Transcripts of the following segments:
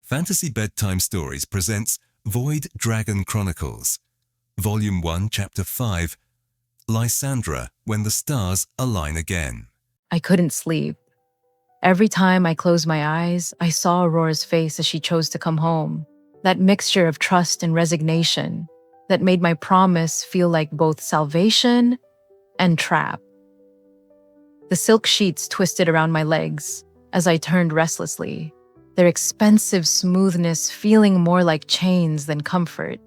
Fantasy Bedtime Stories presents Void Dragon Chronicles, Volume 1, Chapter 5, Lysandra, When the Stars Align Again. I couldn't sleep. Every time I closed my eyes, I saw Aurora's face as she chose to come home. That mixture of trust and resignation that made my promise feel like both salvation and trap. The silk sheets twisted around my legs as I turned restlessly, their expensive smoothness feeling more like chains than comfort.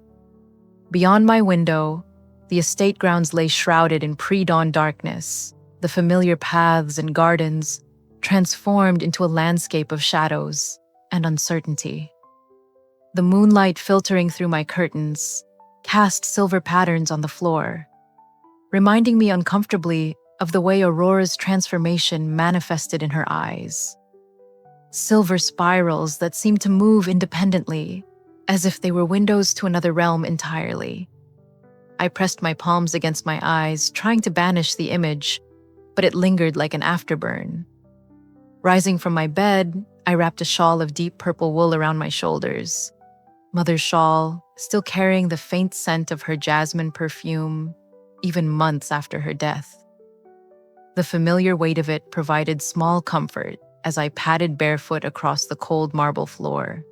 Beyond my window, the estate grounds lay shrouded in pre-dawn darkness, the familiar paths and gardens transformed into a landscape of shadows and uncertainty. The moonlight filtering through my curtains cast silver patterns on the floor, reminding me uncomfortably of the way Aurora's transformation manifested in her eyes. Silver spirals that seemed to move independently, as if they were windows to another realm entirely. I pressed my palms against my eyes, trying to banish the image, but it lingered like an afterburn. Rising from my bed, I wrapped a shawl of deep purple wool around my shoulders. Mother's shawl, still carrying the faint scent of her jasmine perfume, even months after her death. The familiar weight of it provided small comfort as I padded barefoot across the cold marble floor.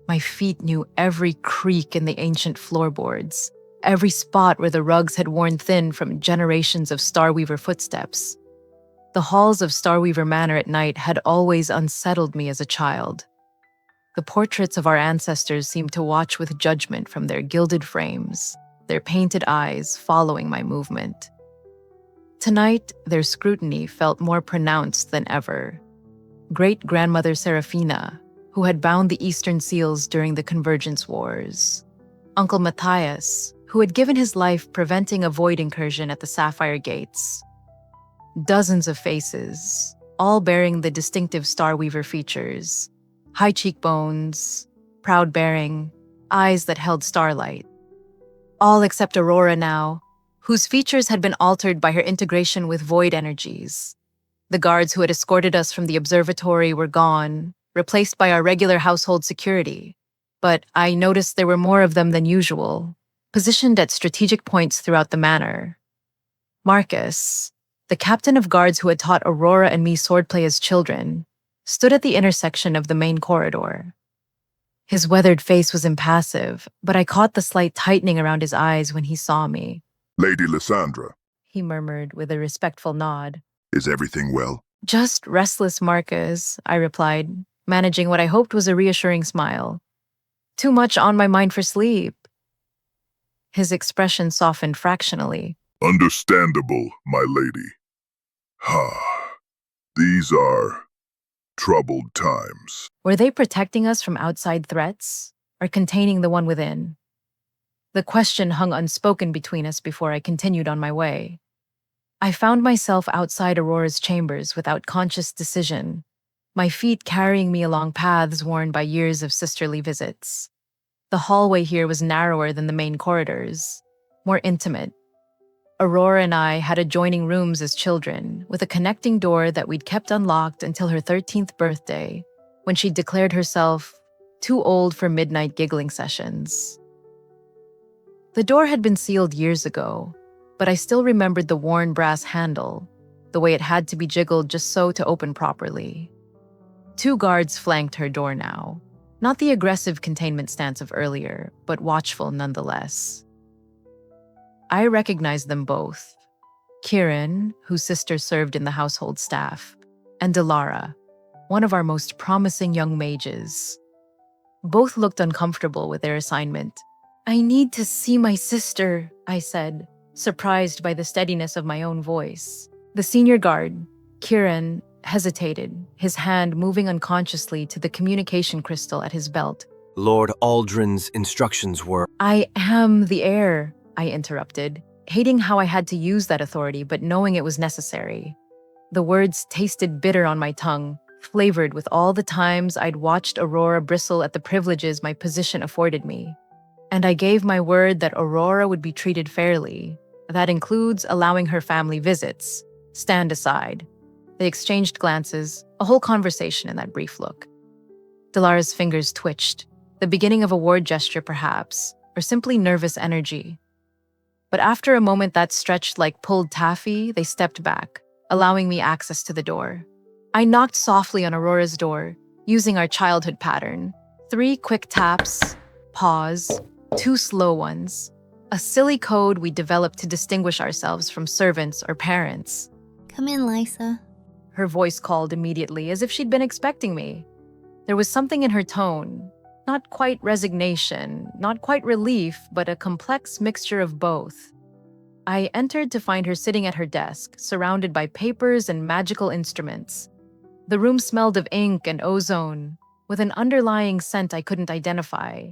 My feet knew every creak in the ancient floorboards, every spot where the rugs had worn thin from generations of Starweaver footsteps. The halls of Starweaver Manor at night had always unsettled me as a child. The portraits of our ancestors seemed to watch with judgment from their gilded frames, their painted eyes following my movement. Tonight, their scrutiny felt more pronounced than ever. Great-grandmother Serafina, who had bound the Eastern Seals during the Convergence Wars. Uncle Matthias, who had given his life preventing a void incursion at the Sapphire Gates. Dozens of faces, all bearing the distinctive Starweaver features. High cheekbones, proud bearing, eyes that held starlight. All except Aurora now, whose features had been altered by her integration with void energies. The guards who had escorted us from the observatory were gone, replaced by our regular household security. But I noticed there were more of them than usual, positioned at strategic points throughout the manor. Marcus, the captain of guards who had taught Aurora and me swordplay as children, stood at the intersection of the main corridor. His weathered face was impassive, but I caught the slight tightening around his eyes when he saw me. Lady Lysandra, He murmured with a respectful nod. is everything well? Just restless, Marcus, I replied, managing what I hoped was a reassuring smile. Too much on my mind for sleep. His expression softened fractionally. Understandable, my lady. These are troubled times. Were they protecting us from outside threats, or containing the one within? The question hung unspoken between us before I continued on my way. I found myself outside Aurora's chambers without conscious decision, my feet carrying me along paths worn by years of sisterly visits. The hallway here was narrower than the main corridors, more intimate. Aurora and I had adjoining rooms as children, with a connecting door that we'd kept unlocked until her 13th birthday, when she declared herself too old for midnight giggling sessions. The door had been sealed years ago, but I still remembered the worn brass handle, the way it had to be jiggled just so to open properly. 2 guards flanked her door now, not the aggressive containment stance of earlier, but watchful nonetheless. I recognized them both. Kieran, whose sister served in the household staff, and Delara, one of our most promising young mages. Both looked uncomfortable with their assignment. I need to see my sister, I said, surprised by the steadiness of my own voice. The senior guard, Kieran, hesitated, his hand moving unconsciously to the communication crystal at his belt. Lord Aldrin's instructions were— I am the heir, I interrupted, hating how I had to use that authority but knowing it was necessary. The words tasted bitter on my tongue, flavored with all the times I'd watched Aurora bristle at the privileges my position afforded me. And I gave my word that Aurora would be treated fairly. That includes allowing her family visits. Stand aside. They exchanged glances, a whole conversation in that brief look. Delara's fingers twitched, the beginning of a ward gesture perhaps, or simply nervous energy. But after a moment that stretched like pulled taffy, they stepped back, allowing me access to the door. I knocked softly on Aurora's door, using our childhood pattern. 3 quick taps, pause, 2 slow ones. A silly code we developed to distinguish ourselves from servants or parents. Come in, Lysa. Her voice called immediately, as if she'd been expecting me. There was something in her tone, not quite resignation, not quite relief, but a complex mixture of both. I entered to find her sitting at her desk, surrounded by papers and magical instruments. The room smelled of ink and ozone, with an underlying scent I couldn't identify.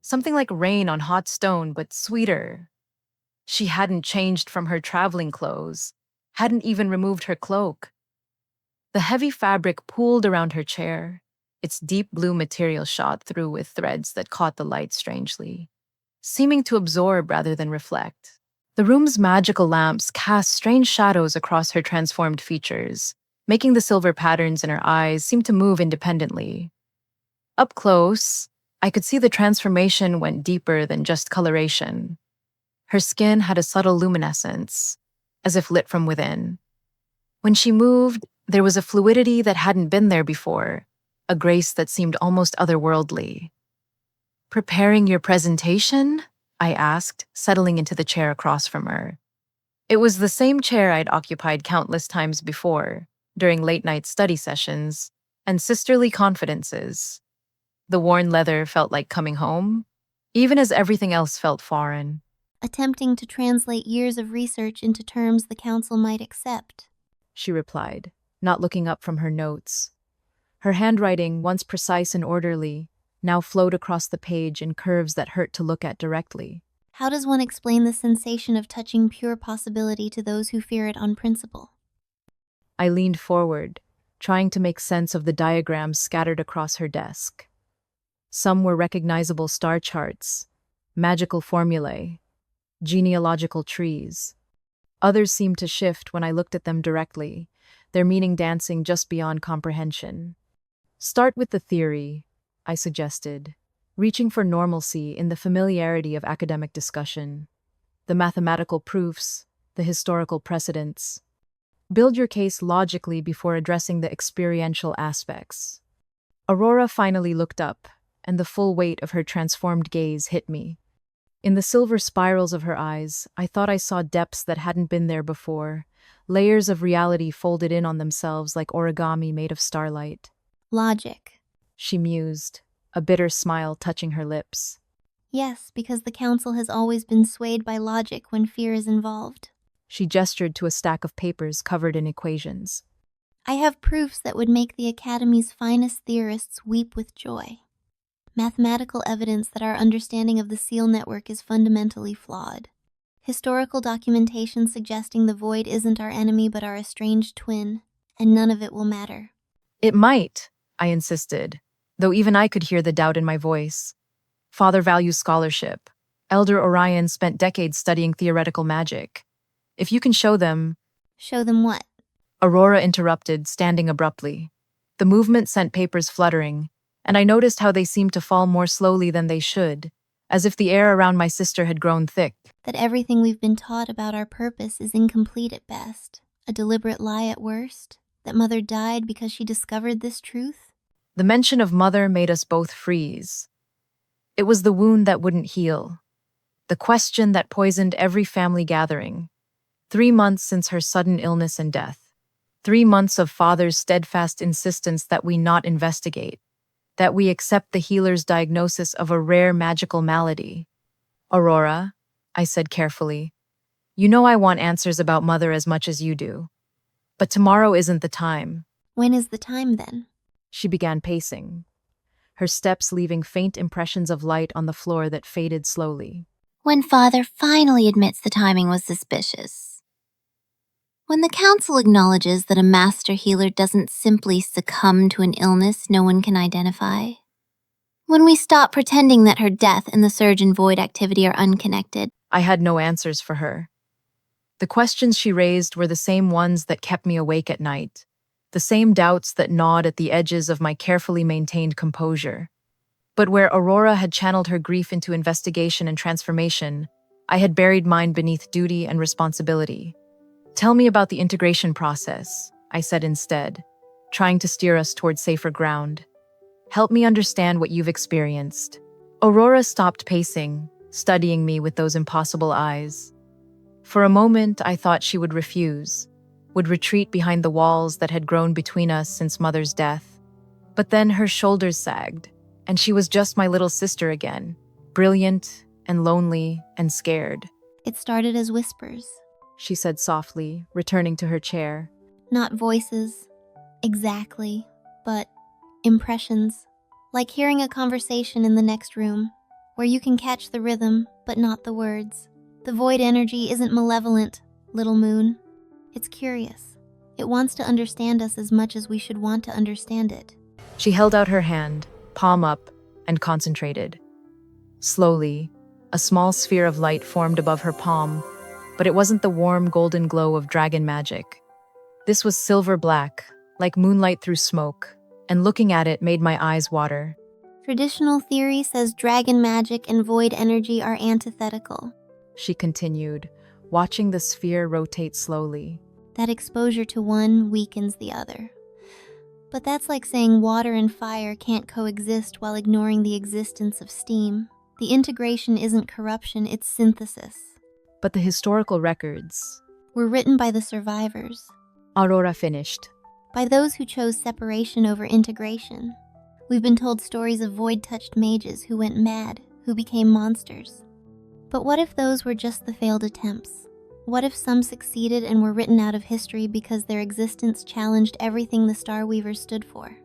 Something like rain on hot stone, but sweeter. She hadn't changed from her traveling clothes, hadn't even removed her cloak. The heavy fabric pooled around her chair, its deep blue material shot through with threads that caught the light strangely, seeming to absorb rather than reflect. The room's magical lamps cast strange shadows across her transformed features, making the silver patterns in her eyes seem to move independently. Up close, I could see the transformation went deeper than just coloration. Her skin had a subtle luminescence, as if lit from within. When she moved, there was a fluidity that hadn't been there before, a grace that seemed almost otherworldly. "Preparing your presentation?" I asked, settling into the chair across from her. It was the same chair I'd occupied countless times before, during late-night study sessions and sisterly confidences. The worn leather felt like coming home, even as everything else felt foreign. Attempting to translate years of research into terms the council might accept, She replied, not looking up from her notes. Her handwriting, once precise and orderly, now flowed across the page in curves that hurt to look at directly. How does one explain the sensation of touching pure possibility to those who fear it on principle? I leaned forward, trying to make sense of the diagrams scattered across her desk. Some were recognizable star charts, magical formulae, genealogical trees. Others seemed to shift when I looked at them directly, their meaning dancing just beyond comprehension. "Start with the theory," I suggested, reaching for normalcy in the familiarity of academic discussion. The mathematical proofs, the historical precedents. Build your case logically before addressing the experiential aspects. Aurora finally looked up, and the full weight of her transformed gaze hit me. In the silver spirals of her eyes, I thought I saw depths that hadn't been there before, layers of reality folded in on themselves like origami made of starlight. Logic. She mused, a bitter smile touching her lips. Yes, because the council has always been swayed by logic when fear is involved. She gestured to a stack of papers covered in equations. I have proofs that would make the Academy's finest theorists weep with joy. Mathematical evidence that our understanding of the SEAL network is fundamentally flawed. Historical documentation suggesting the void isn't our enemy but our estranged twin, and none of it will matter. "It might," I insisted, though even I could hear the doubt in my voice. "Father values scholarship. Elder Orion spent decades studying theoretical magic. If you can show them—" Show them what? Aurora interrupted, standing abruptly. The movement sent papers fluttering, and I noticed how they seemed to fall more slowly than they should, as if the air around my sister had grown thick. That everything we've been taught about our purpose is incomplete at best, a deliberate lie at worst, that Mother died because she discovered this truth? The mention of Mother made us both freeze. It was the wound that wouldn't heal, the question that poisoned every family gathering. 3 months since her sudden illness and death. 3 months of Father's steadfast insistence that we not investigate, that we accept the healer's diagnosis of a rare magical malady. "Aurora," I said carefully, "you know I want answers about Mother as much as you do. But tomorrow isn't the time." When is the time then? She began pacing, her steps leaving faint impressions of light on the floor that faded slowly. When Father finally admits the timing was suspicious. When the council acknowledges that a master healer doesn't simply succumb to an illness no one can identify. When we stop pretending that her death and the surge in void activity are unconnected. I had no answers for her. The questions she raised were the same ones that kept me awake at night. the same doubts that gnawed at the edges of my carefully maintained composure. But where Aurora had channeled her grief into investigation and transformation, I had buried mine beneath duty and responsibility. "Tell me about the integration process," I said instead, trying to steer us toward safer ground. "Help me understand what you've experienced." Aurora stopped pacing, studying me with those impossible eyes. For a moment, I thought she would refuse, would retreat behind the walls that had grown between us since Mother's death. But then her shoulders sagged, and she was just my little sister again, brilliant and lonely and scared. It started as whispers, She said softly, returning to her chair. not voices, exactly, but impressions. Like hearing a conversation in the next room, where you can catch the rhythm, but not the words. The void energy isn't malevolent, little moon. It's curious. It wants to understand us as much as we should want to understand it. She held out her hand, palm up, and concentrated. Slowly, a small sphere of light formed above her palm, but it wasn't the warm golden glow of dragon magic. This was silver black, like moonlight through smoke, and looking at it made my eyes water. Traditional theory says dragon magic and void energy are antithetical. She continued, watching the sphere rotate slowly. That exposure to one weakens the other. But that's like saying water and fire can't coexist while ignoring the existence of steam. The integration isn't corruption, it's synthesis. But the historical records, Were written by the survivors, Aurora finished. by those who chose separation over integration. We've been told stories of void-touched mages who went mad, who became monsters. But what if those were just the failed attempts? What if some succeeded and were written out of history because their existence challenged everything the Starweavers stood for?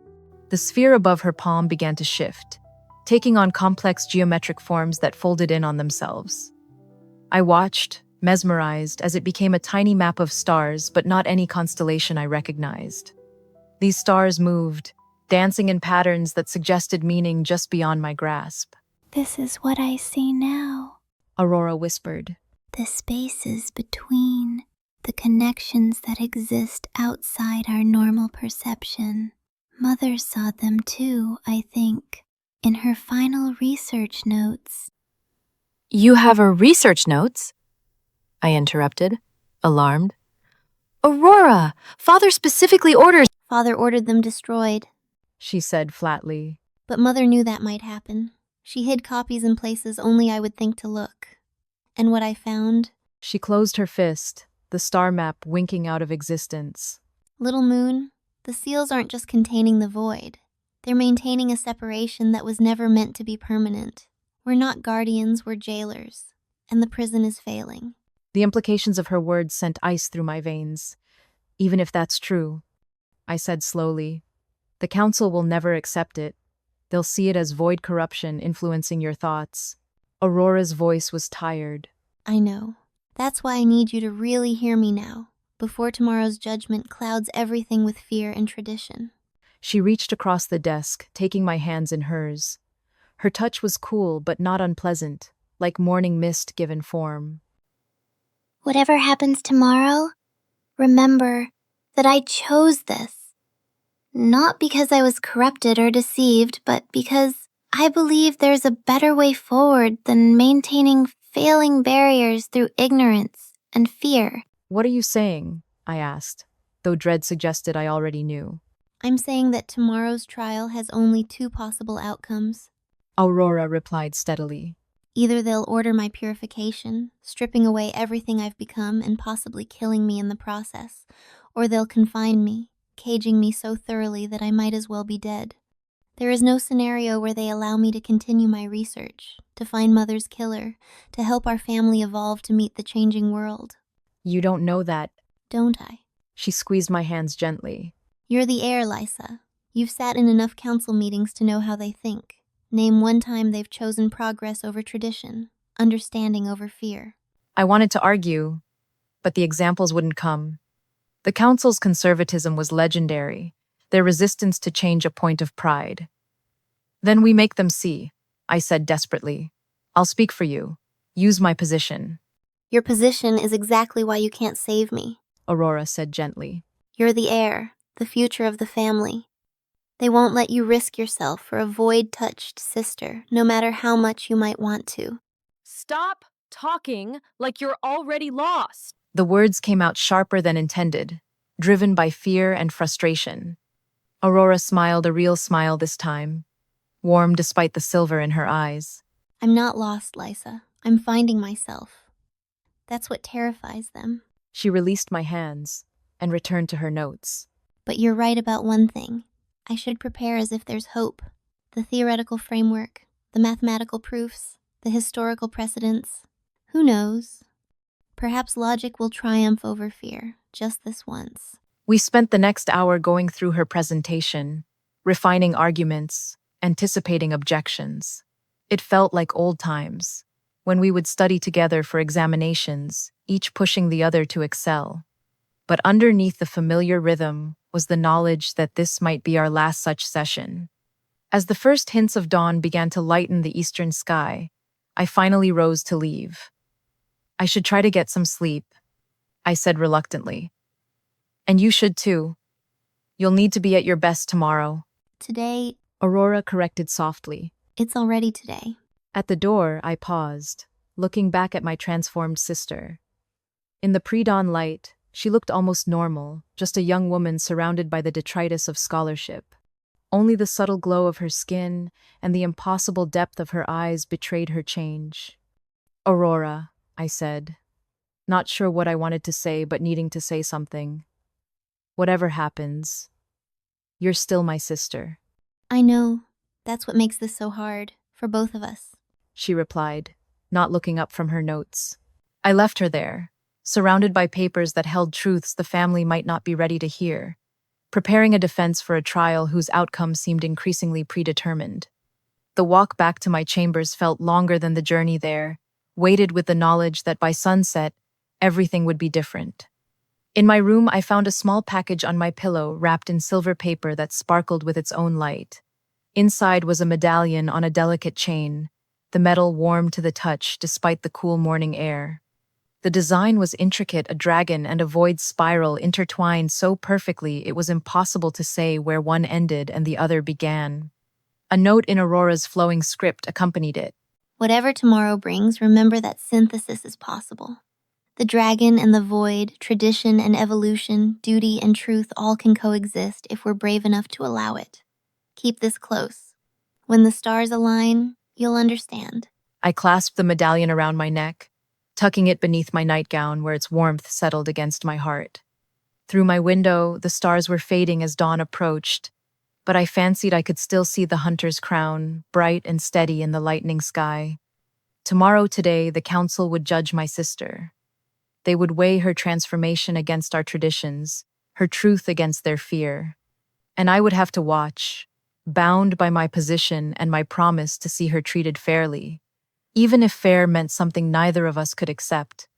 The sphere above her palm began to shift, taking on complex geometric forms that folded in on themselves. I watched, mesmerized, as it became a tiny map of stars, but not any constellation I recognized. These stars moved, dancing in patterns that suggested meaning just beyond my grasp. This is what I see now. Aurora whispered. The spaces between, the connections that exist outside our normal perception. Mother saw them too, I think, in her final research notes. "You have her research notes?" I interrupted, alarmed. "Aurora, Father specifically orders—" Father ordered them destroyed, she said flatly. but Mother knew that might happen. She hid copies in places only I would think to look. And what I found? She closed her fist, the star map winking out of existence. Little moon, the seals aren't just containing the void. They're maintaining a separation that was never meant to be permanent. We're not guardians, we're jailers. And the prison is failing. The implications of her words sent ice through my veins. "Even if that's true," I said slowly, "the council will never accept it. They'll see it as void corruption influencing your thoughts." Aurora's voice was tired. I know. That's why I need you to really hear me now, before tomorrow's judgment clouds everything with fear and tradition. She reached across the desk, taking my hands in hers. Her touch was cool but not unpleasant, like morning mist given form. Whatever happens tomorrow, remember that I chose this. Not because I was corrupted or deceived, but because I believe there's a better way forward than maintaining failing barriers through ignorance and fear. "What are you saying?" I asked, though dread suggested I already knew. I'm saying that tomorrow's trial has only two possible outcomes. Aurora replied steadily. Either they'll order my purification, stripping away everything I've become and possibly killing me in the process, or they'll confine me, caging me so thoroughly that I might as well be dead. There is no scenario where they allow me to continue my research, to find Mother's killer, to help our family evolve to meet the changing world. "You don't know that." Don't I? She squeezed my hands gently. You're the heir, Lysa. You've sat in enough council meetings to know how they think. Name one time they've chosen progress over tradition, understanding over fear. I wanted to argue, but the examples wouldn't come. The council's conservatism was legendary, their resistance to change a point of pride. "Then we make them see," I said desperately. "I'll speak for you. Use my position," Your position is exactly why you can't save me. Aurora said gently. You're the heir, the future of the family. They won't let you risk yourself for a void-touched sister, no matter how much you might want to. Stop talking like you're already lost. The words came out sharper than intended, driven by fear and frustration. Aurora smiled a real smile this time, warm despite the silver in her eyes. I'm not lost, Lysa. I'm finding myself. That's what terrifies them. She released my hands and returned to her notes. But you're right about one thing. I should prepare as if there's hope. The theoretical framework, the mathematical proofs, the historical precedents. Who knows? Perhaps logic will triumph over fear, just this once. We spent the next hour going through her presentation, refining arguments, anticipating objections. It felt like old times, when we would study together for examinations, each pushing the other to excel. But underneath the familiar rhythm was the knowledge that this might be our last such session. As the first hints of dawn began to lighten the eastern sky, I finally rose to leave. I should try to get some sleep, I said reluctantly. And you should too. You'll need to be at your best tomorrow. Today, Aurora corrected softly. it's already today. At the door, I paused, looking back at my transformed sister. In the pre-dawn light, she looked almost normal, just a young woman surrounded by the detritus of scholarship. Only the subtle glow of her skin and the impossible depth of her eyes betrayed her change. Aurora, I said, not sure what I wanted to say but needing to say something. Whatever happens, you're still my sister. I know. That's what makes this so hard, for both of us. She replied, not looking up from her notes. I left her there, surrounded by papers that held truths the family might not be ready to hear, preparing a defense for a trial whose outcome seemed increasingly predetermined. The walk back to my chambers felt longer than the journey there, weighted with the knowledge that by sunset, everything would be different. In my room, I found a small package on my pillow wrapped in silver paper that sparkled with its own light. Inside was a medallion on a delicate chain, the metal warm to the touch despite the cool morning air. The design was intricate, a dragon and a void spiral intertwined so perfectly it was impossible to say where one ended and the other began. A note in Aurora's flowing script accompanied it. Whatever tomorrow brings, remember that synthesis is possible. The dragon and the void, tradition and evolution, duty and truth all can coexist if we're brave enough to allow it. Keep this close. When the stars align, you'll understand. I clasped the medallion around my neck, tucking it beneath my nightgown where its warmth settled against my heart. Through my window, the stars were fading as dawn approached, but I fancied I could still see the hunter's crown, bright and steady in the lightening sky. Today, the council would judge my sister. They would weigh her transformation against our traditions, her truth against their fear. And I would have to watch, bound by my position and my promise to see her treated fairly, even if fair meant something neither of us could accept.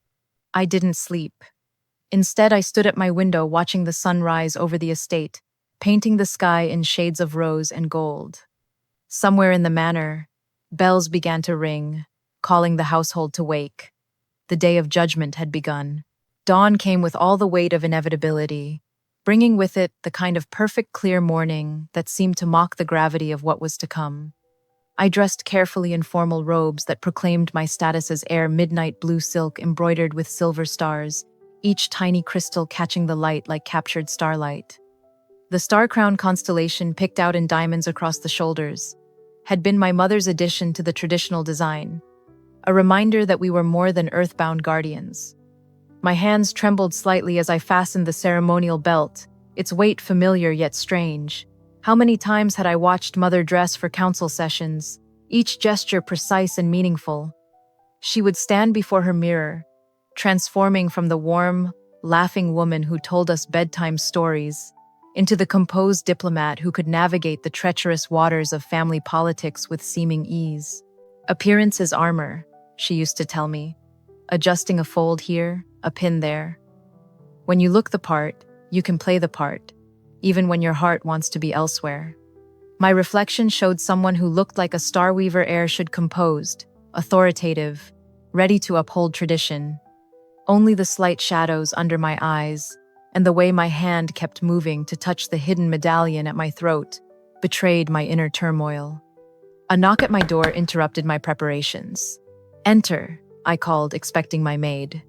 I didn't sleep. Instead, I stood at my window watching the sun rise over the estate, painting the sky in shades of rose and gold. Somewhere in the manor, bells began to ring, calling the household to wake. The day of judgment had begun. Dawn came with all the weight of inevitability, bringing with it the kind of perfect clear morning that seemed to mock the gravity of what was to come. I dressed carefully in formal robes that proclaimed my status as heir, midnight blue silk embroidered with silver stars, each tiny crystal catching the light like captured starlight. The star-crowned constellation picked out in diamonds across the shoulders had been my mother's addition to the traditional design, a reminder that we were more than earthbound guardians. My hands trembled slightly as I fastened the ceremonial belt, its weight familiar yet strange. How many times had I watched Mother dress for council sessions, each gesture precise and meaningful? She would stand before her mirror, transforming from the warm, laughing woman who told us bedtime stories into the composed diplomat who could navigate the treacherous waters of family politics with seeming ease. Appearance is armor, she used to tell me, adjusting a fold here, a pin there. When you look the part, you can play the part, even when your heart wants to be elsewhere. My reflection showed someone who looked like a Starweaver heir should, composed, authoritative, ready to uphold tradition. Only the slight shadows under my eyes, and the way my hand kept moving to touch the hidden medallion at my throat betrayed my inner turmoil. A knock at my door interrupted my preparations. "Enter," I called, expecting my maid.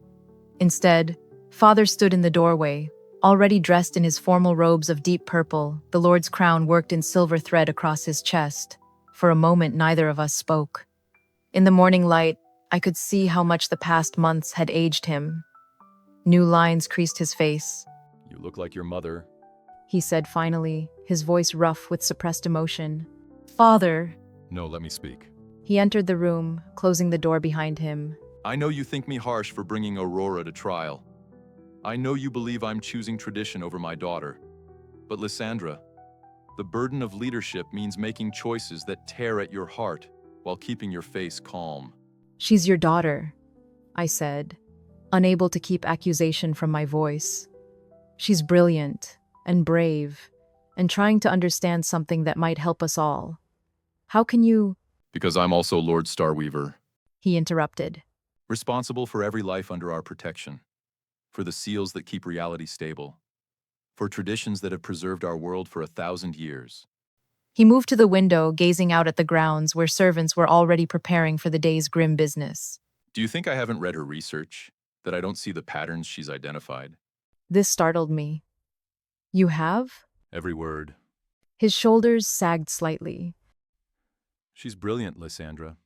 Instead, Father stood in the doorway, already dressed in his formal robes of deep purple, the Lord's crown worked in silver thread across his chest. For a moment, neither of us spoke. In the morning light, I could see how much the past months had aged him. New lines creased his face. "You look like your mother." He said finally, his voice rough with suppressed emotion. "Father." "No, let me speak. He entered the room, closing the door behind him. I know you think me harsh for bringing Aurora to trial. I know you believe I'm choosing tradition over my daughter. But Lysandra, the burden of leadership means making choices that tear at your heart while keeping your face calm." "She's your daughter," I said, unable to keep accusation from my voice. "She's brilliant and brave and trying to understand something that might help us all. How can you—" "Because I'm also Lord Starweaver, he interrupted. responsible for every life under our protection, for the seals that keep reality stable, for traditions that have preserved our world for 1,000 years." He moved to the window, gazing out at the grounds where servants were already preparing for the day's grim business. "Do you think I haven't read her research? That I don't see the patterns she's identified?" This startled me. "You have?" "Every word." His shoulders sagged slightly. "She's brilliant, Lysandra.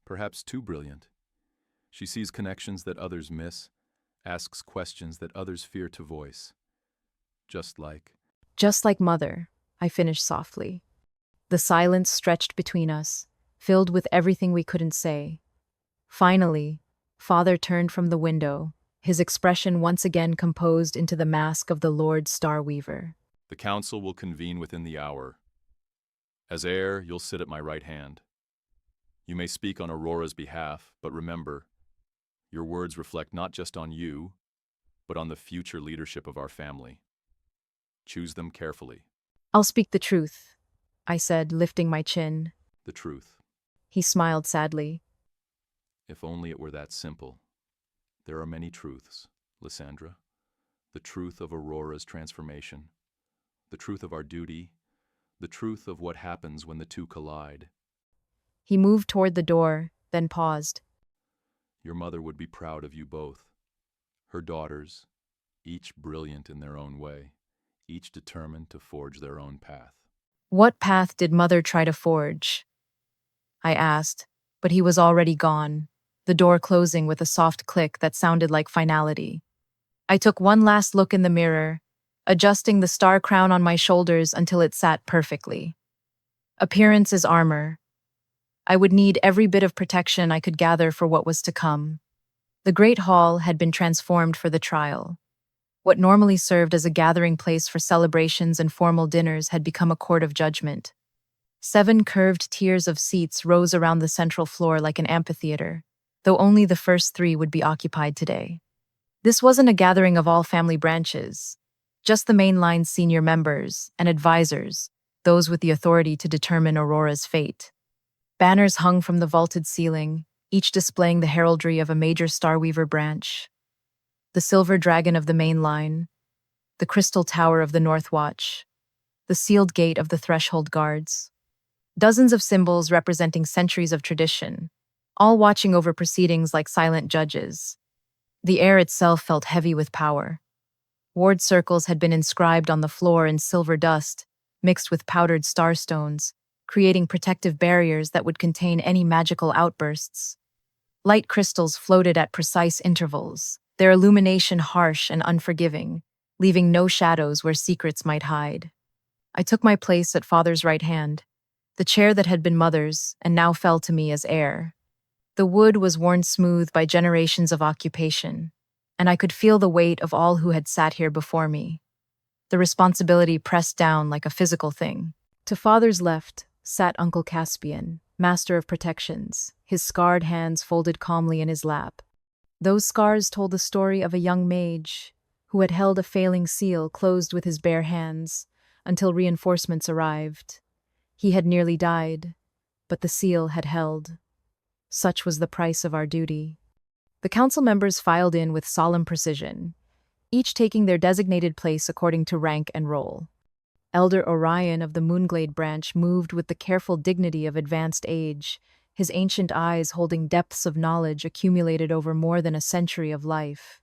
Perhaps too brilliant. She sees connections that others miss, asks questions that others fear to voice. Just like Mother," I finished softly. The silence stretched between us, filled with everything we couldn't say. Finally, Father turned from the window, his expression once again composed into the mask of the Lord Starweaver. "The council will convene within the hour. As heir, you'll sit at my right hand. You may speak on Aurora's behalf, but remember, your words reflect not just on you, but on the future leadership of our family. Choose them carefully." "I'll speak the truth," I said, lifting my chin. "The truth. He smiled sadly. If only it were that simple. There are many truths, Lysandra. The truth of Aurora's transformation, the truth of our duty, the truth of what happens when the two collide. He moved toward the door, then paused. Your mother would be proud of you both. Her daughters, each brilliant in their own way, each determined to forge their own path." "What path did Mother try to forge?" I asked, but he was already gone, the door closing with a soft click that sounded like finality. I took one last look in the mirror, adjusting the star crown on my shoulders until it sat perfectly. Appearance is armor. I would need every bit of protection I could gather for what was to come. The Great Hall had been transformed for the trial. What normally served as a gathering place for celebrations and formal dinners had become a court of judgment. 7 curved tiers of seats rose around the central floor like an amphitheater, though only the first 3 would be occupied today. This wasn't a gathering of all family branches, just the mainline senior members and advisors, those with the authority to determine Aurora's fate. Banners hung from the vaulted ceiling, each displaying the heraldry of a major Starweaver branch. The silver dragon of the main line, the crystal tower of the North Watch, the sealed gate of the threshold guards. Dozens of symbols representing centuries of tradition, all watching over proceedings like silent judges. The air itself felt heavy with power. Ward circles had been inscribed on the floor in silver dust, mixed with powdered starstones, creating protective barriers that would contain any magical outbursts. Light crystals floated at precise intervals, their illumination harsh and unforgiving, leaving no shadows where secrets might hide. I took my place at Father's right hand, the chair that had been Mother's and now fell to me as heir. The wood was worn smooth by generations of occupation, and I could feel the weight of all who had sat here before me. The responsibility pressed down like a physical thing. To Father's left sat Uncle Caspian, master of protections, his scarred hands folded calmly in his lap. Those scars told the story of a young mage who had held a failing seal closed with his bare hands until reinforcements arrived. He had nearly died, but the seal had held. Such was the price of our duty. The council members filed in with solemn precision, each taking their designated place according to rank and role. Elder Orion of the Moonglade branch moved with the careful dignity of advanced age, his ancient eyes holding depths of knowledge accumulated over more than a century of life.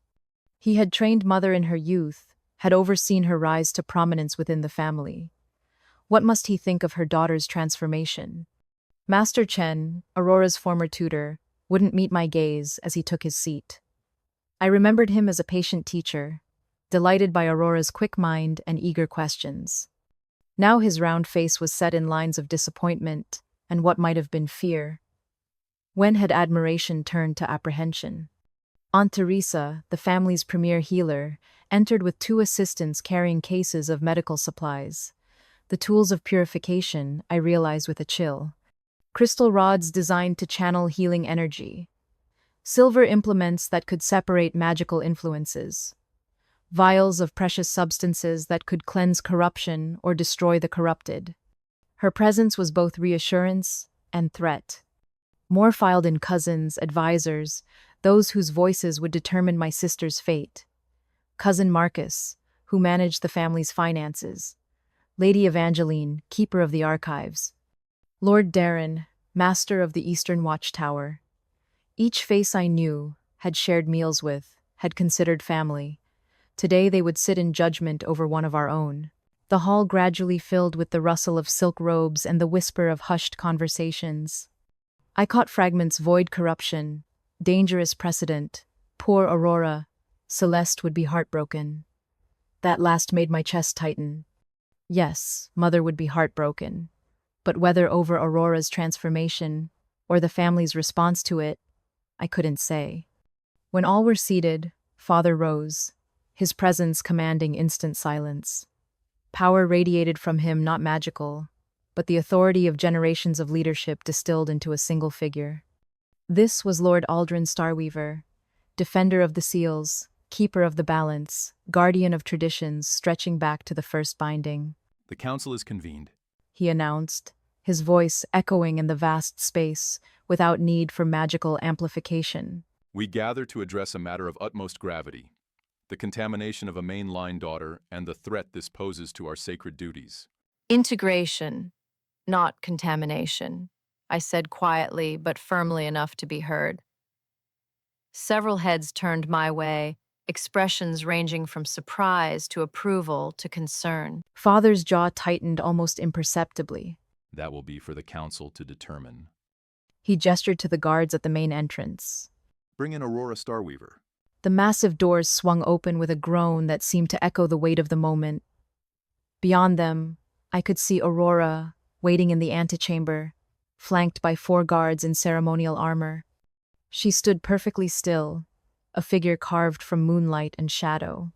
He had trained Mother in her youth, had overseen her rise to prominence within the family. What must he think of her daughter's transformation? Master Chen, Aurora's former tutor, wouldn't meet my gaze as he took his seat. I remembered him as a patient teacher, delighted by Aurora's quick mind and eager questions. Now his round face was set in lines of disappointment and what might have been fear. When had admiration turned to apprehension? Aunt Teresa, the family's premier healer, entered with 2 assistants carrying cases of medical supplies. The tools of purification, I realized with a chill. Crystal rods designed to channel healing energy. Silver implements that could separate magical influences. Vials of precious substances that could cleanse corruption or destroy the corrupted. Her presence was both reassurance and threat. More filed in cousins, advisors, those whose voices would determine my sister's fate. Cousin Marcus, who managed the family's finances. Lady Evangeline, keeper of the archives. Lord Darren, master of the Eastern Watchtower. Each face I knew, had shared meals with, had considered family. Today they would sit in judgment over one of our own. The hall gradually filled with the rustle of silk robes and the whisper of hushed conversations. I caught fragments: void corruption, dangerous precedent, poor Aurora, Celeste would be heartbroken. That last made my chest tighten. Yes, Mother would be heartbroken. But whether over Aurora's transformation or the family's response to it, I couldn't say. When all were seated, Father rose, his presence commanding instant silence. Power radiated from him, not magical, but the authority of generations of leadership distilled into a single figure. This was Lord Aurora Starweaver, defender of the seals, keeper of the balance, guardian of traditions stretching back to the first binding. The council is convened. He announced, his voice echoing in the vast space without need for magical amplification. We gather to address a matter of utmost gravity, the contamination of a mainline daughter and the threat this poses to our sacred duties. Integration, not contamination, I said quietly but firmly enough to be heard. Several heads turned my way, expressions ranging from surprise to approval to concern. Father's jaw tightened almost imperceptibly. That will be for the council to determine. He gestured to the guards at the main entrance. Bring in Aurora Starweaver. The massive doors swung open with a groan that seemed to echo the weight of the moment. Beyond them, I could see Aurora, waiting in the antechamber, flanked by 4 guards in ceremonial armor. She stood perfectly still, a figure carved from moonlight and shadow.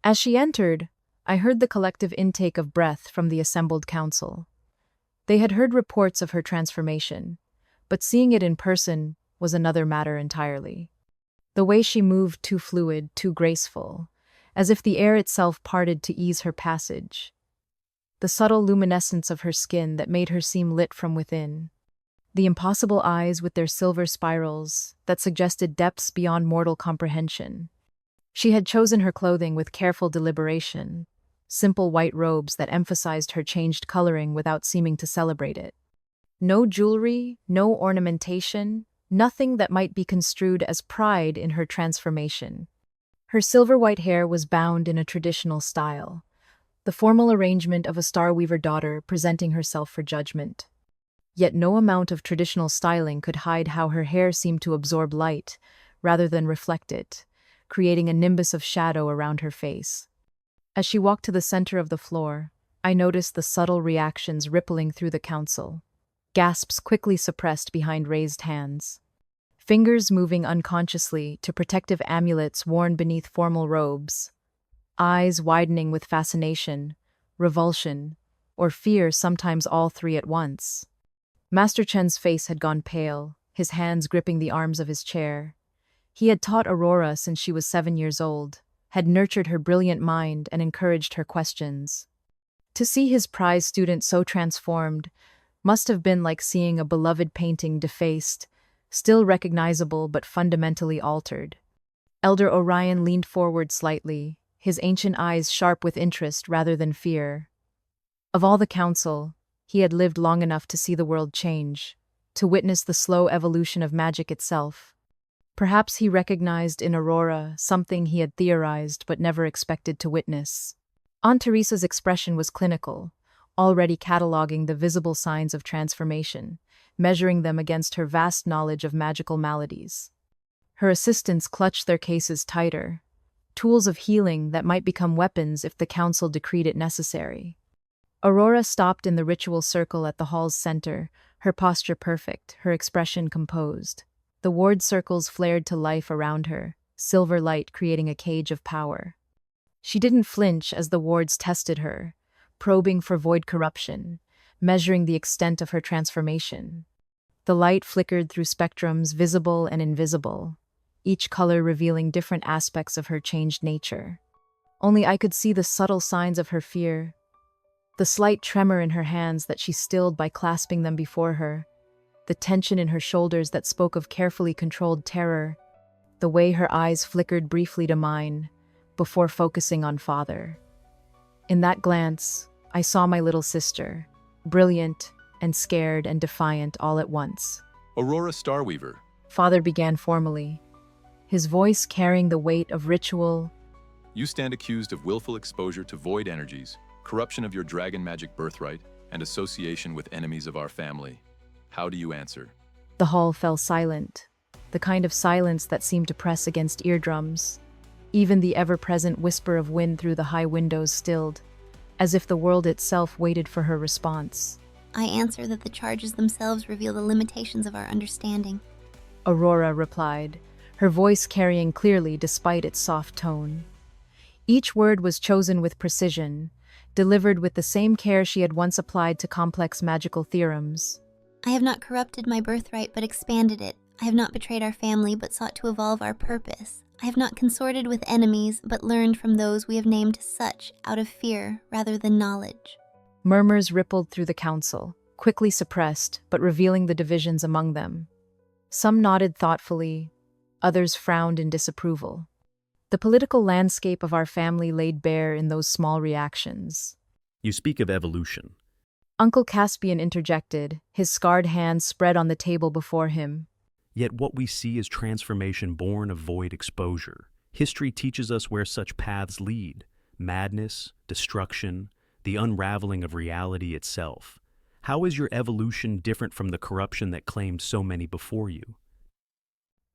As she entered, I heard the collective intake of breath from the assembled council. They had heard reports of her transformation, but seeing it in person was another matter entirely. The way she moved, too fluid, too graceful, as if the air itself parted to ease her passage. The subtle luminescence of her skin that made her seem lit from within. The impossible eyes with their silver spirals that suggested depths beyond mortal comprehension. She had chosen her clothing with careful deliberation, simple white robes that emphasized her changed coloring without seeming to celebrate it. No jewelry, no ornamentation, nothing that might be construed as pride in her transformation. Her silver white hair was bound in a traditional style, the formal arrangement of a Starweaver daughter presenting herself for judgment. Yet no amount of traditional styling could hide how her hair seemed to absorb light rather than reflect it, creating a nimbus of shadow around her face. As she walked to the center of the floor, I noticed the subtle reactions rippling through the council. Gasps quickly suppressed behind raised hands. Fingers moving unconsciously to protective amulets worn beneath formal robes. Eyes widening with fascination, revulsion, or fear, sometimes all 3 at once. Master Chen's face had gone pale, his hands gripping the arms of his chair. He had taught Aurora since she was 7 years old, had nurtured her brilliant mind and encouraged her questions. To see his prize student so transformed must have been like seeing a beloved painting defaced, still recognizable but fundamentally altered. Elder Orion leaned forward slightly, his ancient eyes sharp with interest rather than fear. Of all the council, he had lived long enough to see the world change, to witness the slow evolution of magic itself. Perhaps he recognized in Aurora something he had theorized but never expected to witness. Aunt Teresa's expression was clinical, already cataloging the visible signs of transformation, measuring them against her vast knowledge of magical maladies. Her assistants clutched their cases tighter, tools of healing that might become weapons if the council decreed it necessary. Aurora stopped in the ritual circle at the hall's center, her posture perfect, her expression composed. The ward circles flared to life around her, silver light creating a cage of power. She didn't flinch as the wards tested her, probing for void corruption, measuring the extent of her transformation. The light flickered through spectrums visible and invisible, each color revealing different aspects of her changed nature. Only I could see the subtle signs of her fear, the slight tremor in her hands that she stilled by clasping them before her, the tension in her shoulders that spoke of carefully controlled terror, the way her eyes flickered briefly to mine, before focusing on Father. In that glance, I saw my little sister, brilliant and scared and defiant all at once. Aurora Starweaver. Father began formally, his voice carrying the weight of ritual. You stand accused of willful exposure to void energies, corruption of your dragon magic birthright, and association with enemies of our family. How do you answer? The hall fell silent, the kind of silence that seemed to press against eardrums. Even the ever-present whisper of wind through the high windows stilled, as if the world itself waited for her response. I answer that the charges themselves reveal the limitations of our understanding. Aurora replied, her voice carrying clearly despite its soft tone. Each word was chosen with precision, delivered with the same care she had once applied to complex magical theorems. I have not corrupted my birthright but expanded it. I have not betrayed our family but sought to evolve our purpose. I have not consorted with enemies but learned from those we have named such out of fear rather than knowledge. Murmurs rippled through the council, quickly suppressed but revealing the divisions among them. Some nodded thoughtfully, others frowned in disapproval. The political landscape of our family laid bare in those small reactions. You speak of evolution. Uncle Caspian interjected, his scarred hands spread on the table before him. Yet what we see is transformation born of void exposure. History teaches us where such paths lead: madness, destruction, the unraveling of reality itself. How is your evolution different from the corruption that claimed so many before you?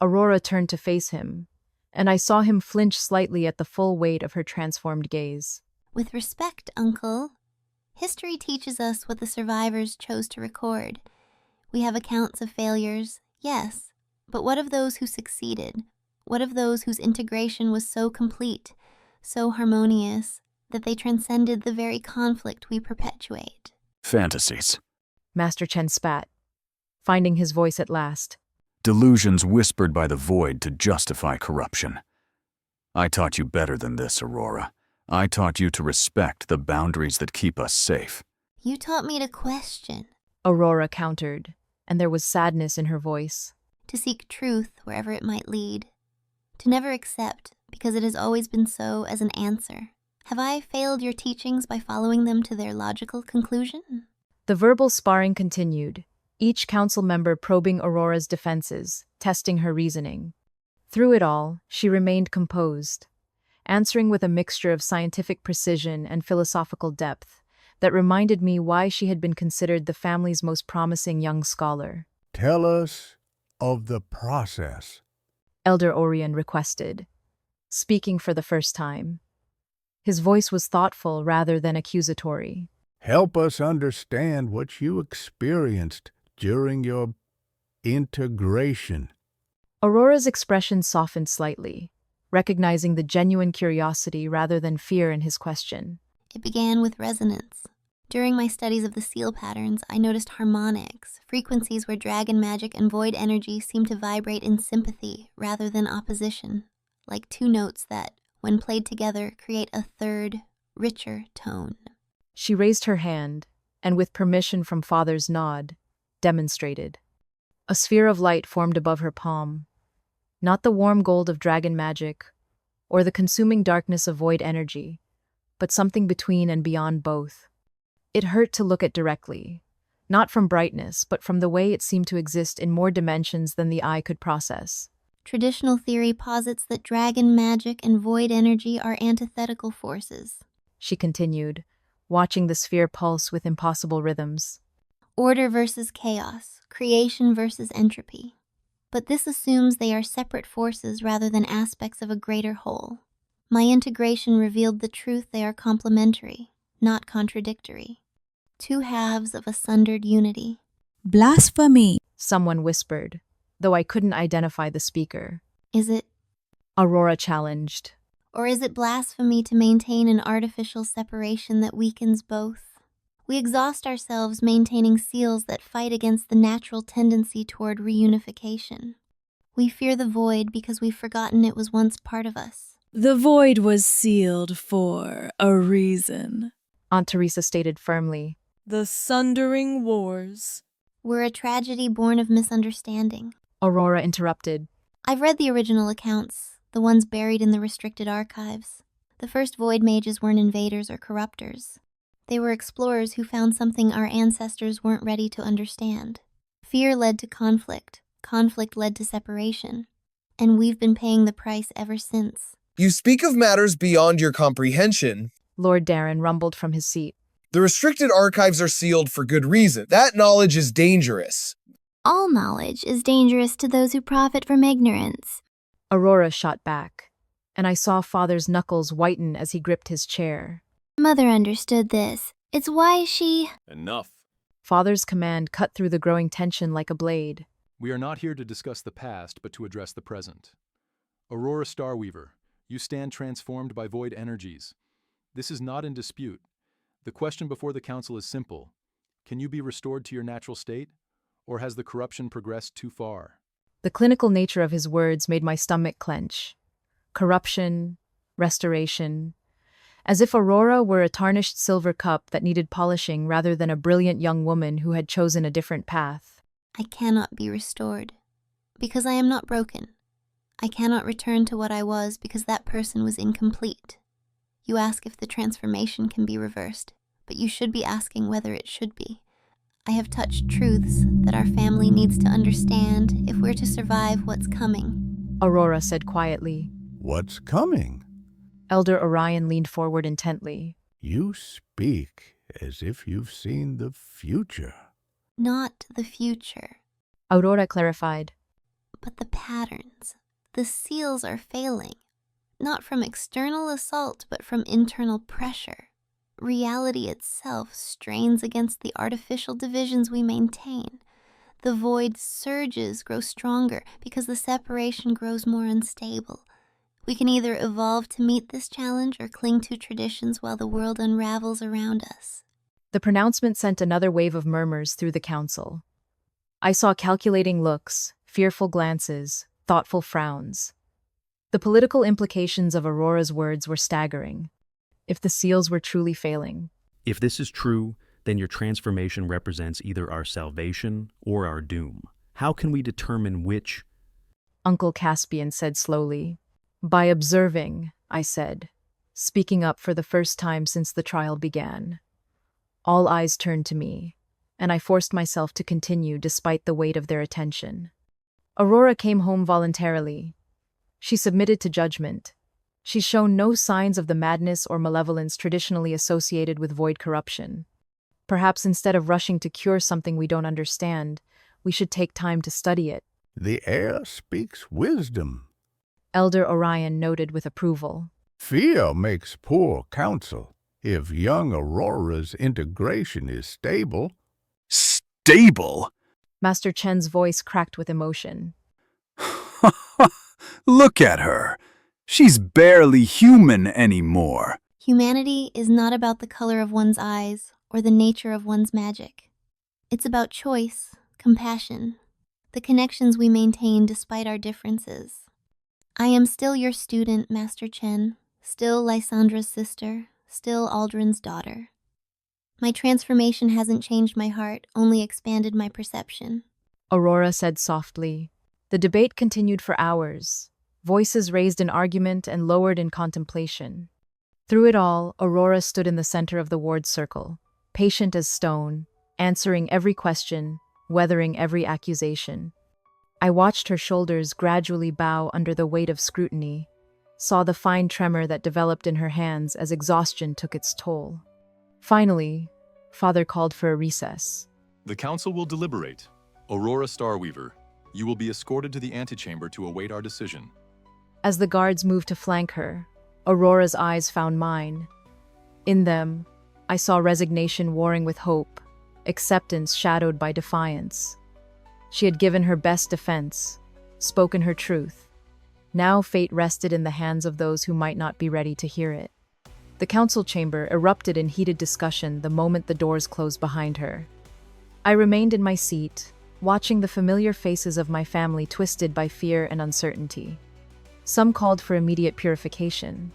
Aurora turned to face him, and I saw him flinch slightly at the full weight of her transformed gaze. With respect, Uncle, history teaches us what the survivors chose to record. We have accounts of failures, yes, but what of those who succeeded? What of those whose integration was so complete, so harmonious, that they transcended the very conflict we perpetuate? Fantasies. Master Chen spat, finding his voice at last. Delusions whispered by the void to justify corruption. I taught you better than this, Aurora. I taught you to respect the boundaries that keep us safe. You taught me to question. Aurora countered, and there was sadness in her voice. To seek truth wherever it might lead. To never accept, because it has always been so, as an answer. Have I failed your teachings by following them to their logical conclusion? The verbal sparring continued, each council member probing Aurora's defenses, testing her reasoning. Through it all, she remained composed, answering with a mixture of scientific precision and philosophical depth that reminded me why she had been considered the family's most promising young scholar. Tell us of the process, Elder Orion requested, speaking for the first time. His voice was thoughtful rather than accusatory. Help us understand what you experienced during your integration. Aurora's expression softened slightly, recognizing the genuine curiosity rather than fear in his question. It began with resonance. During my studies of the seal patterns, I noticed harmonics, frequencies where dragon magic and void energy seem to vibrate in sympathy rather than opposition, like two notes that, when played together, create a third, richer tone. She raised her hand, and with permission from Father's nod, demonstrated. A sphere of light formed above her palm. Not the warm gold of dragon magic, or the consuming darkness of void energy, but something between and beyond both. It hurt to look at directly, not from brightness, but from the way it seemed to exist in more dimensions than the eye could process. Traditional theory posits that dragon magic and void energy are antithetical forces. She continued, watching the sphere pulse with impossible rhythms. Order versus chaos, creation versus entropy. But this assumes they are separate forces rather than aspects of a greater whole. My integration revealed the truth they are complementary, not contradictory. Two halves of a sundered unity. Blasphemy, Someone whispered, though I couldn't identify the speaker. Is it, Aurora challenged. or is it blasphemy to maintain an artificial separation that weakens both? We exhaust ourselves maintaining seals that fight against the natural tendency toward reunification. We fear the void because we've forgotten it was once part of us. the void was sealed for a reason. Aunt Teresa stated firmly. The sundering wars. We're a tragedy born of misunderstanding. Aurora interrupted. I've read the original accounts, the ones buried in the restricted archives. The first void mages weren't invaders or corruptors. They were explorers who found something our ancestors weren't ready to understand. Fear led to conflict. Conflict led to separation. And we've been paying the price ever since. You speak of matters beyond your comprehension. Lord Darren rumbled from his seat. The restricted archives are sealed for good reason. That knowledge is dangerous. All knowledge is dangerous to those who profit from ignorance. Aurora shot back, and I saw Father's knuckles whiten as he gripped his chair. Mother understood this. It's why she... Enough. Father's command cut through the growing tension like a blade. We are not here to discuss the past, but to address the present. Aurora Starweaver, you stand transformed by void energies. This is not in dispute. The question before the council is simple. Can you be restored to your natural state? Or has the corruption progressed too far? The clinical nature of his words made my stomach clench. Corruption, restoration, as if Aurora were a tarnished silver cup that needed polishing rather than a brilliant young woman who had chosen a different path. I cannot be restored, because I am not broken. I cannot return to what I was because that person was incomplete. You ask if the transformation can be reversed, but you should be asking whether it should be. I have touched truths that our family needs to understand if we're to survive what's coming. Aurora said quietly. What's coming? Elder Orion leaned forward intently. You speak as if you've seen the future. Not the future, Aurora clarified. but the patterns. The seals are failing, not from external assault, but from internal pressure. Reality itself strains against the artificial divisions we maintain. The void surges grow stronger because the separation grows more unstable. We can either evolve to meet this challenge or cling to traditions while the world unravels around us. The pronouncement sent another wave of murmurs through the council. I saw calculating looks, fearful glances, thoughtful frowns. The political implications of Aurora's words were staggering. If the seals were truly failing. If this is true, then your transformation represents either our salvation or our doom. How can we determine which? Uncle Caspian said slowly. By observing, I said, speaking up for the first time since the trial began. All eyes turned to me, and I forced myself to continue despite the weight of their attention. Aurora came home voluntarily. She submitted to judgment. She's shown no signs of the madness or malevolence traditionally associated with void corruption. Perhaps instead of rushing to cure something we don't understand, we should take time to study it. The heir speaks wisdom. Elder Orion noted with approval. Fear makes poor counsel. If young Aurora's integration is stable. Stable? Master Chen's voice cracked with emotion. Look at her. She's barely human anymore. Humanity is not about the color of one's eyes or the nature of one's magic. It's about choice, compassion, the connections we maintain despite our differences. I am still your student, Master Chen, still Lysandra's sister, still Aldrin's daughter. My transformation hasn't changed my heart, only expanded my perception. Aurora said softly. The debate continued for hours. voices raised in argument and lowered in contemplation. Through it all, Aurora stood in the center of the ward circle, patient as stone, answering every question, weathering every accusation. I watched her shoulders gradually bow under the weight of scrutiny, saw the fine tremor that developed in her hands as exhaustion took its toll. Finally, Father called for a recess. The council will deliberate. Aurora Starweaver, you will be escorted to the antechamber to await our decision. As the guards moved to flank her, Aurora's eyes found mine. In them, I saw resignation warring with hope, acceptance shadowed by defiance. She had given her best defense, spoken her truth. Now fate rested in the hands of those who might not be ready to hear it. The council chamber erupted in heated discussion the moment the doors closed behind her. I remained in my seat, watching the familiar faces of my family twisted by fear and uncertainty. Some called for immediate purification.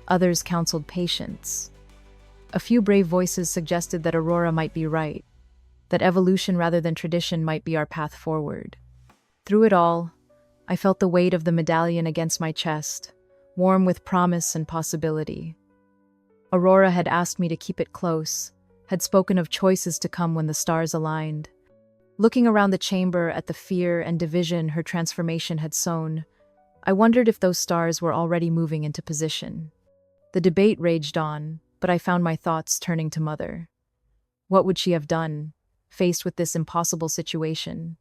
Others counseled patience. A few brave voices suggested that Aurora might be right, that evolution rather than tradition might be our path forward. Through it all, I felt the weight of the medallion against my chest, warm with promise and possibility. Aurora had asked me to keep it close, had spoken of choices to come when the stars aligned. Looking around the chamber at the fear and division her transformation had sown, I wondered if those stars were already moving into position. The debate raged on, but I found my thoughts turning to Mother. What would she have done, faced with this impossible situation?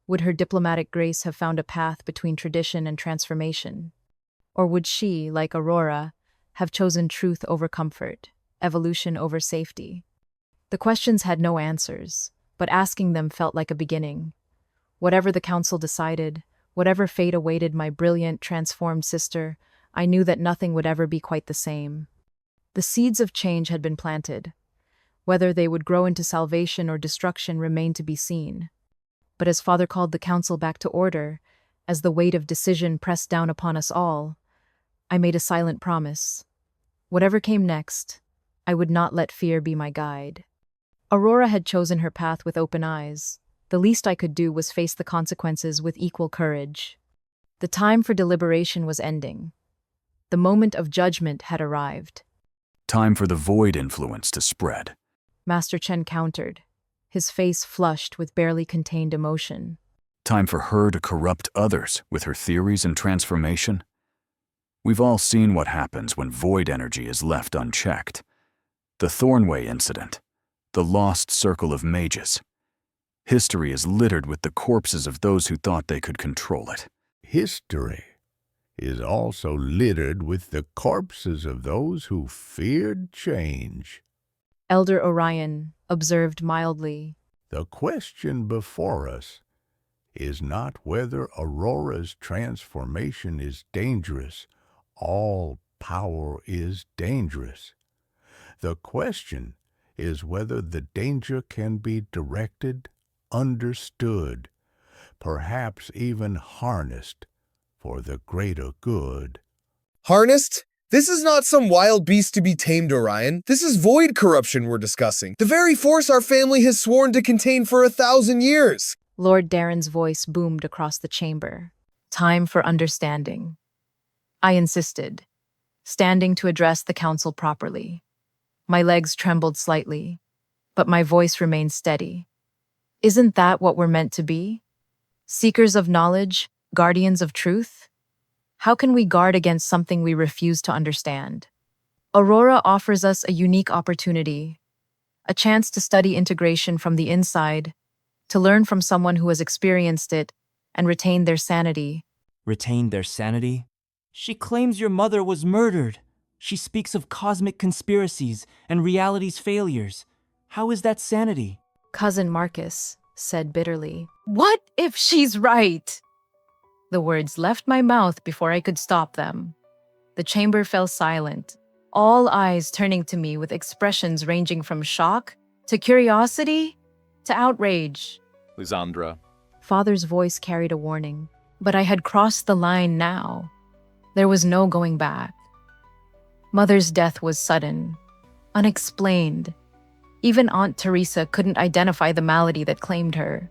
Would her diplomatic grace have found a path between tradition and transformation? Or would she, like Aurora, have chosen truth over comfort, evolution over safety? The questions had no answers, but asking them felt like a beginning. Whatever the council decided, whatever fate awaited my brilliant, transformed sister, I knew that nothing would ever be quite the same. The seeds of change had been planted. Whether they would grow into salvation or destruction remained to be seen. But as Father called the council back to order, as the weight of decision pressed down upon us all, I made a silent promise. Whatever came next, I would not let fear be my guide. Aurora had chosen her path with open eyes. The least I could do was face the consequences with equal courage. The time for deliberation was ending. The moment of judgment had arrived. Time for the void influence to spread. Master Chen countered, his face flushed with barely contained emotion. Time for her to corrupt others with her theories and transformation. We've all seen what happens when void energy is left unchecked. The Thornway incident, the lost circle of mages. History is littered with the corpses of those who thought they could control it. History is also littered with the corpses of those who feared change. Elder Orion observed mildly. The question before us is not whether Aurora's transformation is dangerous. All power is dangerous. The question is whether the danger can be directed, understood, perhaps even harnessed for the greater good. Harnessed? This is not some wild beast to be tamed, Orion. This is void corruption we're discussing. The very force our family has sworn to contain for 1,000 years. Lord Darren's voice boomed across the chamber. Time for understanding. I insisted, standing to address the council properly. My legs trembled slightly, but my voice remained steady. Isn't that what we're meant to be? Seekers of knowledge, guardians of truth? How can we guard against something we refuse to understand? Aurora offers us a unique opportunity, a chance to study integration from the inside, to learn from someone who has experienced it and retained their sanity. Retained their sanity? She claims your mother was murdered. She speaks of cosmic conspiracies and reality's failures. How is that sanity? Cousin Marcus said bitterly, "What if she's right?" The words left my mouth before I could stop them. The chamber fell silent, all eyes turning to me with expressions ranging from shock to curiosity to outrage. Lysandra. Father's voice carried a warning, but I had crossed the line now. There was no going back. Mother's death was sudden, unexplained. Even Aunt Teresa couldn't identify the malady that claimed her.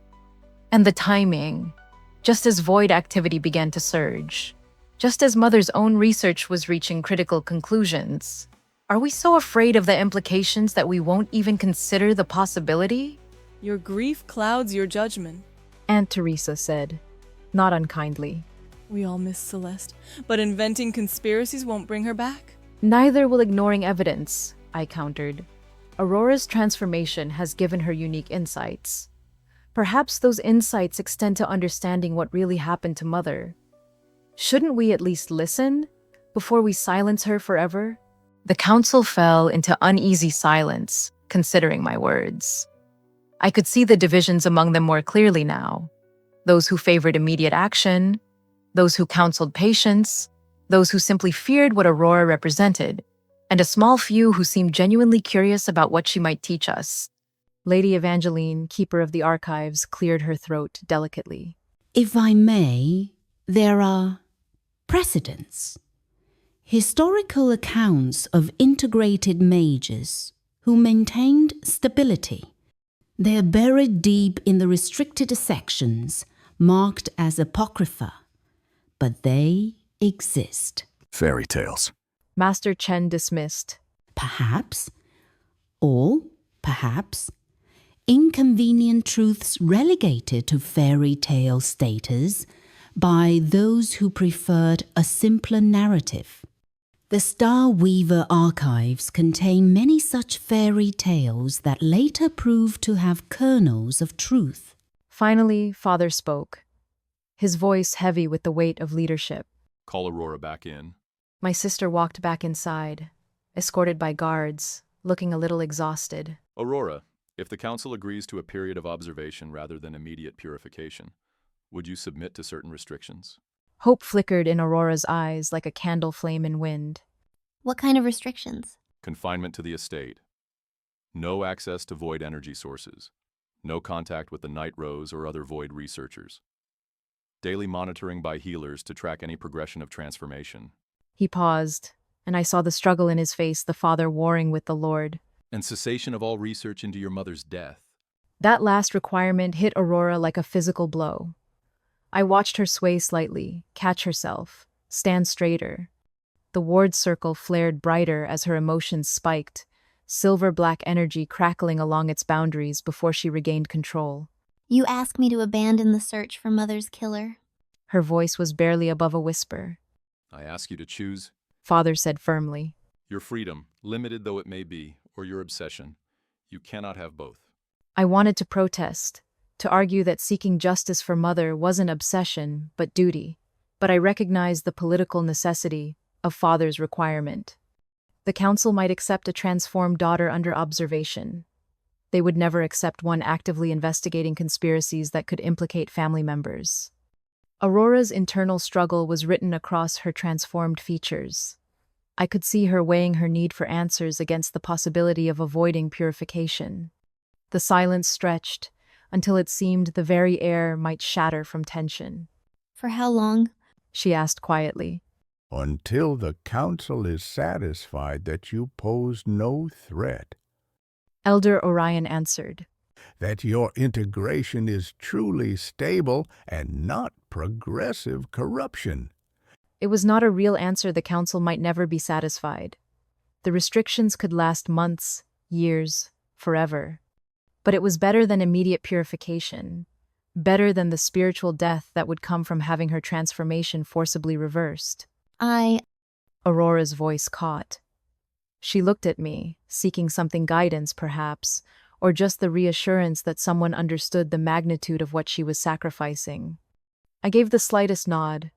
And the timing, just as void activity began to surge. just as Mother's own research was reaching critical conclusions. Are we so afraid of the implications that we won't even consider the possibility? Your grief clouds your judgment. Aunt Teresa said, not unkindly. We all miss Celeste, but inventing conspiracies won't bring her back. Neither will ignoring evidence, I countered. Aurora's transformation has given her unique insights. Perhaps those insights extend to understanding what really happened to Mother. Shouldn't we at least listen before we silence her forever? The council fell into uneasy silence, considering my words. I could see the divisions among them more clearly now. Those who favored immediate action, those who counseled patience, those who simply feared what Aurora represented, and a small few who seemed genuinely curious about what she might teach us. Lady Evangeline, keeper of the archives, cleared her throat delicately. If I may, there are precedents. Historical accounts of integrated mages who maintained stability. They are buried deep in the restricted sections, marked as apocrypha, but they exist. Fairy tales. Master Chen dismissed. Perhaps, or perhaps, inconvenient truths relegated to fairy tale status by those who preferred a simpler narrative. The Starweaver archives contain many such fairy tales that later proved to have kernels of truth. Finally, Father spoke, his voice heavy with the weight of leadership. Call Aurora back in. My sister walked back inside, escorted by guards, looking a little exhausted. Aurora, if the council agrees to a period of observation rather than immediate purification, would you submit to certain restrictions? Hope flickered in Aurora's eyes like a candle flame in wind. What kind of restrictions? Confinement to the estate. No access to void energy sources. No contact with the Night Rose or other void researchers. Daily monitoring by healers to track any progression of transformation. He paused, and I saw the struggle in his face, the father warring with the Lord. And cessation of all research into your mother's death. That last requirement hit Aurora like a physical blow. I watched her sway slightly, catch herself, stand straighter. The ward circle flared brighter as her emotions spiked, silver-black energy crackling along its boundaries before she regained control. You ask me to abandon the search for Mother's killer. Her voice was barely above a whisper. I ask you to choose. Father said firmly. Your freedom, limited though it may be, or your obsession. You cannot have both. I wanted to protest, to argue that seeking justice for Mother wasn't obsession, but duty. But I recognized the political necessity of Father's requirement. The council might accept a transformed daughter under observation. They would never accept one actively investigating conspiracies that could implicate family members. Aurora's internal struggle was written across her transformed features. I could see her weighing her need for answers against the possibility of avoiding purification. The silence stretched until it seemed the very air might shatter from tension. For how long? She asked quietly. Until the council is satisfied that you pose no threat. Elder Orion answered. That your integration is truly stable and not progressive corruption. It was not a real answer. The council might never be satisfied. The restrictions could last months, years, forever. But it was better than immediate purification, better than the spiritual death that would come from having her transformation forcibly reversed. Aurora's voice caught. She looked at me, seeking something guidance, perhaps, or just the reassurance that someone understood the magnitude of what she was sacrificing. I gave the slightest nod,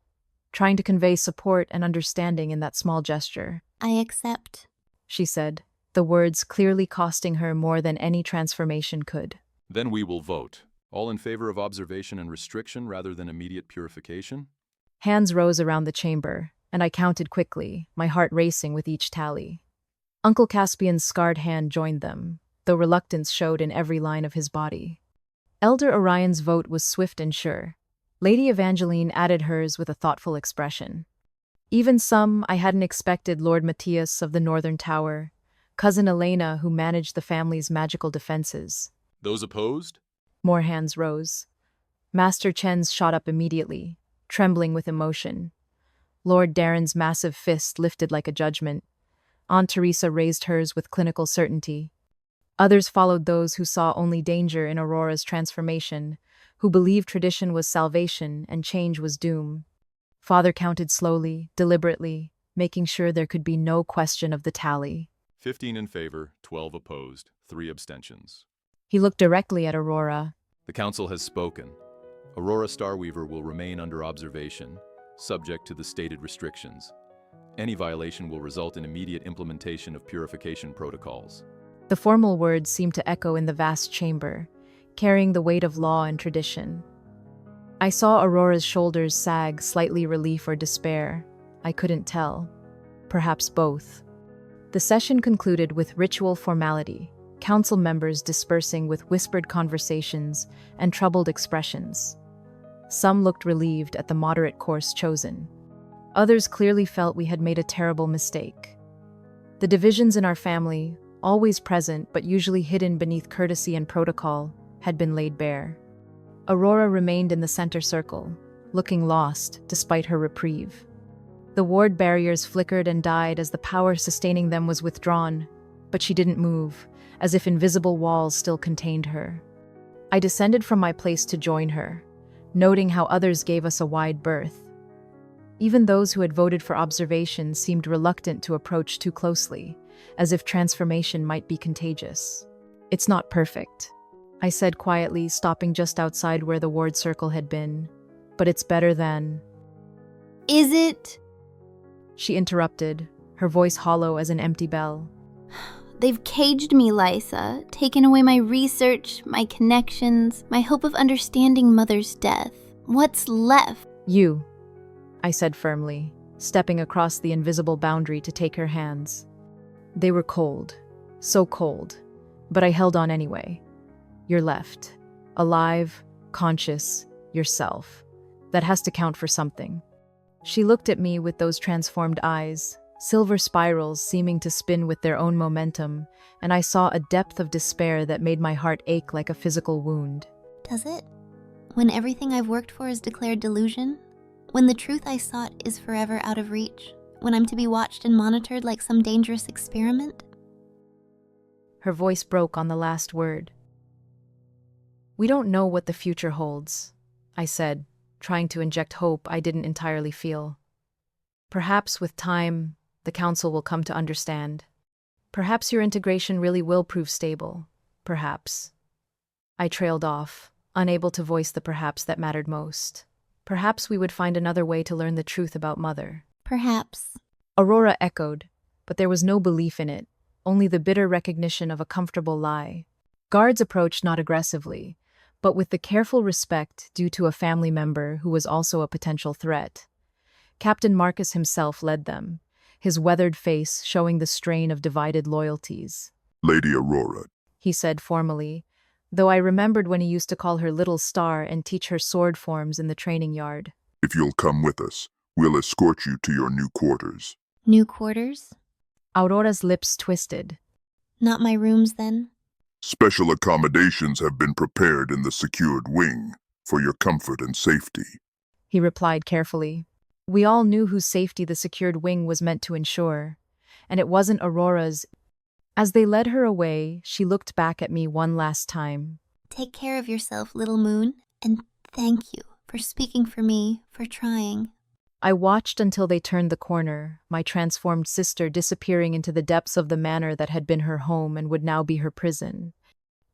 trying to convey support and understanding in that small gesture. I accept, she said, the words clearly costing her more than any transformation could. Then we will vote. All in favor of observation and restriction rather than immediate purification? Hands rose around the chamber, and I counted quickly, my heart racing with each tally. Uncle Caspian's scarred hand joined them, though reluctance showed in every line of his body. Elder Orion's vote was swift and sure. Lady Evangeline added hers with a thoughtful expression. Even some I hadn't expected: Lord Matthias of the Northern Tower, Cousin Elena who managed the family's magical defenses. Those opposed? More hands rose. Master Chen's shot up immediately, trembling with emotion. Lord Darren's massive fist lifted like a judgment. Aunt Teresa raised hers with clinical certainty. Others followed those who saw only danger in Aurora's transformation, who believed tradition was salvation and change was doom. Father counted slowly, deliberately, making sure there could be no question of the tally. 15 in favor, 12 opposed, 3 abstentions. He looked directly at Aurora. The council has spoken. Aurora Starweaver will remain under observation, subject to the stated restrictions. Any violation will result in immediate implementation of purification protocols. The formal words seemed to echo in the vast chamber, carrying the weight of law and tradition. I saw Aurora's shoulders sag, slightly relief or despair. I couldn't tell. Perhaps both. The session concluded with ritual formality, council members dispersing with whispered conversations and troubled expressions. Some looked relieved at the moderate course chosen. Others clearly felt we had made a terrible mistake. The divisions in our family, always present but usually hidden beneath courtesy and protocol, had been laid bare. Aurora remained in the center circle, looking lost despite her reprieve. The ward barriers flickered and died as the power sustaining them was withdrawn, but she didn't move, as if invisible walls still contained her. I descended from my place to join her, noting how others gave us a wide berth. Even those who had voted for observation seemed reluctant to approach too closely, as if transformation might be contagious. "It's not perfect," I said quietly, stopping just outside where the ward circle had been. "But it's better than—" Is it? She interrupted, her voice hollow as an empty bell. They've caged me, Lysa, taken away my research, my connections, my hope of understanding Mother's death. What's left? "You," I said firmly, stepping across the invisible boundary to take her hands. They were cold, so cold, but I held on anyway. "You're left. Alive, conscious, yourself. That has to count for something." She looked at me with those transformed eyes, silver spirals seeming to spin with their own momentum, and I saw a depth of despair that made my heart ache like a physical wound. Does it? When everything I've worked for is declared delusion? When the truth I sought is forever out of reach? When I'm to be watched and monitored like some dangerous experiment? Her voice broke on the last word. "We don't know what the future holds," I said, trying to inject hope I didn't entirely feel. "Perhaps with time, the council will come to understand. Perhaps your integration really will prove stable. Perhaps." I trailed off, unable to voice the perhaps that mattered most. Perhaps we would find another way to learn the truth about Mother. Perhaps. Aurora echoed, but there was no belief in it, only the bitter recognition of a comfortable lie. Guards approached not aggressively, but with the careful respect due to a family member who was also a potential threat. Captain Marcus himself led them, his weathered face showing the strain of divided loyalties. Lady Aurora, He said formally, though I remembered when he used to call her Little Star and teach her sword forms in the training yard. if you'll come with us, we'll escort you to your new quarters. New quarters? Aurora's lips twisted. Not my rooms, then? Special accommodations have been prepared in the secured wing for your comfort and safety. He replied carefully. We all knew whose safety the secured wing was meant to ensure, and it wasn't Aurora's. As they led her away, she looked back at me one last time. Take care of yourself, little moon, and thank you for speaking for me, for trying. I watched until they turned the corner, my transformed sister disappearing into the depths of the manor that had been her home and would now be her prison.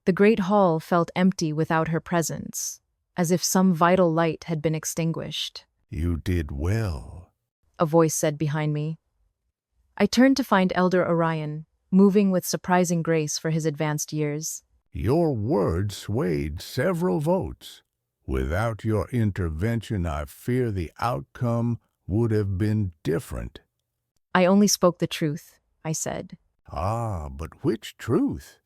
The great hall felt empty without her presence, as if some vital light had been extinguished. You did well, a voice said behind me. I turned to find Elder Orion, moving with surprising grace for his advanced years. Your word swayed several votes. Without your intervention, I fear the outcome would have been different. I only spoke the truth, I said. Ah, but which truth?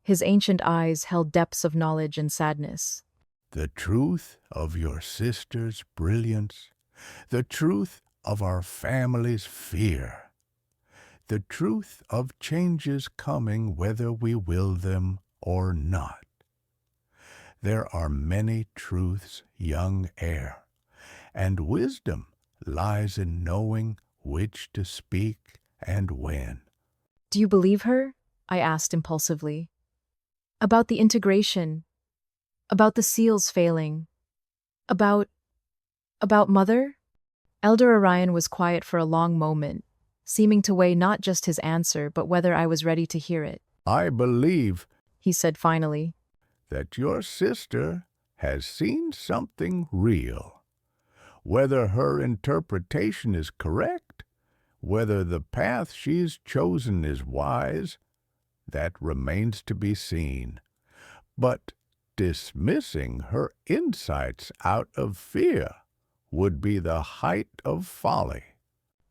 His ancient eyes held depths of knowledge and sadness. The truth of your sister's brilliance, the truth of our family's fear, the truth of changes coming whether we will them or not. There are many truths, young heir, and wisdom lies in knowing which to speak and when. Do you believe her? I asked impulsively. About the integration. About the seals failing. About Mother? Elder Orion was quiet for a long moment, seeming to weigh not just his answer, but whether I was ready to hear it. I believe, He said finally, that your sister has seen something real. Whether her interpretation is correct, whether the path she's chosen is wise, that remains to be seen. But dismissing her insights out of fear would be the height of folly.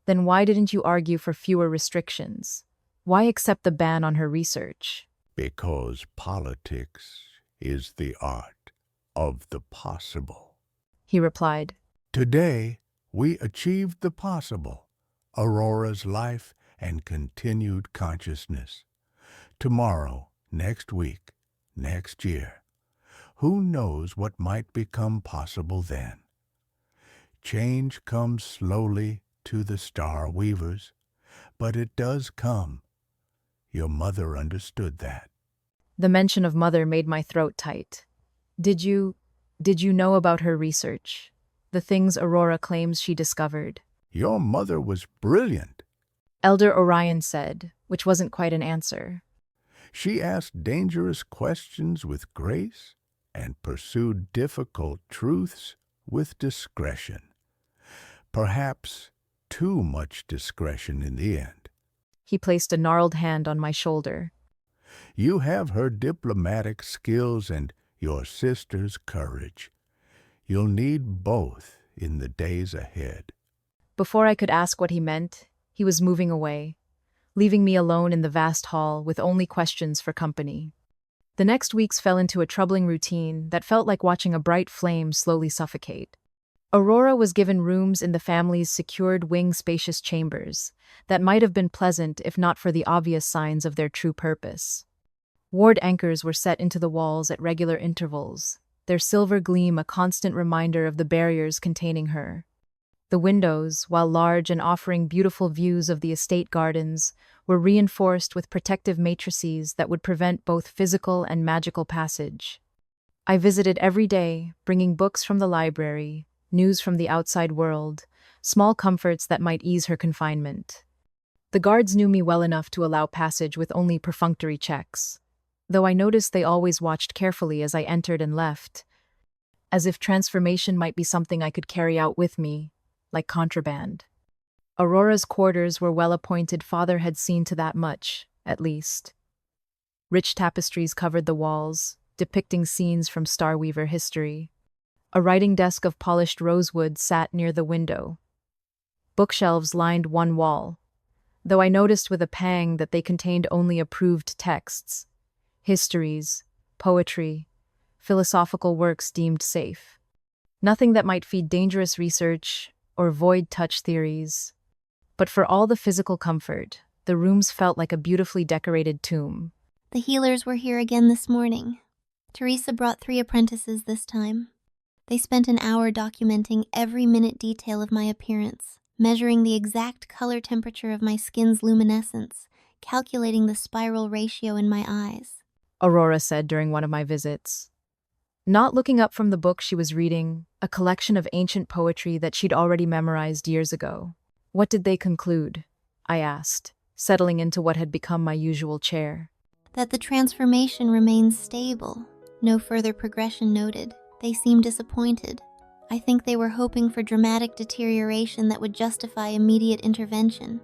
Then why didn't you argue for fewer restrictions? Why accept the ban on her research? Because politics is the art of the possible, He replied. Today, we achieved the possible, Aurora's life and continued consciousness. Tomorrow, next week, next year, who knows what might become possible then? Change comes slowly to the Starweavers, but it does come. Your mother understood that. The mention of Mother made my throat tight. Did you know about her research? The things Aurora claims she discovered? Your mother was brilliant. Elder Orion said, which wasn't quite an answer. She asked dangerous questions with grace and pursued difficult truths with discretion. Perhaps too much discretion in the end. He placed a gnarled hand on my shoulder. You have her diplomatic skills and your sister's courage. You'll need both in the days ahead. Before I could ask what he meant, he was moving away, leaving me alone in the vast hall with only questions for company. The next weeks fell into a troubling routine that felt like watching a bright flame slowly suffocate. Aurora was given rooms in the family's secured wing spacious chambers that might have been pleasant if not for the obvious signs of their true purpose. Ward anchors were set into the walls at regular intervals, their silver gleam a constant reminder of the barriers containing her. The windows, while large and offering beautiful views of the estate gardens, were reinforced with protective matrices that would prevent both physical and magical passage. I visited every day, bringing books from the library, news from the outside world, small comforts that might ease her confinement. The guards knew me well enough to allow passage with only perfunctory checks, though I noticed they always watched carefully as I entered and left, as if transformation might be something I could carry out with me, like contraband. Aurora's quarters were well-appointed. Father had seen to that much, at least. Rich tapestries covered the walls, depicting scenes from Starweaver history. A writing desk of polished rosewood sat near the window. Bookshelves lined one wall, though I noticed with a pang that they contained only approved texts, histories, poetry, philosophical works deemed safe. Nothing that might feed dangerous research or void touch theories. But for all the physical comfort, the rooms felt like a beautifully decorated tomb. The healers were here again this morning. Teresa brought 3 apprentices this time. They spent an hour documenting every minute detail of my appearance, measuring the exact color temperature of my skin's luminescence, calculating the spiral ratio in my eyes. Aurora said during one of my visits. Not looking up from the book she was reading, a collection of ancient poetry that she'd already memorized years ago. What did they conclude? I asked, settling into what had become my usual chair. That the transformation remains stable. No further progression noted. They seemed disappointed. I think they were hoping for dramatic deterioration that would justify immediate intervention.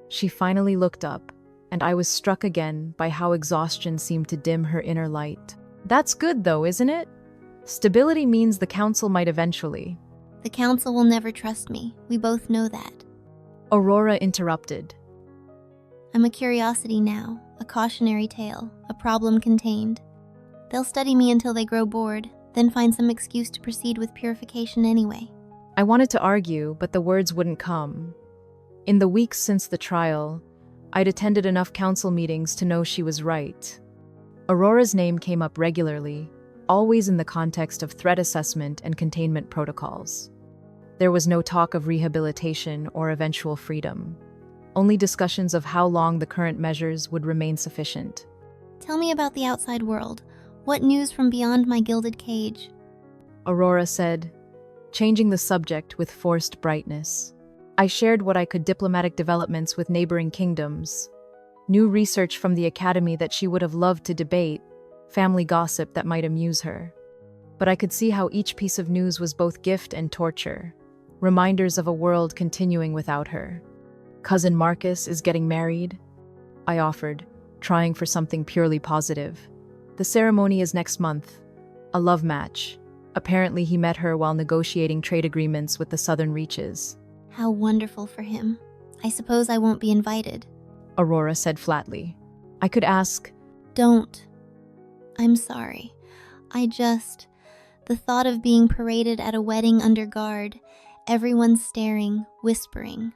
She finally looked up, and I was struck again by how exhaustion seemed to dim her inner light. That's good though, isn't it? Stability means the council might eventually. The council will never trust me. We both know that. Aurora interrupted. I'm a curiosity now, a cautionary tale, a problem contained. They'll study me until they grow bored, then find some excuse to proceed with purification anyway. I wanted to argue, but the words wouldn't come. In the weeks since the trial, I'd attended enough council meetings to know she was right. Aurora's name came up regularly, always in the context of threat assessment and containment protocols. There was no talk of rehabilitation or eventual freedom, only discussions of how long the current measures would remain sufficient. Tell me about the outside world. What news from beyond my gilded cage? Aurora said, changing the subject with forced brightness. I shared what I could: diplomatic developments with neighboring kingdoms, new research from the academy that she would have loved to debate, family gossip that might amuse her. But I could see how each piece of news was both gift and torture, reminders of a world continuing without her. Cousin Marcus is getting married, I offered, trying for something purely positive. The ceremony is next month, a love match. Apparently he met her while negotiating trade agreements with the southern reaches. How wonderful for him. I suppose I won't be invited. Aurora said flatly. I could ask. Don't. I'm sorry. The thought of being paraded at a wedding under guard, everyone staring, whispering.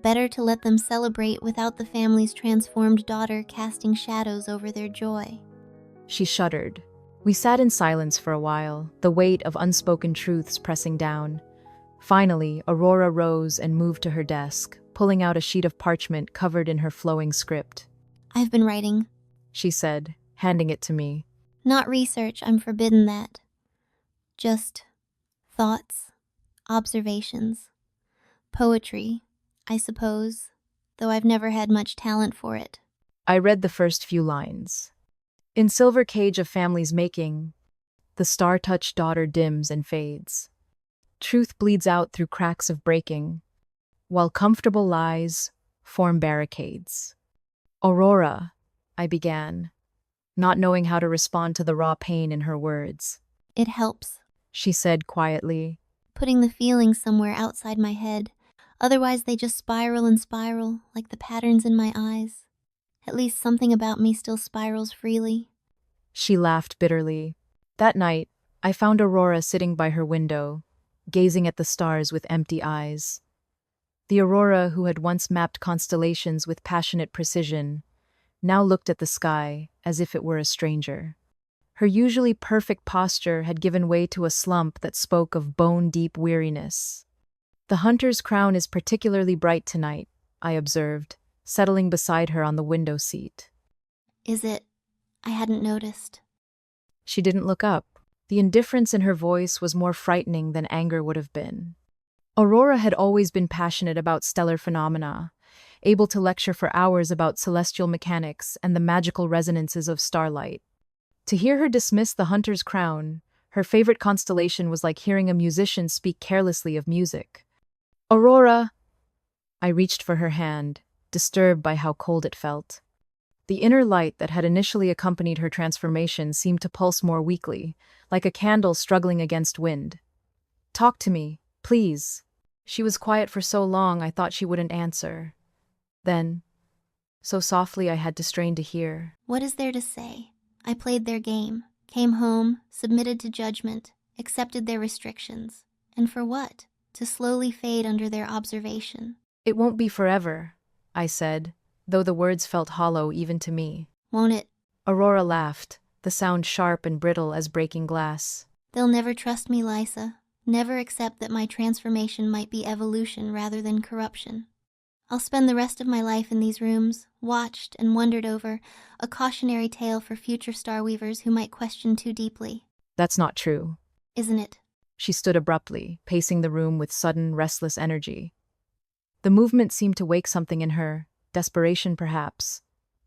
Better to let them celebrate without the family's transformed daughter casting shadows over their joy. She shuddered. We sat in silence for a while, the weight of unspoken truths pressing down. Finally, Aurora rose and moved to her desk, pulling out a sheet of parchment covered in her flowing script. I've been writing, she said, handing it to me. Not research, I'm forbidden that. Just thoughts, observations, poetry, I suppose, though I've never had much talent for it. I read the first few lines. In silver cage of family's making, the star-touched daughter dims and fades. Truth bleeds out through cracks of breaking, while comfortable lies form barricades. Aurora, I began, not knowing how to respond to the raw pain in her words. It helps, she said quietly. Putting the feelings somewhere outside my head. Otherwise they just spiral and spiral, like the patterns in my eyes. At least something about me still spirals freely. She laughed bitterly. That night, I found Aurora sitting by her window, gazing at the stars with empty eyes. The Aurora who had once mapped constellations with passionate precision now looked at the sky as if it were a stranger. Her usually perfect posture had given way to a slump that spoke of bone-deep weariness. The hunter's crown is particularly bright tonight, I observed, settling beside her on the window seat. Is it? I hadn't noticed. She didn't look up. The indifference in her voice was more frightening than anger would have been. Aurora had always been passionate about stellar phenomena, able to lecture for hours about celestial mechanics and the magical resonances of starlight. To hear her dismiss the hunter's crown, her favorite constellation, was like hearing a musician speak carelessly of music. Aurora! I reached for her hand, disturbed by how cold it felt. The inner light that had initially accompanied her transformation seemed to pulse more weakly, like a candle struggling against wind. Talk to me, please. She was quiet for so long I thought she wouldn't answer. Then, so softly I had to strain to hear. What is there to say? I played their game, came home, submitted to judgment, accepted their restrictions. And for what? To slowly fade under their observation. It won't be forever, I said, though the words felt hollow even to me. Won't it? Aurora laughed, the sound sharp and brittle as breaking glass. They'll never trust me, Lysa. Never accept that my transformation might be evolution rather than corruption. I'll spend the rest of my life in these rooms, watched and wondered over, a cautionary tale for future Starweavers who might question too deeply. That's not true. Isn't it? She stood abruptly, pacing the room with sudden, restless energy. The movement seemed to wake something in her, desperation perhaps,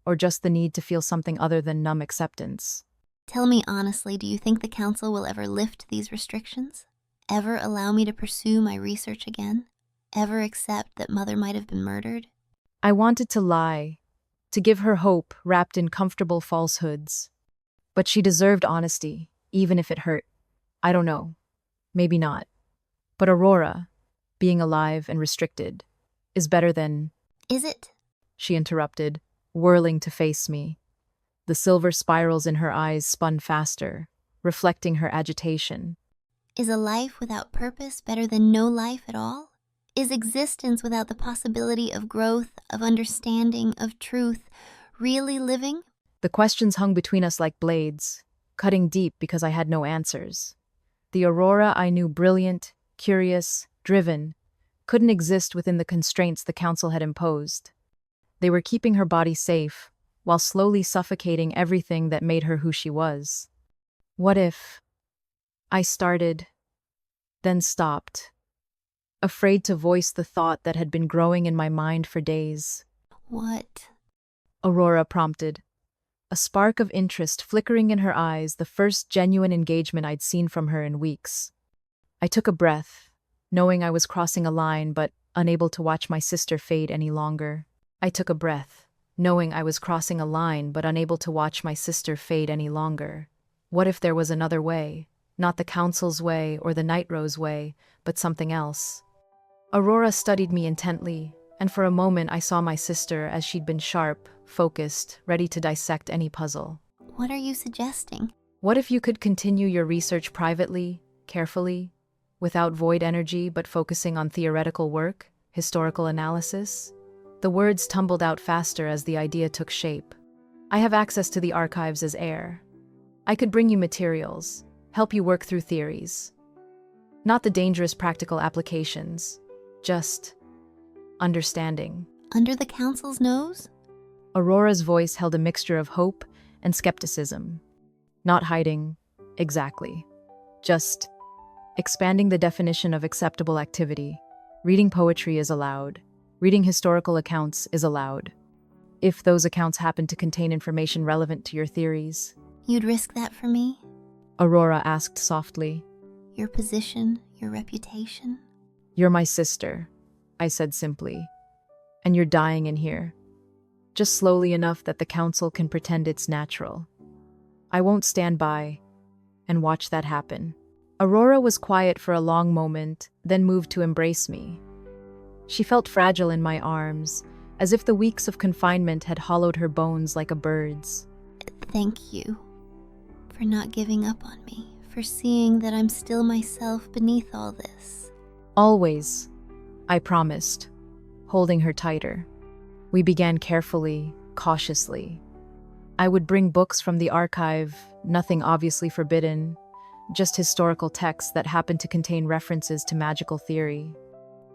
or just the need to feel something other than numb acceptance. Tell me honestly, do you think the Council will ever lift these restrictions? Ever allow me to pursue my research again? Ever accept that Mother might have been murdered? I wanted to lie, to give her hope wrapped in comfortable falsehoods. But she deserved honesty, even if it hurt. I don't know. Maybe not. But Aurora, being alive and restricted, is better than... Is it? She interrupted, whirling to face me. The silver spirals in her eyes spun faster, reflecting her agitation. Is a life without purpose better than no life at all? Is existence without the possibility of growth, of understanding, of truth, really living? The questions hung between us like blades, cutting deep because I had no answers. The Aurora I knew brilliant, curious, driven, couldn't exist within the constraints the council had imposed. They were keeping her body safe, while slowly suffocating everything that made her who she was. What if I started, then stopped, afraid to voice the thought that had been growing in my mind for days? What? Aurora prompted, a spark of interest flickering in her eyes, the first genuine engagement I'd seen from her in weeks. I took a breath, knowing I was crossing a line but unable to watch my sister fade any longer. I took a breath, knowing I was crossing a line but unable to watch my sister fade any longer. What if there was another way? Not the council's way or the Night Rose way, but something else. Aurora studied me intently, and for a moment I saw my sister as she'd been sharp, focused, ready to dissect any puzzle. What are you suggesting? What if you could continue your research privately, carefully, without void energy but focusing on theoretical work, historical analysis? The words tumbled out faster as the idea took shape. I have access to the archives as heir. I could bring you materials, help you work through theories. Not the dangerous practical applications, just understanding. Under the council's nose? Aurora's voice held a mixture of hope and skepticism. Not hiding, exactly. Just expanding the definition of acceptable activity. Reading poetry is allowed. Reading historical accounts is allowed. If those accounts happen to contain information relevant to your theories. You'd risk that for me? Aurora asked softly. Your position, your reputation? You're my sister, I said simply. And you're dying in here. Just slowly enough that the council can pretend it's natural. I won't stand by and watch that happen. Aurora was quiet for a long moment, then moved to embrace me. She felt fragile in my arms, as if the weeks of confinement had hollowed her bones like a bird's. Thank you for not giving up on me, for seeing that I'm still myself beneath all this. Always, I promised, holding her tighter. We began carefully, cautiously. I would bring books from the archive, nothing obviously forbidden, just historical texts that happened to contain references to magical theory.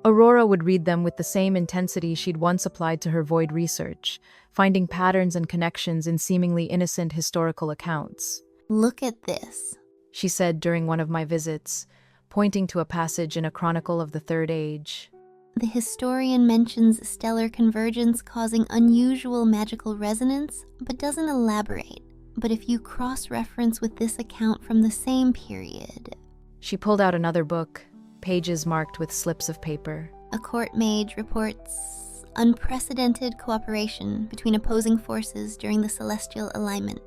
Aurora would read them with the same intensity she'd once applied to her void research, finding patterns and connections in seemingly innocent historical accounts. Look at this, she said during one of my visits, pointing to a passage in a chronicle of the Third Age. The historian mentions stellar convergence causing unusual magical resonance, but doesn't elaborate. But if you cross-reference with this account from the same period... She pulled out another book, pages marked with slips of paper. A court mage reports unprecedented cooperation between opposing forces during the celestial alignment.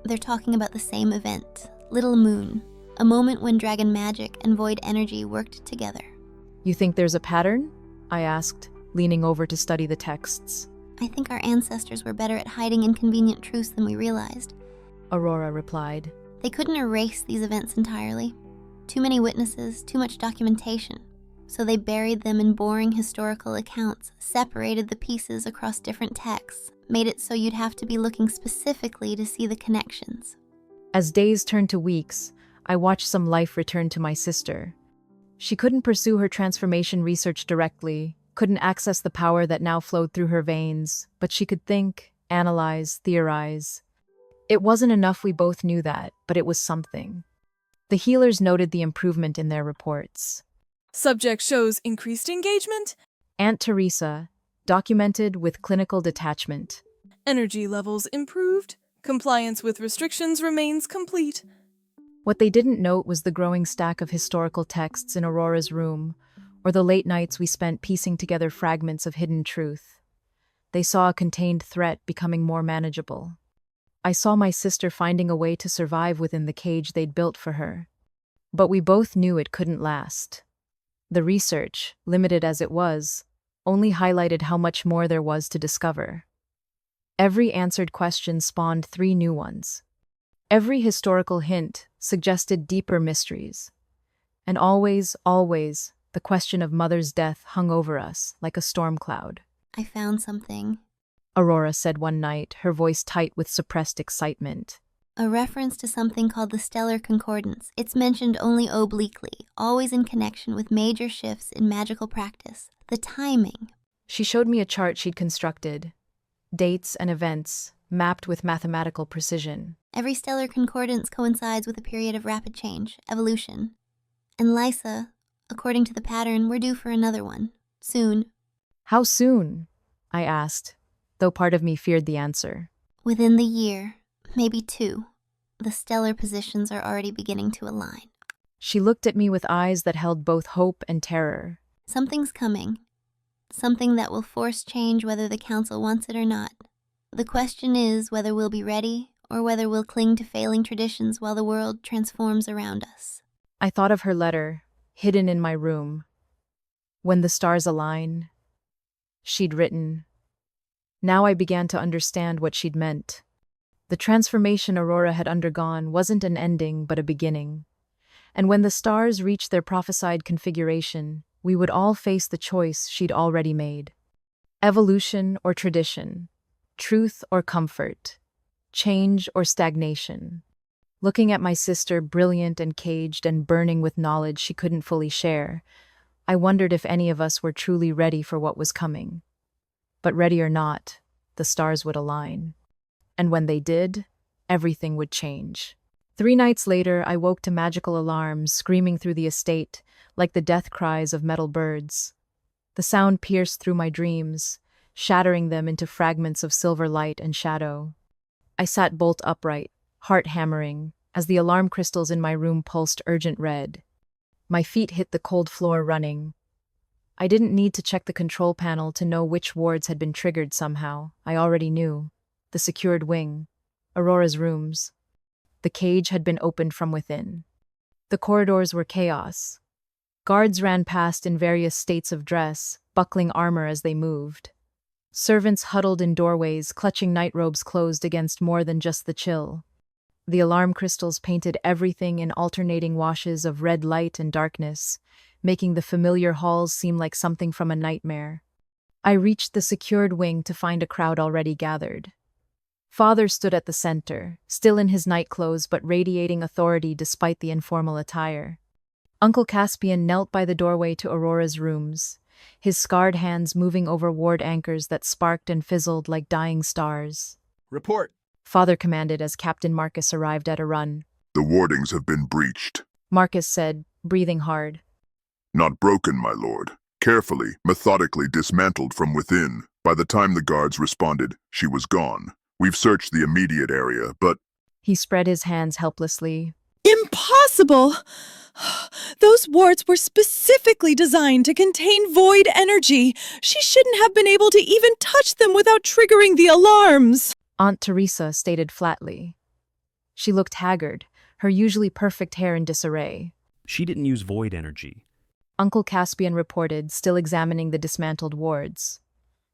They're talking about the same event, Little Moon, a moment when dragon magic and void energy worked together. You think there's a pattern? I asked, leaning over to study the texts. I think our ancestors were better at hiding inconvenient truths than we realized. Aurora replied. They couldn't erase these events entirely. Too many witnesses, too much documentation. So they buried them in boring historical accounts, separated the pieces across different texts, made it so you'd have to be looking specifically to see the connections. As days turned to weeks, I watched some life return to my sister. She couldn't pursue her transformation research directly, couldn't access the power that now flowed through her veins, but she could think, analyze, theorize. It wasn't enough, we both knew that, but it was something. The healers noted the improvement in their reports. Subject shows increased engagement. Aunt Teresa, documented with clinical detachment. Energy levels improved. Compliance with restrictions remains complete. What they didn't note was the growing stack of historical texts in Aurora's room, or the late nights we spent piecing together fragments of hidden truth. They saw a contained threat becoming more manageable. I saw my sister finding a way to survive within the cage they'd built for her. But we both knew it couldn't last. The research, limited as it was, only highlighted how much more there was to discover. Every answered question spawned 3 new ones. Every historical hint suggested deeper mysteries. And always, the question of Mother's death hung over us like a storm cloud. I found something, Aurora said one night, her voice tight with suppressed excitement. A reference to something called the stellar concordance. It's mentioned only obliquely, always in connection with major shifts in magical practice. The timing. She showed me a chart she'd constructed, dates and events mapped with mathematical precision. Every stellar concordance coincides with a period of rapid change, evolution. And Lysa, according to the pattern, we're due for another one. Soon. How soon? I asked, though part of me feared the answer. Within the year, maybe 2. The stellar positions are already beginning to align. She looked at me with eyes that held both hope and terror. Something's coming. Something that will force change whether the council wants it or not. The question is whether we'll be ready or whether we'll cling to failing traditions while the world transforms around us. I thought of her letter, hidden in my room. When the stars align, she'd written. Now I began to understand what she'd meant. The transformation Aurora had undergone wasn't an ending but a beginning. And when the stars reached their prophesied configuration, we would all face the choice she'd already made. Evolution or tradition, truth or comfort, change or stagnation. Looking at my sister, brilliant and caged and burning with knowledge she couldn't fully share, I wondered if any of us were truly ready for what was coming. But ready or not, the stars would align. And when they did, everything would change. 3 nights later, I woke to magical alarms screaming through the estate, like the death cries of metal birds. The sound pierced through my dreams, shattering them into fragments of silver light and shadow. I sat bolt upright, heart hammering, as the alarm crystals in my room pulsed urgent red. My feet hit the cold floor running. I didn't need to check the control panel to know which wards had been triggered somehow. I already knew. The secured wing, Aurora's rooms. The cage had been opened from within. The corridors were chaos. Guards ran past in various states of dress, buckling armor as they moved. Servants huddled in doorways, clutching nightrobes closed against more than just the chill. The alarm crystals painted everything in alternating washes of red light and darkness, making the familiar halls seem like something from a nightmare. I reached the secured wing to find a crowd already gathered. Father stood at the center, still in his nightclothes but radiating authority despite the informal attire. Uncle Caspian knelt by the doorway to Aurora's rooms, his scarred hands moving over ward anchors that sparked and fizzled like dying stars. Report! Father commanded as Captain Marcus arrived at a run. The wardings have been breached. Marcus said, breathing hard. Not broken, my lord. Carefully, methodically dismantled from within. By the time the guards responded, she was gone. We've searched the immediate area, but... He spread his hands helplessly. Impossible! Those wards were specifically designed to contain void energy. She shouldn't have been able to even touch them without triggering the alarms. Aunt Teresa stated flatly. She looked haggard, her usually perfect hair in disarray. She didn't use void energy. Uncle Caspian reported, still examining the dismantled wards.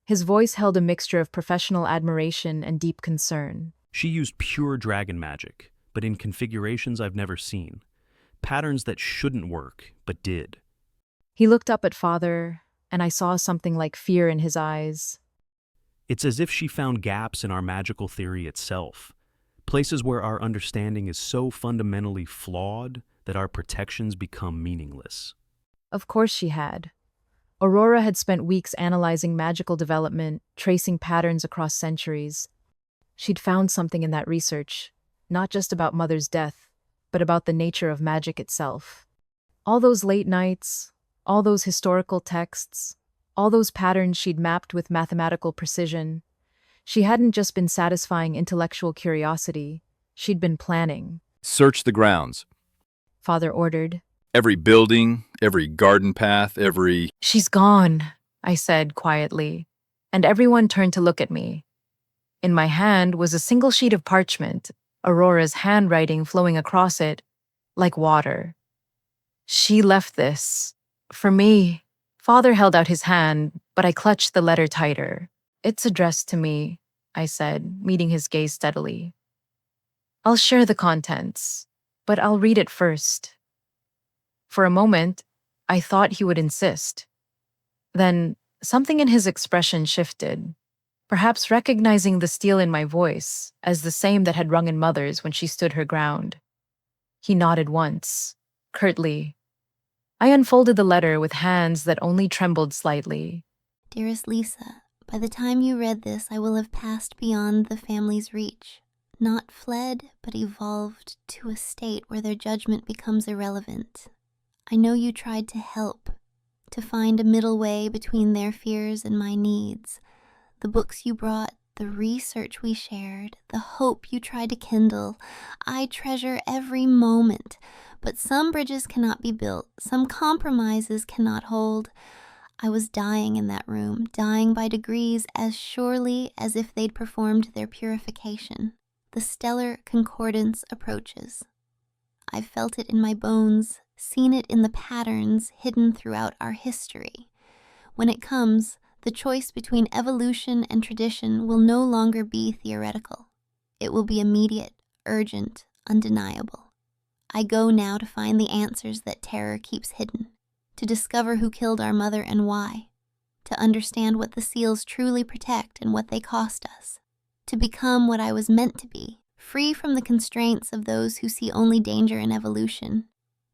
His voice held a mixture of professional admiration and deep concern. She used pure dragon magic, but in configurations I've never seen. Patterns that shouldn't work, but did. He looked up at Father, and I saw something like fear in his eyes. It's as if she found gaps in our magical theory itself, places where our understanding is so fundamentally flawed that our protections become meaningless. Of course she had. Aurora had spent weeks analyzing magical development, tracing patterns across centuries. She'd found something in that research, not just about Mother's death, but about the nature of magic itself. All those late nights, all those historical texts, all those patterns she'd mapped with mathematical precision. She hadn't just been satisfying intellectual curiosity, she'd been planning. Search the grounds. Father ordered. Every building, every garden path, every... She's gone, I said quietly, and everyone turned to look at me. In my hand was a single sheet of parchment, Aurora's handwriting flowing across it, like water. She left this. For me. Father held out his hand, but I clutched the letter tighter. It's addressed to me, I said, meeting his gaze steadily. I'll share the contents, but I'll read it first. For a moment, I thought he would insist. Then, something in his expression shifted. perhaps recognizing the steel in my voice as the same that had rung in Mother's when she stood her ground. He nodded once, curtly. I unfolded the letter with hands that only trembled slightly. Dearest Lisa, by the time you read this, I will have passed beyond the family's reach. Not fled, but evolved to a state where their judgment becomes irrelevant. I know you tried to help, to find a middle way between their fears and my needs. The books you brought, the research we shared, the hope you tried to kindle. I treasure every moment, but some bridges cannot be built, some compromises cannot hold. I was dying in that room, dying by degrees as surely as if they'd performed their purification. The stellar concordance approaches. I've felt it in my bones, seen it in the patterns hidden throughout our history. When it comes, the choice between evolution and tradition will no longer be theoretical. It will be immediate, urgent, undeniable. I go now to find the answers that terror keeps hidden, to discover who killed our mother and why, to understand what the seals truly protect and what they cost us, to become what I was meant to be, free from the constraints of those who see only danger in evolution.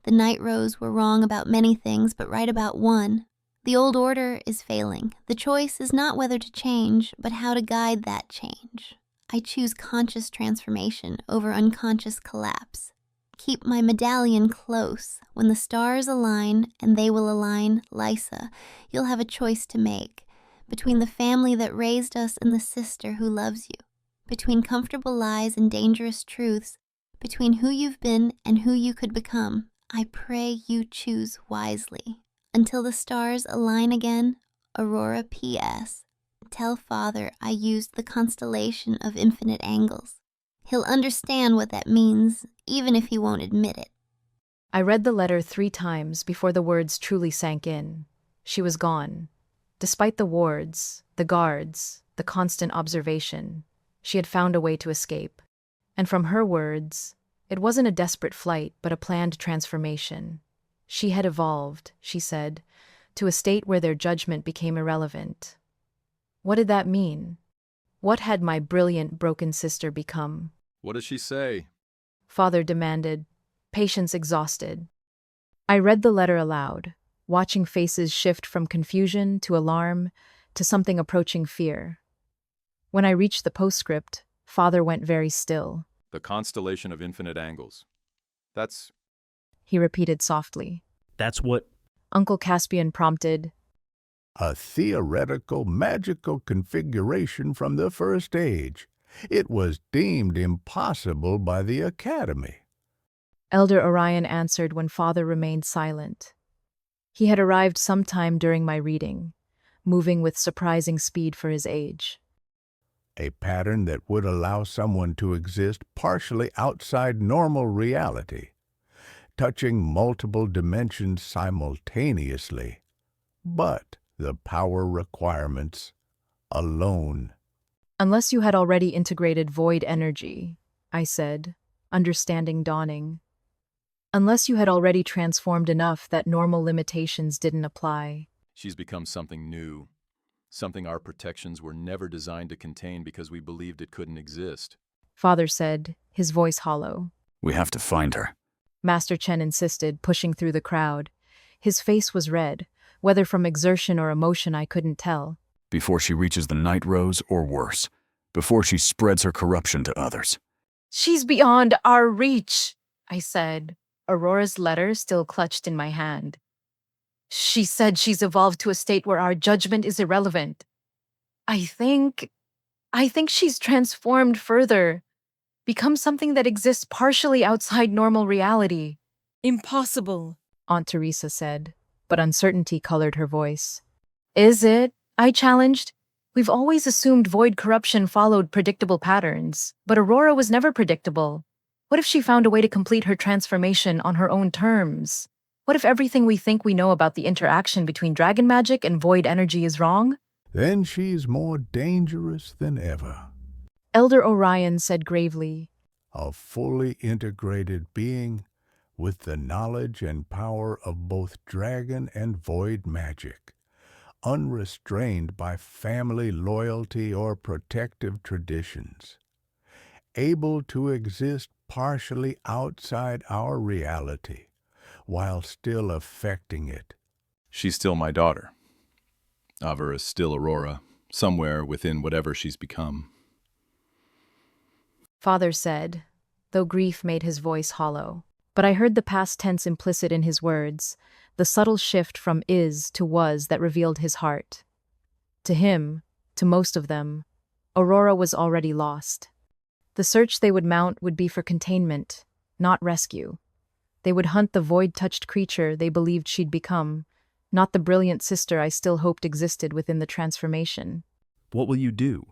The Night Rose were wrong about many things, but right about one. The old order is failing. The choice is not whether to change, but how to guide that change. I choose conscious transformation over unconscious collapse. Keep my medallion close. When the stars align, and they will align, Lysa, you'll have a choice to make. Between the family that raised us and the sister who loves you. Between comfortable lies and dangerous truths. Between who you've been and who you could become. I pray you choose wisely. Until the stars align again, Aurora P.S. Tell Father I used the constellation of infinite angles. He'll understand what that means, even if he won't admit it. I read the letter 3 times before the words truly sank in. She was gone. Despite the wards, the guards, the constant observation, she had found a way to escape. And from her words, it wasn't a desperate flight, but a planned transformation. She had evolved, she said, to a state where their judgment became irrelevant. What did that mean? What had my brilliant, broken sister become? What does she say? Father demanded, patience exhausted. I read the letter aloud, watching faces shift from confusion to alarm to something approaching fear. When I reached the postscript, Father went very still. The constellation of infinite angles. That's... He repeated softly. That's what... Uncle Caspian prompted. A theoretical, magical configuration from the First Age. It was deemed impossible by the Academy. Elder Orion answered when Father remained silent. He had arrived sometime during my reading, moving with surprising speed for his age. A pattern that would allow someone to exist partially outside normal reality, touching multiple dimensions simultaneously, but the power requirements alone. Unless you had already integrated void energy, I said, understanding dawning. Unless you had already transformed enough that normal limitations didn't apply. She's become something new. Something our protections were never designed to contain because we believed it couldn't exist. Father said, his voice hollow. We have to find her. Master Chen insisted, pushing through the crowd. His face was red, whether from exertion or emotion I couldn't tell. Before she reaches the Night Rose, or worse, before she spreads her corruption to others. She's beyond our reach, I said, Aurora's letter still clutched in my hand. She said she's evolved to a state where our judgment is irrelevant. I think she's transformed further, become something that exists partially outside normal reality. Impossible, Aunt Teresa said, but uncertainty colored her voice. Is it? I challenged. We've always assumed void corruption followed predictable patterns, but Aurora was never predictable. What if she found a way to complete her transformation on her own terms? What if everything we think we know about the interaction between dragon magic and void energy is wrong? Then she's more dangerous than ever. Elder Orion said gravely, A fully integrated being with the knowledge and power of both dragon and void magic. unrestrained by family loyalty or protective traditions, able to exist partially outside our reality while still affecting it. She's still my daughter. Aver is still Aurora, somewhere within whatever she's become. Father said, though grief made his voice hollow. But I heard the past tense implicit in his words, the subtle shift from is to was that revealed his heart. To him, to most of them, Aurora was already lost. The search they would mount would be for containment, not rescue. They would hunt the void-touched creature they believed she'd become, not the brilliant sister I still hoped existed within the transformation. What will you do?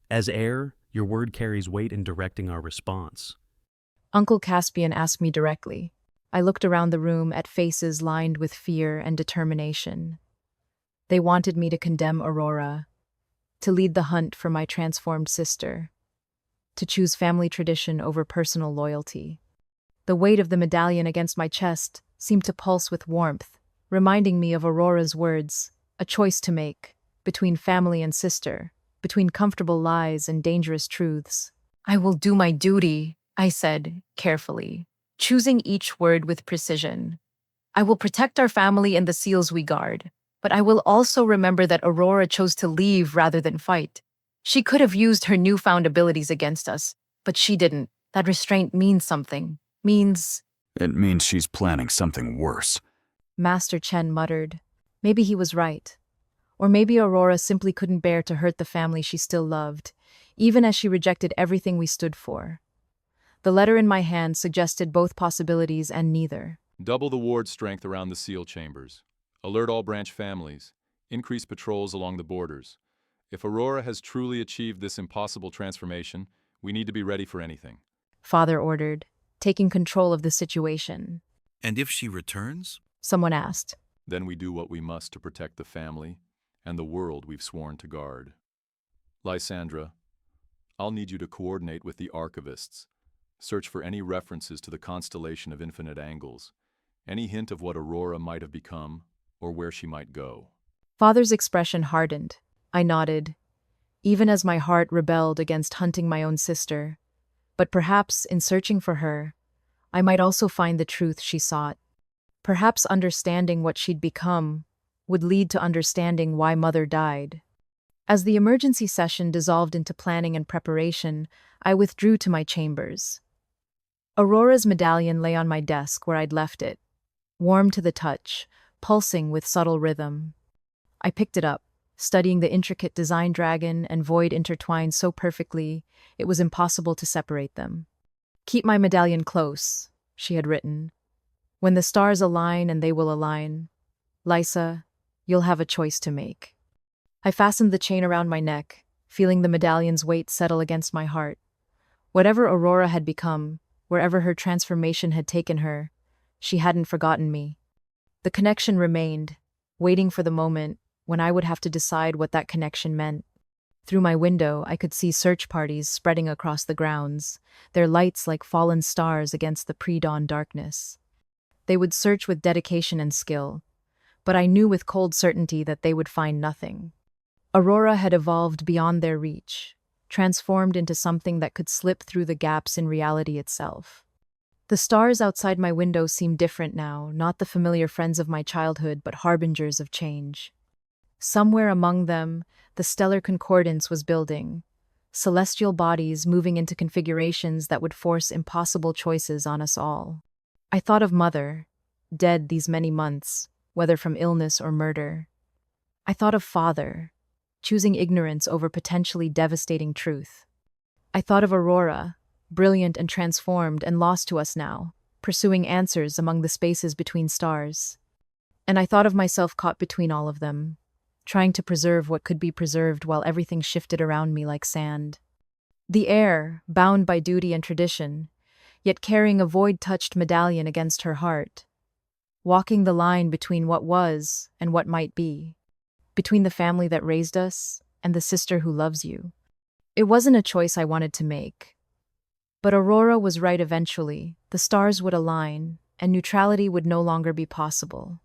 As heir, your word carries weight in directing our response. Uncle Caspian asked me directly. I looked around the room at faces lined with fear and determination. They wanted me to condemn Aurora, to lead the hunt for my transformed sister, to choose family tradition over personal loyalty. The weight of the medallion against my chest seemed to pulse with warmth, reminding me of Aurora's words, a choice to make, between family and sister, between comfortable lies and dangerous truths. I will do my duty, I said, carefully, choosing each word with precision. I will protect our family and the seals we guard, but I will also remember that Aurora chose to leave rather than fight. She could have used her newfound abilities against us, but she didn't. That restraint means something. It means she's planning something worse. Master Chen muttered. Maybe he was right. Or maybe Aurora simply couldn't bear to hurt the family she still loved, even as she rejected everything we stood for. The letter in my hand suggested both possibilities and neither. Double the ward strength around the seal chambers. Alert all branch families. Increase patrols along the borders. If Aurora has truly achieved this impossible transformation, we need to be ready for anything. Father ordered, taking control of the situation. And if she returns? Someone asked. Then we do what we must to protect the family and the world we've sworn to guard. Lysandra, I'll need you to coordinate with the archivists. Search for any references to the constellation of infinite angles, any hint of what Aurora might have become, or where she might go. Father's expression hardened. I nodded, even as my heart rebelled against hunting my own sister. But perhaps, in searching for her, I might also find the truth she sought. Perhaps understanding what she'd become would lead to understanding why Mother died. As the emergency session dissolved into planning and preparation, I withdrew to my chambers. Aurora's medallion lay on my desk where I'd left it, warm to the touch, pulsing with subtle rhythm. I picked it up, studying the intricate design dragon and void intertwined so perfectly it was impossible to separate them. "Keep my medallion close," she had written. "When the stars align, and they will align, Lysa, you'll have a choice to make." I fastened the chain around my neck, feeling the medallion's weight settle against my heart. Whatever Aurora had become, wherever her transformation had taken her, she hadn't forgotten me. The connection remained, waiting for the moment when I would have to decide what that connection meant. Through my window, I could see search parties spreading across the grounds, their lights like fallen stars against the pre-dawn darkness. They would search with dedication and skill, but I knew with cold certainty that they would find nothing. Aurora had evolved beyond their reach, transformed into something that could slip through the gaps in reality itself. The stars outside my window seemed different now, not the familiar friends of my childhood, but harbingers of change. Somewhere among them, the stellar concordance was building, celestial bodies moving into configurations that would force impossible choices on us all. I thought of Mother, dead these many months, whether from illness or murder. I thought of Father, choosing ignorance over potentially devastating truth. I thought of Aurora, brilliant and transformed and lost to us now, pursuing answers among the spaces between stars. And I thought of myself caught between all of them, trying to preserve what could be preserved while everything shifted around me like sand. The heir, bound by duty and tradition, yet carrying a void-touched medallion against her heart, walking the line between what was and what might be, between the family that raised us and the sister who loves you. It wasn't a choice I wanted to make. But Aurora was right eventually. The stars would align, and neutrality would no longer be possible.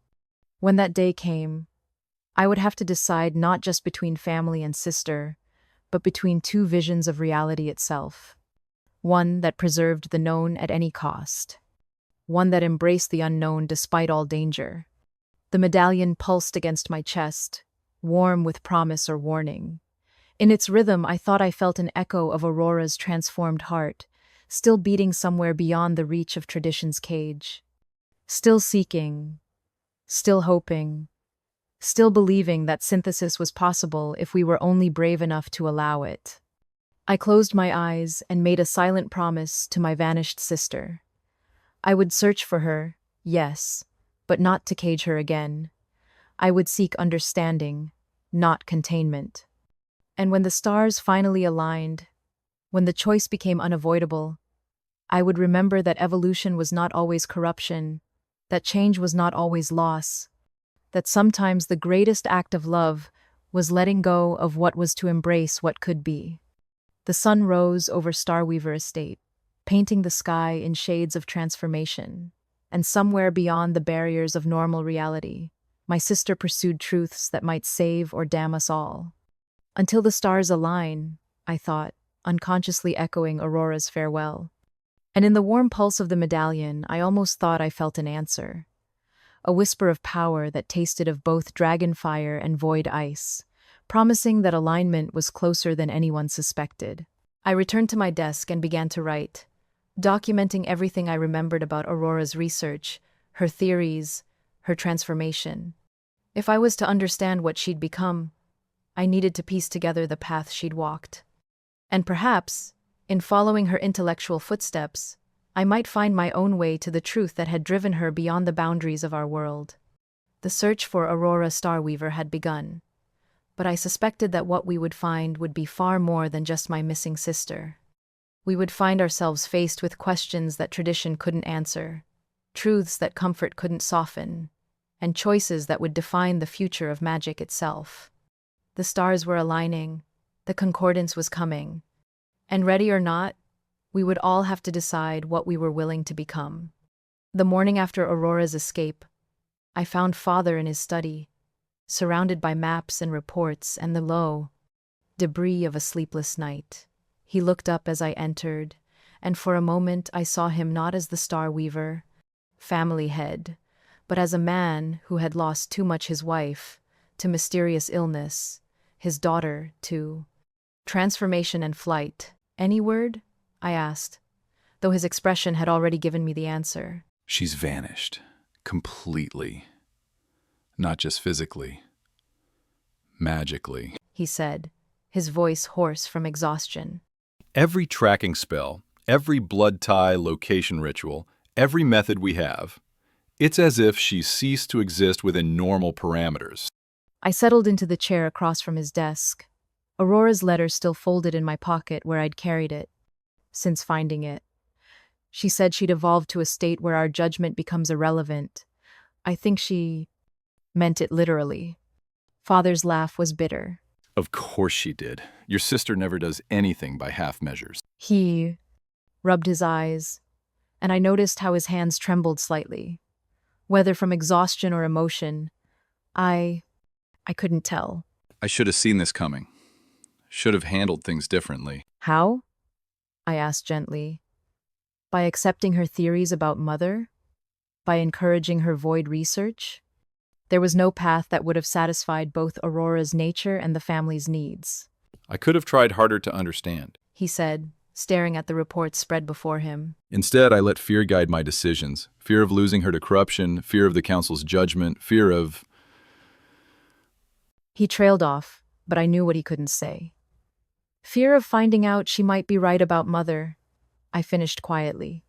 When that day came, I would have to decide not just between family and sister, but between two visions of reality itself. One that preserved the known at any cost. One that embraced the unknown despite all danger. The medallion pulsed against my chest, warm with promise or warning. In its rhythm, I thought I felt an echo of Aurora's transformed heart, still beating somewhere beyond the reach of tradition's cage. Still seeking, still hoping, still believing that synthesis was possible if we were only brave enough to allow it. I closed my eyes and made a silent promise to my vanished sister. I would search for her, yes, but not to cage her again. I would seek understanding, not containment. And when the stars finally aligned, when the choice became unavoidable, I would remember that evolution was not always corruption, that change was not always loss, that sometimes the greatest act of love was letting go of what was to embrace what could be. The sun rose over Starweaver Estate, painting the sky in shades of transformation, and somewhere beyond the barriers of normal reality, my sister pursued truths that might save or damn us all. Until the stars align, I thought, unconsciously echoing Aurora's farewell. And in the warm pulse of the medallion, I almost thought I felt an answer. A whisper of power that tasted of both dragon fire and void ice, promising that alignment was closer than anyone suspected. I returned to my desk and began to write, documenting everything I remembered about Aurora's research, her theories, her transformation. If I was to understand what she'd become, I needed to piece together the path she'd walked. And perhaps, in following her intellectual footsteps, I might find my own way to the truth that had driven her beyond the boundaries of our world. The search for Aurora Starweaver had begun, but I suspected that what we would find would be far more than just my missing sister. We would find ourselves faced with questions that tradition couldn't answer, truths that comfort couldn't soften, and choices that would define the future of magic itself. The stars were aligning, the concordance was coming, and ready or not, we would all have to decide what we were willing to become. The morning after Aurora's escape, I found Father in his study, surrounded by maps and reports and the low debris of a sleepless night. He looked up as I entered, and for a moment I saw him not as the Starweaver, family head, but as a man who had lost too much his wife, to mysterious illness, his daughter to transformation and flight. Any word? I asked, though his expression had already given me the answer. She's vanished. Completely. Not just physically. Magically. He said, his voice hoarse from exhaustion. Every tracking spell, every blood tie location ritual, every method we have, it's as if she's ceased to exist within normal parameters. I settled into the chair across from his desk, Aurora's letter still folded in my pocket where I'd carried it since finding it. She said she'd evolved to a state where our judgment becomes irrelevant. I think she meant it literally. Father's laugh was bitter. Of course she did. Your sister never does anything by half measures. He rubbed his eyes, and I noticed how his hands trembled slightly. Whether from exhaustion or emotion, I couldn't tell. I should have seen this coming. Should have handled things differently. How? I asked gently. By accepting her theories about Mother? By encouraging her void research? There was no path that would have satisfied both Aurora's nature and the family's needs. I could have tried harder to understand, he said, staring at the reports spread before him. Instead, I let fear guide my decisions. Fear of losing her to corruption, fear of the council's judgment, fear of... He trailed off, but I knew what he couldn't say. Fear of finding out she might be right about Mother, I finished quietly.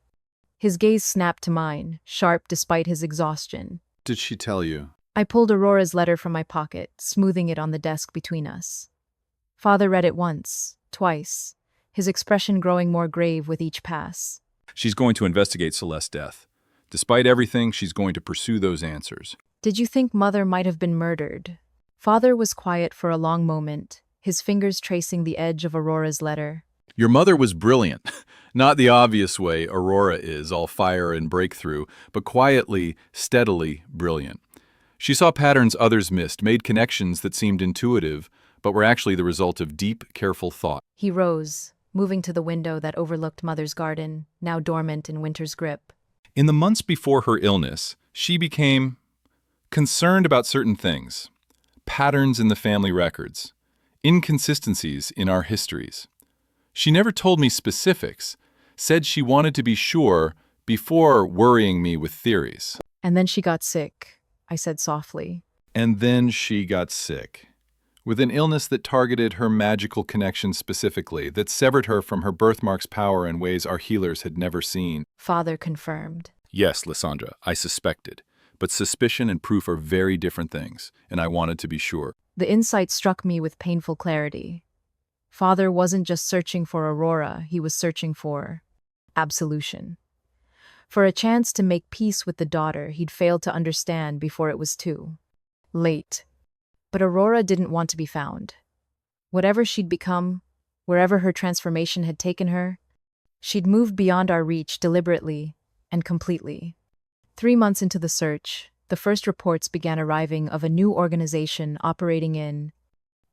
His gaze snapped to mine, sharp despite his exhaustion. Did she tell you? I pulled Aurora's letter from my pocket, smoothing it on the desk between us. Father read it once, twice, his expression growing more grave with each pass. She's going to investigate Celeste's death. Despite everything, she's going to pursue those answers. Did you think Mother might have been murdered? Father was quiet for a long moment, his fingers tracing the edge of Aurora's letter. Your mother was brilliant. Not the obvious way Aurora is, all fire and breakthrough, but quietly, steadily brilliant. She saw patterns others missed, made connections that seemed intuitive, but were actually the result of deep, careful thought. He rose, moving to the window that overlooked Mother's garden, now dormant in winter's grip. In the months before her illness, she became concerned about certain things. Patterns in the family records, inconsistencies in our histories. She never told me specifics, said she wanted to be sure before worrying me with theories. And then she got sick, I said softly. And then she got sick, with an illness that targeted her magical connection specifically, that severed her from her birthmark's power in ways our healers had never seen. Father confirmed. Yes, Lysandra, I suspected. But suspicion and proof are very different things, and I wanted to be sure. The insight struck me with painful clarity. Father wasn't just searching for Aurora, he was searching for absolution. For a chance to make peace with the daughter he'd failed to understand before it was too late. But Aurora didn't want to be found. Whatever she'd become, wherever her transformation had taken her, she'd moved beyond our reach deliberately and completely. 3 months into the search, the first reports began arriving of a new organization operating in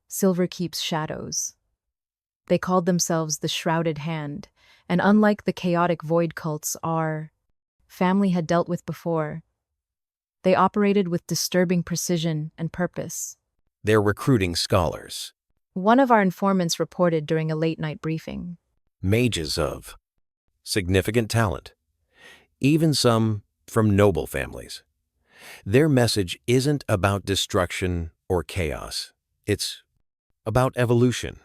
Silverkeep's shadows. They called themselves the Shrouded Hand, and unlike the chaotic void cults our family had dealt with before, they operated with disturbing precision and purpose. They're recruiting scholars. One of our informants reported during a late-night briefing. Mages of significant talent. Even some from noble families. Their message isn't about destruction or chaos. It's about evolution,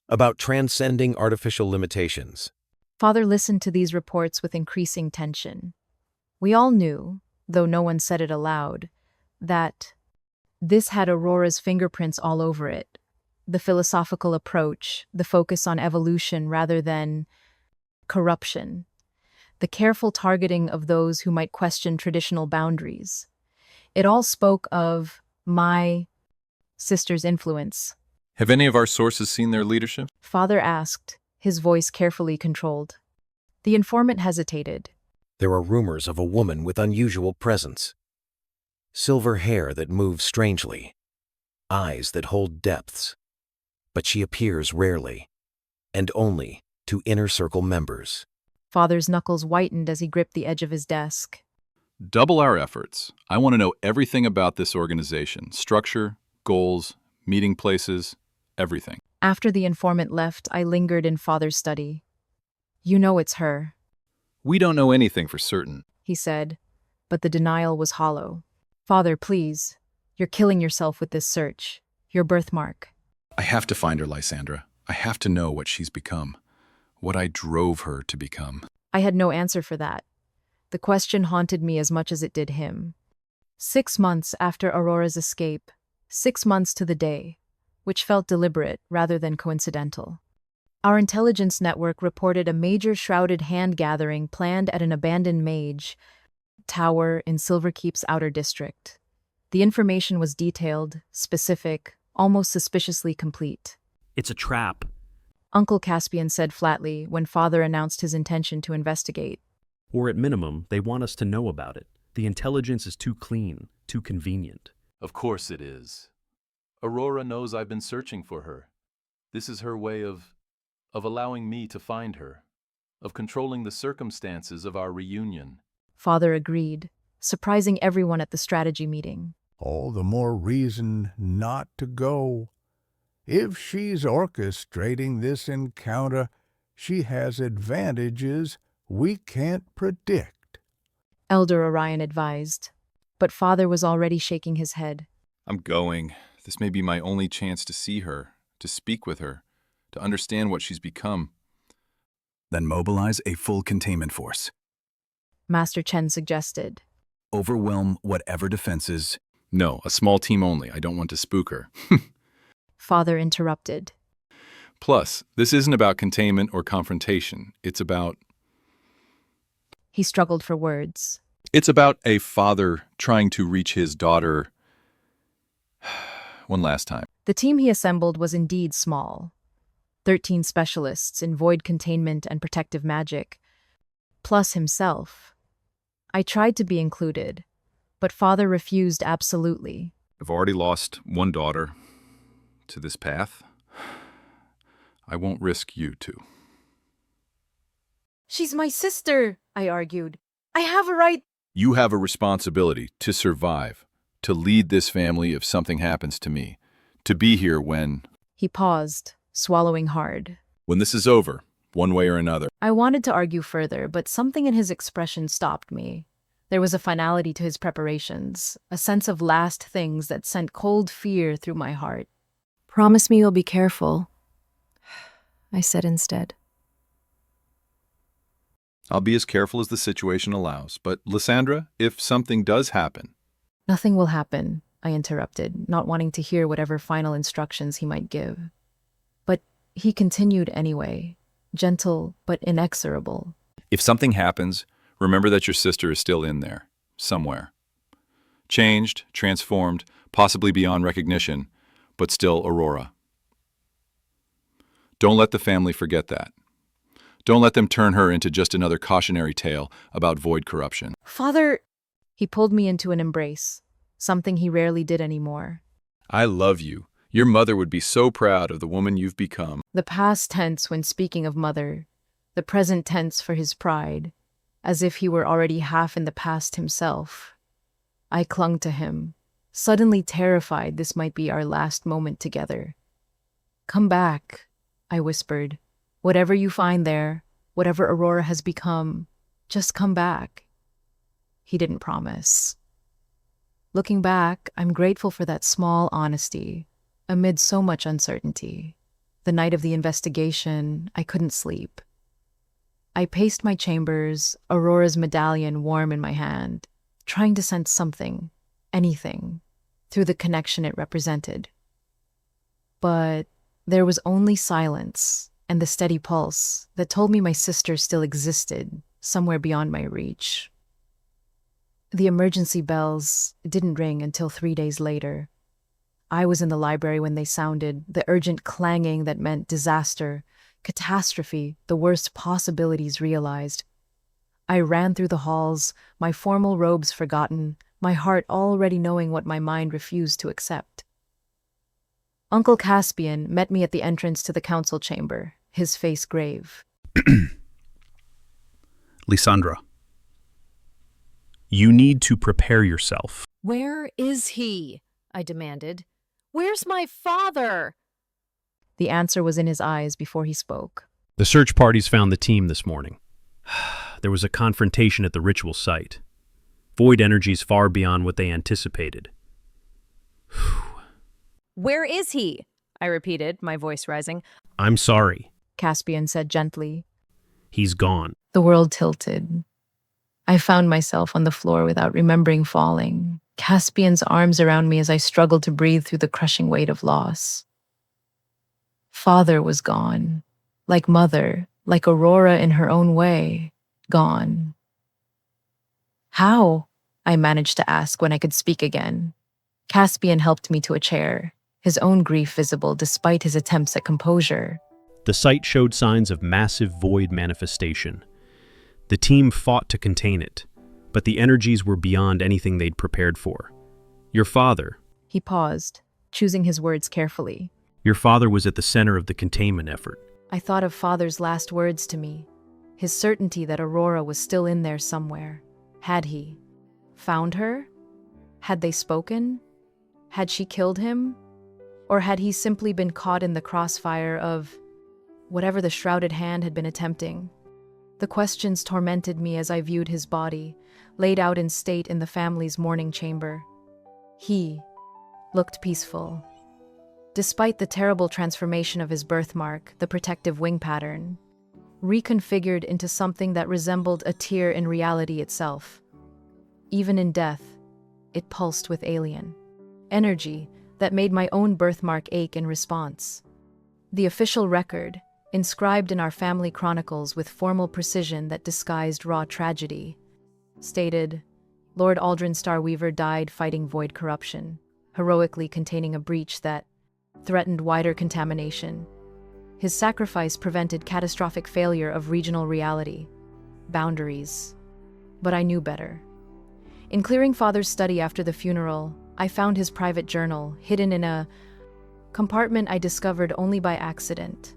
about transcending artificial limitations. Father listened to these reports with increasing tension. We all knew, though no one said it aloud, that this had Aurora's fingerprints all over it. The philosophical approach, the focus on evolution rather than corruption, the careful targeting of those who might question traditional boundaries. It all spoke of my sister's influence. Have any of our sources seen their leadership? Father asked, his voice carefully controlled. The informant hesitated. There are rumors of a woman with unusual presence. Silver hair that moves strangely. Eyes that hold depths. But she appears rarely, and only to inner circle members. Father's knuckles whitened as he gripped the edge of his desk. Double our efforts. I want to know everything about this organization. Structure, goals, meeting places, everything. After the informant left, I lingered in Father's study. You know it's her, We don't know anything for certain. he said, but the denial was hollow. Father, please. You're killing yourself with this search. Your birthmark. I have to find her, Lysandra. I have to know what she's become. What I drove her to become. I had no answer for that. The question haunted me as much as it did him. 6 months after Aurora's escape, 6 months to the day, which felt deliberate rather than coincidental. Our intelligence network reported a major shrouded hand gathering planned at an abandoned mage tower in Silverkeep's outer district. The information was detailed, specific, almost suspiciously complete. It's a trap. Uncle Caspian said flatly when Father announced his intention to investigate. Or at minimum, they want us to know about it. The intelligence is too clean, too convenient. Of course it is. Aurora knows I've been searching for her. This is her way of allowing me to find her, of controlling the circumstances of our reunion. Father agreed, surprising everyone at the strategy meeting. All the more reason not to go. If she's orchestrating this encounter, she has advantages we can't predict. Elder Orion advised, but Father was already shaking his head. I'm going. This may be my only chance to see her, to speak with her, to understand what she's become. Then mobilize a full containment force. Master Chen suggested. Overwhelm whatever defenses. No, a small team only. I don't want to spook her. Father interrupted. Plus, this isn't about containment or confrontation. It's about He struggled for words. It's about a father trying to reach his daughter one last time. The team he assembled was indeed small. 13 specialists in void containment and protective magic, plus himself. I tried to be included, But father refused absolutely. I've already lost one daughter to this path. I won't risk you two. She's my sister, I argued. I have a right. You have a responsibility to survive, to lead this family if something happens to me, to be here when He paused, swallowing hard. this is over, one way or another. I wanted to argue further, but something in his expression stopped me. There was a finality to his preparations, a sense of last things that sent cold fear through my heart. Promise me you'll be careful, I said instead. I'll be as careful as the situation allows, but Lysandra, if something does happen. Nothing will happen, I interrupted, not wanting to hear whatever final instructions he might give. But he continued anyway, gentle but inexorable. If something happens, remember that your sister is still in there, somewhere. Changed, transformed, possibly beyond recognition, but still Aurora. Don't let the family forget that. Don't let them turn her into just another cautionary tale about void corruption. Father! He pulled me into an embrace, something he rarely did anymore. I love you. Your mother would be so proud of the woman you've become. The past tense when speaking of mother, the present tense for his pride, as if he were already half in the past himself. I clung to him, suddenly terrified this might be our last moment together. Come back, I whispered. Whatever you find there, whatever Aurora has become, just come back. He didn't promise. Looking back, I'm grateful for that small honesty, amid so much uncertainty. The night of the investigation, I couldn't sleep. I paced my chambers, Aurora's medallion warm in my hand, trying to sense something, anything, through the connection it represented. But there was only silence and the steady pulse that told me my sister still existed, somewhere beyond my reach. The emergency bells didn't ring until 3 days later. I was in the library when they sounded, the urgent clanging that meant disaster, catastrophe, the worst possibilities realized. I ran through the halls, my formal robes forgotten, my heart already knowing what my mind refused to accept. Uncle Caspian met me at the entrance to the council chamber, his face grave. Lysandra, you need to prepare yourself. Where is he? I demanded. Where's my father? The answer was in his eyes before he spoke. The search parties found the team this morning. There was a confrontation at the ritual site. Void energies far beyond what they anticipated. Where is he? I repeated, my voice rising. I'm sorry, Caspian said gently. He's gone. The world tilted. I found myself on the floor without remembering falling, Caspian's arms around me as I struggled to breathe through the crushing weight of loss. Father was gone, like mother, like Aurora in her own way, gone. How? I managed to ask when I could speak again. Caspian helped me to a chair, his own grief visible despite his attempts at composure. The site showed signs of massive void manifestation. The team fought to contain it, but the energies were beyond anything they'd prepared for. Your father... He paused, choosing his words carefully. Your father was at the center of the containment effort. I thought of Father's last words to me, his certainty that Aurora was still in there somewhere. Had he found her? Had they spoken? Had she killed him? Or had he simply been caught in the crossfire of whatever the shrouded hand had been attempting? The questions tormented me as I viewed his body, laid out in state in the family's mourning chamber. He looked peaceful. Despite the terrible transformation of his birthmark, the protective wing pattern, reconfigured into something that resembled a tear in reality itself. Even in death, it pulsed with alien energy that made my own birthmark ache in response. The official record, inscribed in our family chronicles with formal precision that disguised raw tragedy, stated, Lord Aurora Starweaver died fighting void corruption, heroically containing a breach that threatened wider contamination. His sacrifice prevented catastrophic failure of regional reality, boundaries. But I knew better. In clearing Father's study after the funeral, I found his private journal, hidden in a compartment I discovered only by accident.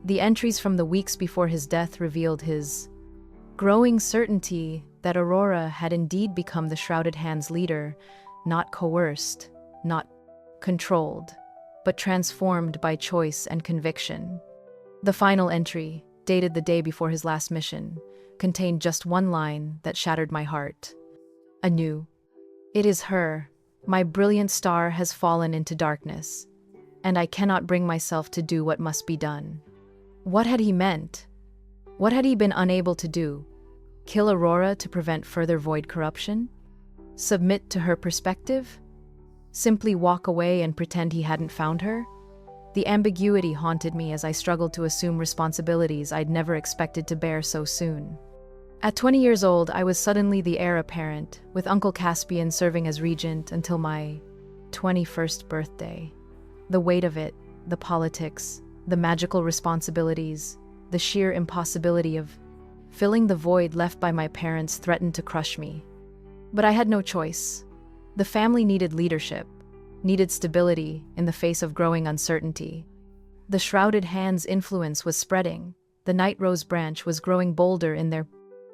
The entries from the weeks before his death revealed his growing certainty that Aurora had indeed become the Shrouded Hand's leader, not coerced, not controlled, but transformed by choice and conviction. The final entry, dated the day before his last mission, contained just one line that shattered my heart. Anew, "It is her. My brilliant star has fallen into darkness, and I cannot bring myself to do what must be done." What had he meant? What had he been unable to do? Kill Aurora to prevent further void corruption? Submit to her perspective? Simply walk away and pretend he hadn't found her? The ambiguity haunted me as I struggled to assume responsibilities I'd never expected to bear so soon. At 20 years old, I was suddenly the heir apparent, with Uncle Caspian serving as regent until my 21st birthday. The weight of it, the politics, the magical responsibilities, the sheer impossibility of filling the void left by my parents threatened to crush me. But I had no choice. The family needed leadership, needed stability in the face of growing uncertainty. The Shrouded Hand's influence was spreading. The Night Rose branch was growing bolder in their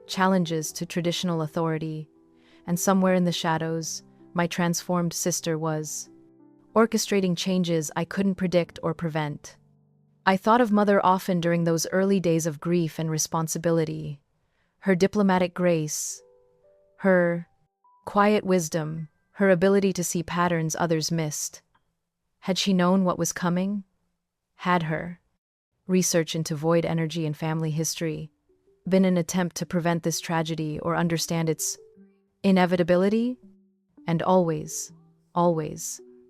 challenges to traditional authority, and somewhere in the shadows, my transformed sister was orchestrating changes I couldn't predict or prevent. I thought of Mother often during those early days of grief and responsibility. Her diplomatic grace, her quiet wisdom, her ability to see patterns others missed. Had she known what was coming? Had her research into void energy and family history been an attempt to prevent this tragedy or understand its inevitability? And always,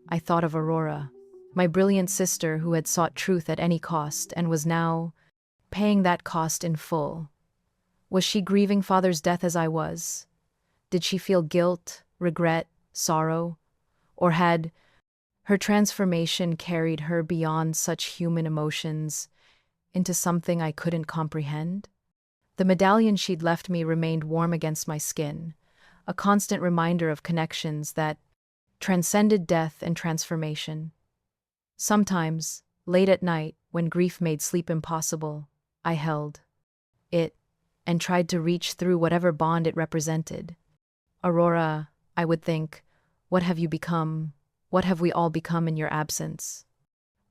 I thought of Aurora, my brilliant sister who had sought truth at any cost and was now paying that cost in full. Was she grieving Father's death as I was? Did she feel guilt, regret, sorrow? Or had her transformation carried her beyond such human emotions into something I couldn't comprehend? The medallion she'd left me remained warm against my skin, a constant reminder of connections that transcended death and transformation. Sometimes, late at night, when grief made sleep impossible, I held it and tried to reach through whatever bond it represented. Aurora, I would think, what have you become? What have we all become in your absence?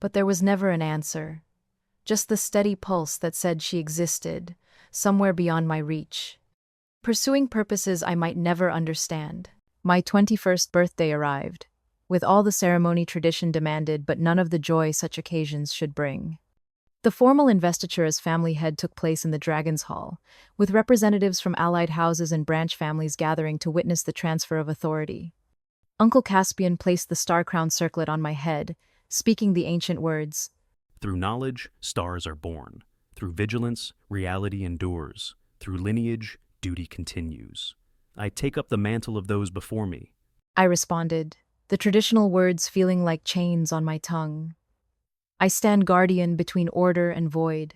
But there was never an answer, just the steady pulse that said she existed, somewhere beyond my reach, pursuing purposes I might never understand. My 21st birthday arrived, with all the ceremony tradition demanded but none of the joy such occasions should bring. The formal investiture as family head took place in the Dragon's Hall, with representatives from allied houses and branch families gathering to witness the transfer of authority. Uncle Caspian placed the star-crowned circlet on my head, speaking the ancient words, "Through knowledge, stars are born. Through vigilance, reality endures. Through lineage, duty continues. I take up the mantle of those before me." I responded, the traditional words feeling like chains on my tongue. I stand guardian between order and void.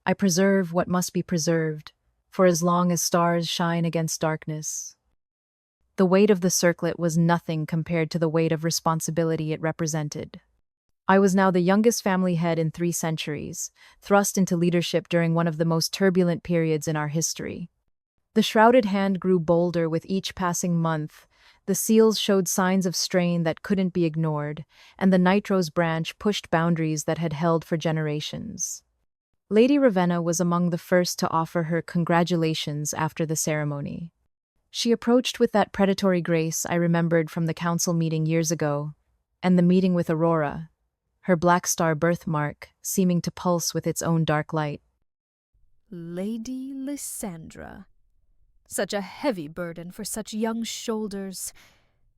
I preserve what must be preserved, for as long as stars shine against darkness. The weight of the circlet was nothing compared to the weight of responsibility it represented. I was now the youngest family head in 3 centuries, thrust into leadership during one of the most turbulent periods in our history. The Shrouded Hand grew bolder with each passing month. The seals showed signs of strain that couldn't be ignored, and the Night Rose branch pushed boundaries that had held for generations. Lady Ravenna was among the first to offer her congratulations after the ceremony. She approached with that predatory grace I remembered from the council meeting years ago, and the meeting with Aurora, her black star birthmark seeming to pulse with its own dark light. Lady Lysandra. Such a heavy burden for such young shoulders.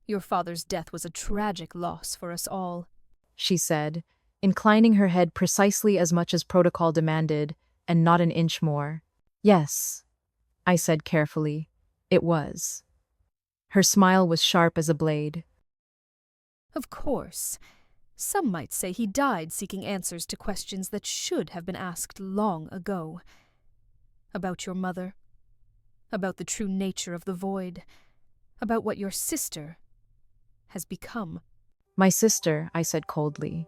Your father's death was a tragic loss for us all, she said, inclining her head precisely as much as protocol demanded, and not an inch more. Yes, I said carefully, it was. Her smile was sharp as a blade. Of course. Some might say he died seeking answers to questions that should have been asked long ago. About your mother. About the true nature of the void. About what your sister has become. My sister, I said coldly,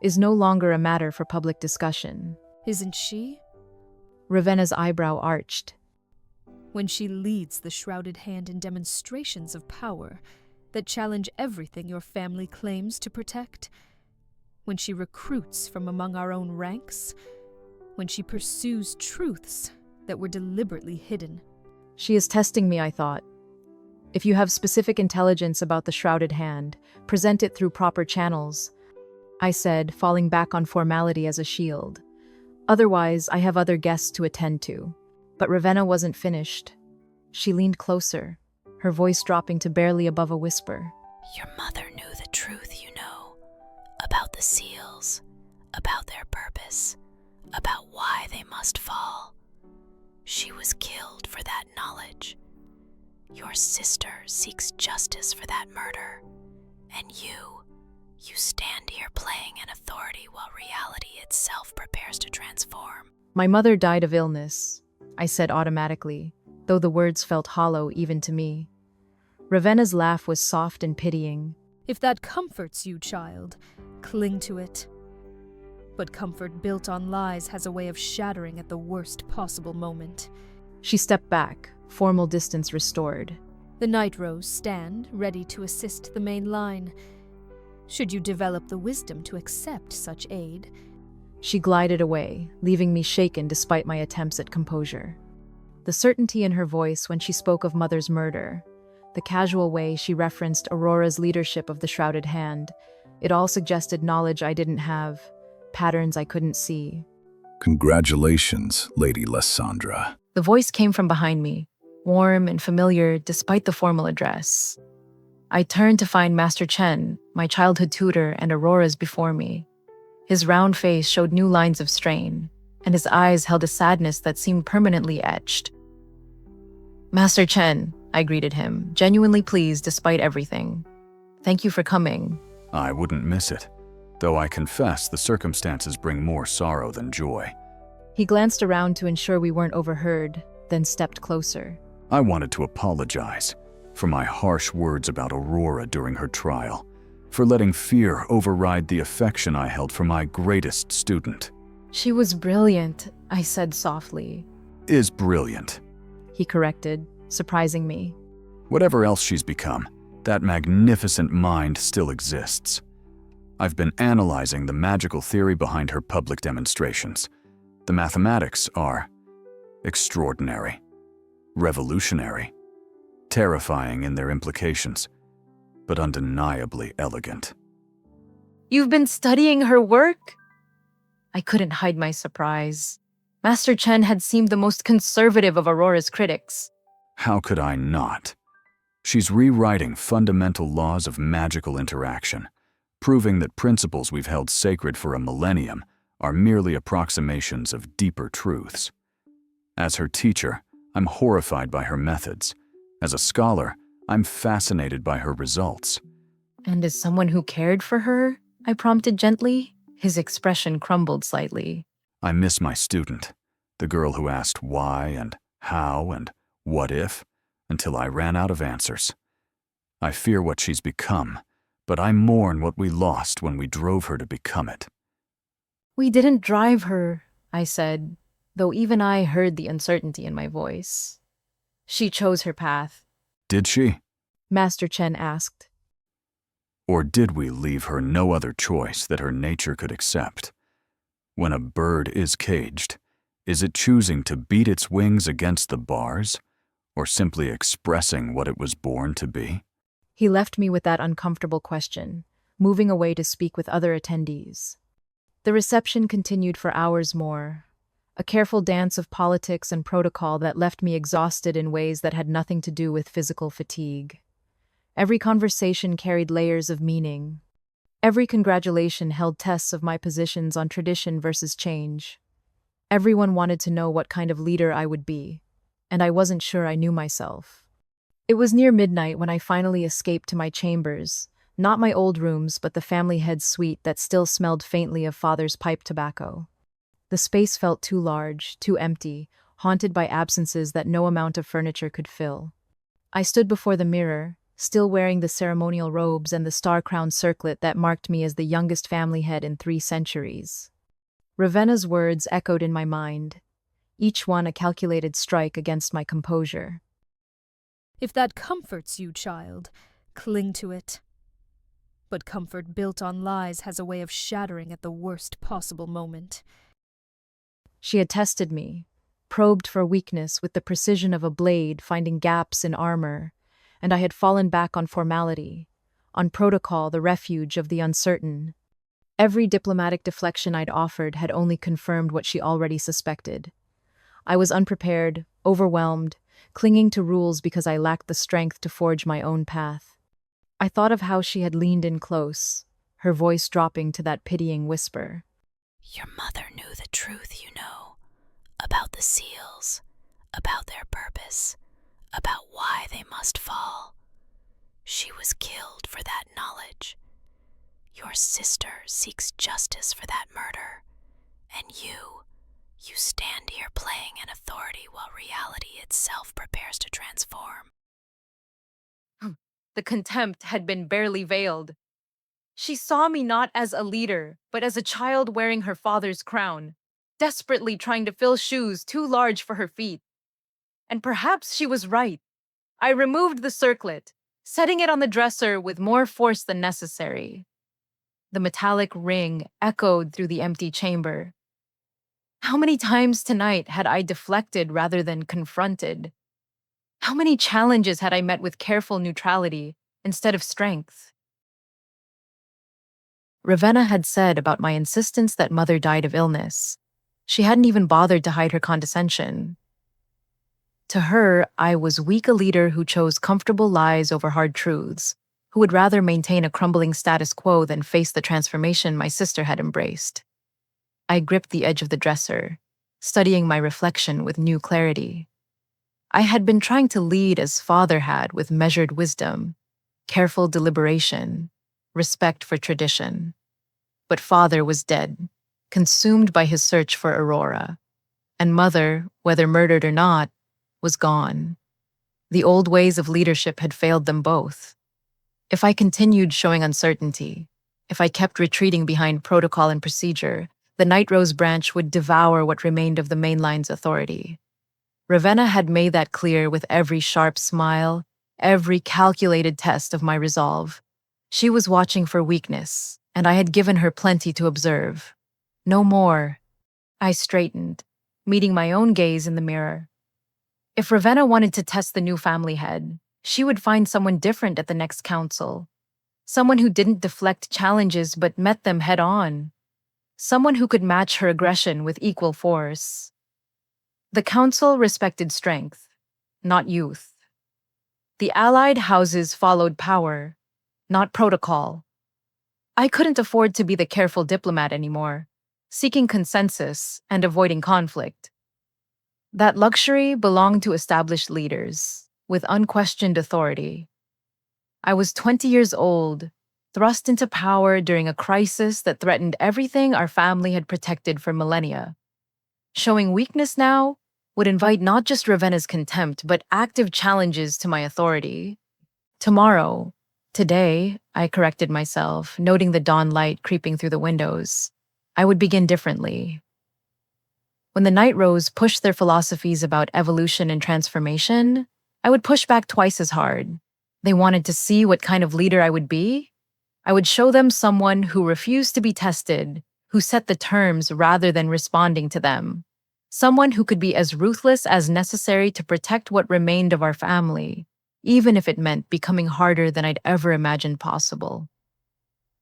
is no longer a matter for public discussion. Isn't she? Ravenna's eyebrow arched. When she leads the Shrouded Hand in demonstrations of power that challenge everything your family claims to protect, when she recruits from among our own ranks, when she pursues truths that were deliberately hidden. She is testing me, I thought. If you have specific intelligence about the Shrouded Hand, present it through proper channels, I said, falling back on formality as a shield. Otherwise, I have other guests to attend to. But Ravenna wasn't finished. She leaned closer, her voice dropping to barely above a whisper. Your mother knew the truth, you know, about the seals, about their purpose, about why they must fall. She was killed for that knowledge. Your sister seeks justice for that murder, and you stand here playing an authority while reality itself prepares to transform. My mother died of illness, I said automatically, though the words felt hollow even to me. Ravenna's laugh was soft and pitying. If that comforts you, child, cling to it. But comfort built on lies has a way of shattering at the worst possible moment. She stepped back, formal distance restored. The Night Rows stand, ready to assist the main line. Should you develop the wisdom to accept such aid. She glided away, leaving me shaken despite my attempts at composure. The certainty in her voice when she spoke of Mother's murder, the casual way she referenced Aurora's leadership of the Shrouded Hand, it all suggested knowledge I didn't have, patterns I couldn't see. Congratulations, Lady Lysandra. The voice came from behind me, warm and familiar despite the formal address. I turned to find Master Chen, my childhood tutor, and Aurora's before me. His round face showed new lines of strain, and his eyes held a sadness that seemed permanently etched. Master Chen, I greeted him, genuinely pleased despite everything. Thank you for coming. I wouldn't miss it, though I confess the circumstances bring more sorrow than joy. He glanced around to ensure we weren't overheard, then stepped closer. I wanted to apologize for my harsh words about Aurora during her trial, for letting fear override the affection I held for my greatest student. She was brilliant, I said softly. Is brilliant, he corrected, surprising me. Whatever else she's become, that magnificent mind still exists. I've been analyzing the magical theory behind her public demonstrations. The mathematics are extraordinary, revolutionary, terrifying in their implications, but undeniably elegant. You've been studying her work? I couldn't hide my surprise. Master Chen had seemed the most conservative of Aurora's critics. How could I not? She's rewriting fundamental laws of magical interaction, proving that principles we've held sacred for a millennium are merely approximations of deeper truths. As her teacher, I'm horrified by her methods. As a scholar, I'm fascinated by her results. And as someone who cared for her, I prompted gently. His expression crumbled slightly. I miss my student, the girl who asked why and how and what if, until I ran out of answers. I fear what she's become, but I mourn what we lost when we drove her to become it. We didn't drive her, I said, though even I heard the uncertainty in my voice. She chose her path. Did she? Master Chen asked. Or did we leave her no other choice that her nature could accept? When a bird is caged, is it choosing to beat its wings against the bars, or simply expressing what it was born to be? He left me with that uncomfortable question, moving away to speak with other attendees. The reception continued for hours more, a careful dance of politics and protocol that left me exhausted in ways that had nothing to do with physical fatigue. Every conversation carried layers of meaning. Every congratulation held tests of my positions on tradition versus change. Everyone wanted to know what kind of leader I would be, and I wasn't sure I knew myself. It was near midnight when I finally escaped to my chambers, not my old rooms, but the family head suite that still smelled faintly of father's pipe tobacco. The space felt too large, too empty, haunted by absences that no amount of furniture could fill. I stood before the mirror, still wearing the ceremonial robes and the star-crowned circlet that marked me as the youngest family head in 3 centuries. Ravenna's words echoed in my mind, each one a calculated strike against my composure. If that comforts you, child, cling to it. But comfort built on lies has a way of shattering at the worst possible moment. She had tested me, probed for weakness with the precision of a blade finding gaps in armor, and I had fallen back on formality, on protocol, the refuge of the uncertain. Every diplomatic deflection I'd offered had only confirmed what she already suspected. I was unprepared, overwhelmed, clinging to rules because I lacked the strength to forge my own path. I thought of how she had leaned in close, her voice dropping to that pitying whisper. Your mother knew the truth, you know, about the seals, about their purpose, about why they must fall. She was killed for that knowledge. Your sister seeks justice for that murder, and you stand here playing an authority while reality itself prepares to transform. The contempt had been barely veiled. She saw me not as a leader, but as a child wearing her father's crown, desperately trying to fill shoes too large for her feet. And perhaps she was right. I removed the circlet, setting it on the dresser with more force than necessary. The metallic ring echoed through the empty chamber. How many times tonight had I deflected rather than confronted? How many challenges had I met with careful neutrality instead of strength? Ravenna had said about my insistence that mother died of illness. She hadn't even bothered to hide her condescension. To her, I was weak a leader who chose comfortable lies over hard truths, who would rather maintain a crumbling status quo than face the transformation my sister had embraced. I gripped the edge of the dresser, studying my reflection with new clarity. I had been trying to lead as father had, with measured wisdom, careful deliberation, respect for tradition. But father was dead, consumed by his search for Aurora, and mother, whether murdered or not, was gone. The old ways of leadership had failed them both. If I continued showing uncertainty, if I kept retreating behind protocol and procedure, the Night Rose branch would devour what remained of the main line's authority. Ravenna had made that clear with every sharp smile, every calculated test of my resolve. She was watching for weakness, and I had given her plenty to observe. No more. I straightened, meeting my own gaze in the mirror. If Ravenna wanted to test the new family head, she would find someone different at the next council. Someone who didn't deflect challenges but met them head on. Someone who could match her aggression with equal force. The council respected strength, not youth. The allied houses followed power, not protocol. I couldn't afford to be the careful diplomat anymore, seeking consensus and avoiding conflict. That luxury belonged to established leaders, with unquestioned authority. I was 20 years old, thrust into power during a crisis that threatened everything our family had protected for millennia. Showing weakness now would invite not just Ravenna's contempt, but active challenges to my authority. Today, I corrected myself, noting the dawn light creeping through the windows. I would begin differently. When the Night Rose pushed their philosophies about evolution and transformation, I would push back twice as hard. They wanted to see what kind of leader I would be. I would show them someone who refused to be tested, who set the terms rather than responding to them. Someone who could be as ruthless as necessary to protect what remained of our family, even if it meant becoming harder than I'd ever imagined possible.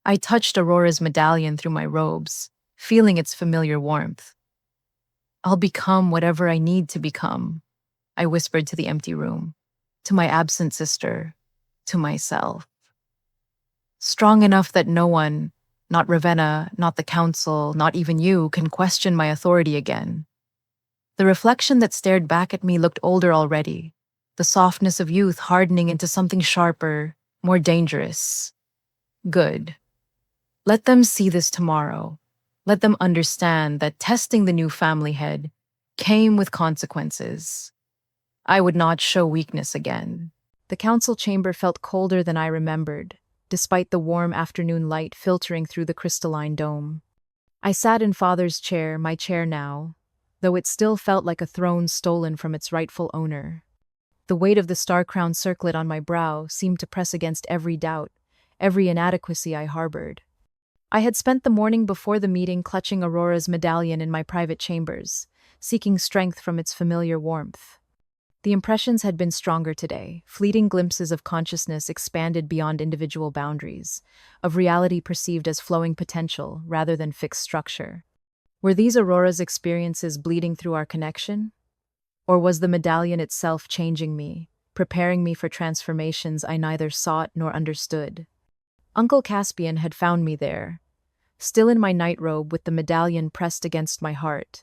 I touched Aurora's medallion through my robes, feeling its familiar warmth. I'll become whatever I need to become, I whispered to the empty room, to my absent sister, to myself. Strong enough that no one, not Ravenna, not the council, not even you, can question my authority again. The reflection that stared back at me looked older already, the softness of youth hardening into something sharper, more dangerous. Good. Let them see this tomorrow. Let them understand that testing the new family head came with consequences. I would not show weakness again. The council chamber felt colder than I remembered, despite the warm afternoon light filtering through the crystalline dome. I sat in Father's chair, my chair now, though it still felt like a throne stolen from its rightful owner. The weight of the star-crowned circlet on my brow seemed to press against every doubt, every inadequacy I harbored. I had spent the morning before the meeting clutching Aurora's medallion in my private chambers, seeking strength from its familiar warmth. The impressions had been stronger today, fleeting glimpses of consciousness expanded beyond individual boundaries, of reality perceived as flowing potential rather than fixed structure. Were these Aurora's experiences bleeding through our connection? Or was the medallion itself changing me, preparing me for transformations I neither sought nor understood? Uncle Caspian had found me there, still in my nightrobe with the medallion pressed against my heart.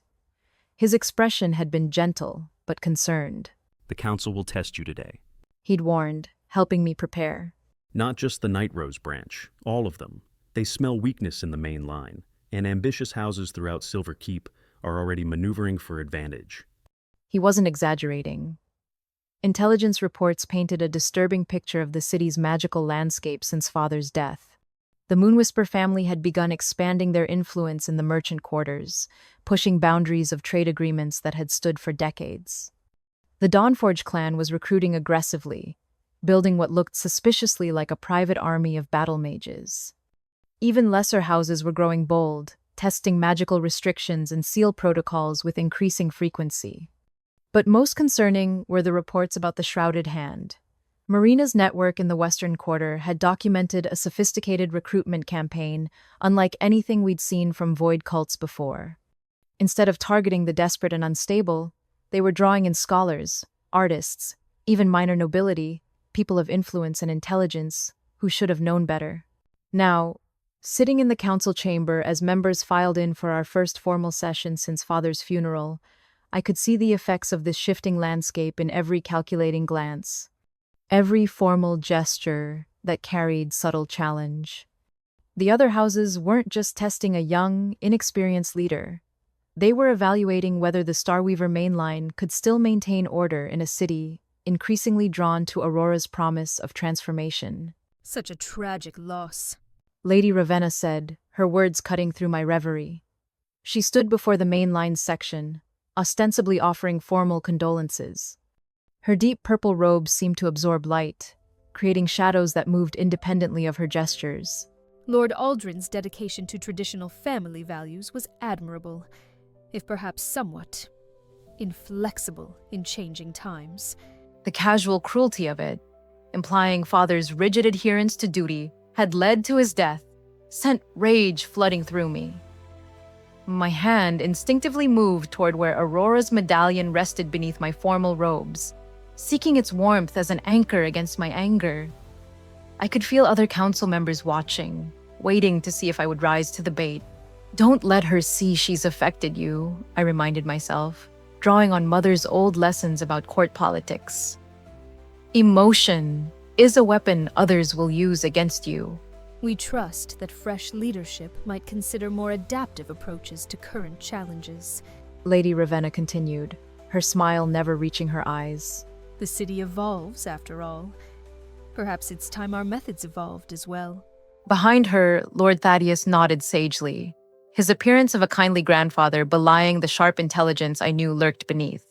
His expression had been gentle, but concerned. The council will test you today. He'd warned, helping me prepare. Not just the Night Rose branch, all of them. They smell weakness in the main line, and ambitious houses throughout Silver Keep are already maneuvering for advantage. He wasn't exaggerating. Intelligence reports painted a disturbing picture of the city's magical landscape since Father's death. The Moonwhisper family had begun expanding their influence in the merchant quarters, pushing boundaries of trade agreements that had stood for decades. The Dawnforge clan was recruiting aggressively, building what looked suspiciously like a private army of battle mages. Even lesser houses were growing bold, testing magical restrictions and seal protocols with increasing frequency. But most concerning were the reports about the Shrouded Hand. Marina's network in the Western Quarter had documented a sophisticated recruitment campaign unlike anything we'd seen from void cults before. Instead of targeting the desperate and unstable, they were drawing in scholars, artists, even minor nobility, people of influence and intelligence, who should have known better. Now, sitting in the council chamber as members filed in for our first formal session since Father's funeral, I could see the effects of this shifting landscape in every calculating glance, every formal gesture that carried subtle challenge. The other houses weren't just testing a young, inexperienced leader. They were evaluating whether the Starweaver mainline could still maintain order in a city increasingly drawn to Aurora's promise of transformation. Such a tragic loss, Lady Ravenna said, her words cutting through my reverie. She stood before the mainline section, ostensibly offering formal condolences. Her deep purple robes seemed to absorb light, creating shadows that moved independently of her gestures. Lord Aldrin's dedication to traditional family values was admirable, if perhaps somewhat inflexible in changing times. The casual cruelty of it, implying Father's rigid adherence to duty, had led to his death, sent rage flooding through me. My hand instinctively moved toward where Aurora's medallion rested beneath my formal robes, seeking its warmth as an anchor against my anger. I could feel other council members watching, waiting to see if I would rise to the bait. Don't let her see she's affected you, I reminded myself, drawing on Mother's old lessons about court politics. Emotion is a weapon others will use against you. We trust that fresh leadership might consider more adaptive approaches to current challenges. Lady Ravenna continued, her smile never reaching her eyes. The city evolves, after all. Perhaps it's time our methods evolved as well. Behind her, Lord Thaddeus nodded sagely, his appearance of a kindly grandfather belying the sharp intelligence I knew lurked beneath.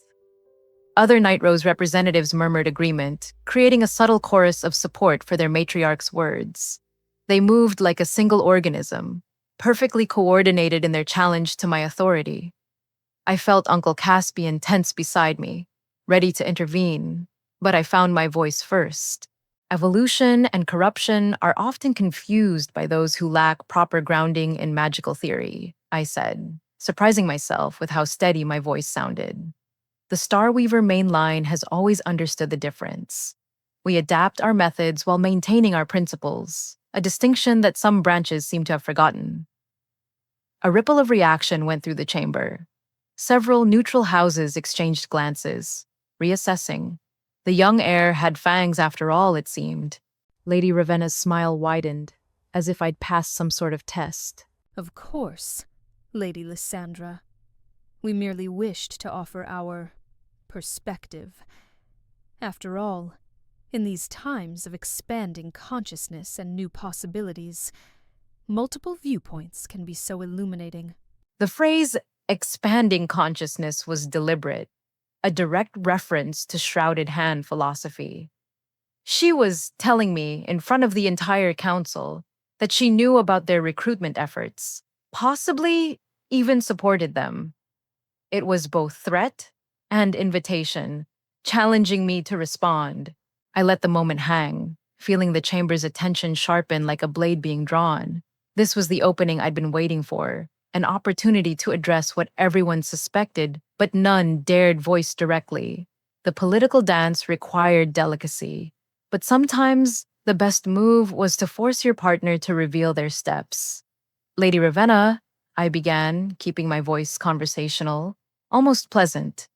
Other Night Rose representatives murmured agreement, creating a subtle chorus of support for their matriarch's words. They moved like a single organism, perfectly coordinated in their challenge to my authority. I felt Uncle Caspian tense beside me, ready to intervene, but I found my voice first. Evolution and corruption are often confused by those who lack proper grounding in magical theory, I said, surprising myself with how steady my voice sounded. The Starweaver main line has always understood the difference. We adapt our methods while maintaining our principles, a distinction that some branches seem to have forgotten. A ripple of reaction went through the chamber. Several neutral houses exchanged glances, reassessing. The young heir had fangs after all, it seemed. Lady Ravenna's smile widened, as if I'd passed some sort of test. Of course, Lady Lysandra. We merely wished to offer our perspective. After all, In these times of expanding consciousness and new possibilities, multiple viewpoints can be so illuminating. The phrase expanding consciousness was deliberate, a direct reference to shrouded hand philosophy. She was telling me in front of the entire council that she knew about their recruitment efforts, possibly even supported them. It was both threat and invitation, challenging me to respond. I let the moment hang, feeling the chamber's attention sharpen like a blade being drawn. This was the opening I'd been waiting for, an opportunity to address what everyone suspected, but none dared voice directly. The political dance required delicacy, but sometimes the best move was to force your partner to reveal their steps. Lady Ravenna, I began, keeping my voice conversational, almost pleasant.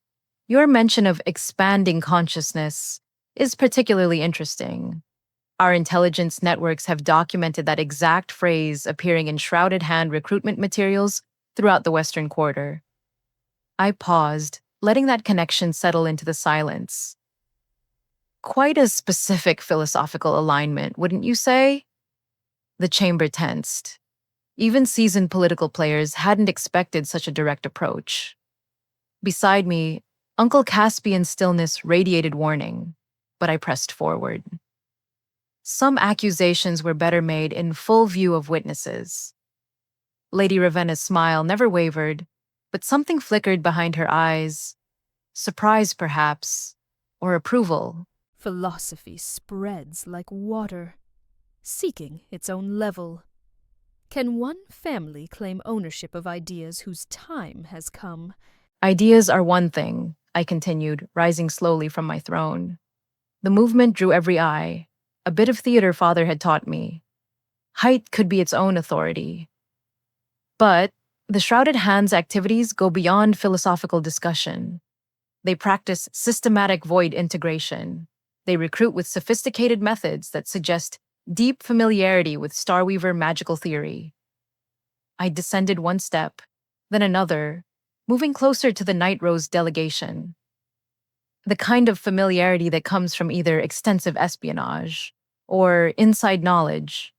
Your mention of expanding consciousness is particularly interesting. Our intelligence networks have documented that exact phrase appearing in shrouded hand recruitment materials throughout the Western Quarter. I paused, letting that connection settle into the silence. Quite a specific philosophical alignment, wouldn't you say? The chamber tensed. Even seasoned political players hadn't expected such a direct approach. Beside me, Uncle Caspian's stillness radiated warning, but I pressed forward. Some accusations were better made in full view of witnesses. Lady Ravenna's smile never wavered, but something flickered behind her eyes. Surprise, perhaps, or approval. Philosophy spreads like water, seeking its own level. Can one family claim ownership of ideas whose time has come? Ideas are one thing, I continued, rising slowly from my throne. The movement drew every eye, a bit of theater father had taught me. Height could be its own authority. But the Shrouded Hands activities go beyond philosophical discussion. They practice systematic void integration. They recruit with sophisticated methods that suggest deep familiarity with Starweaver magical theory. I descended one step, then another, moving closer to the Night Rose delegation. The kind of familiarity that comes from either extensive espionage or inside knowledge.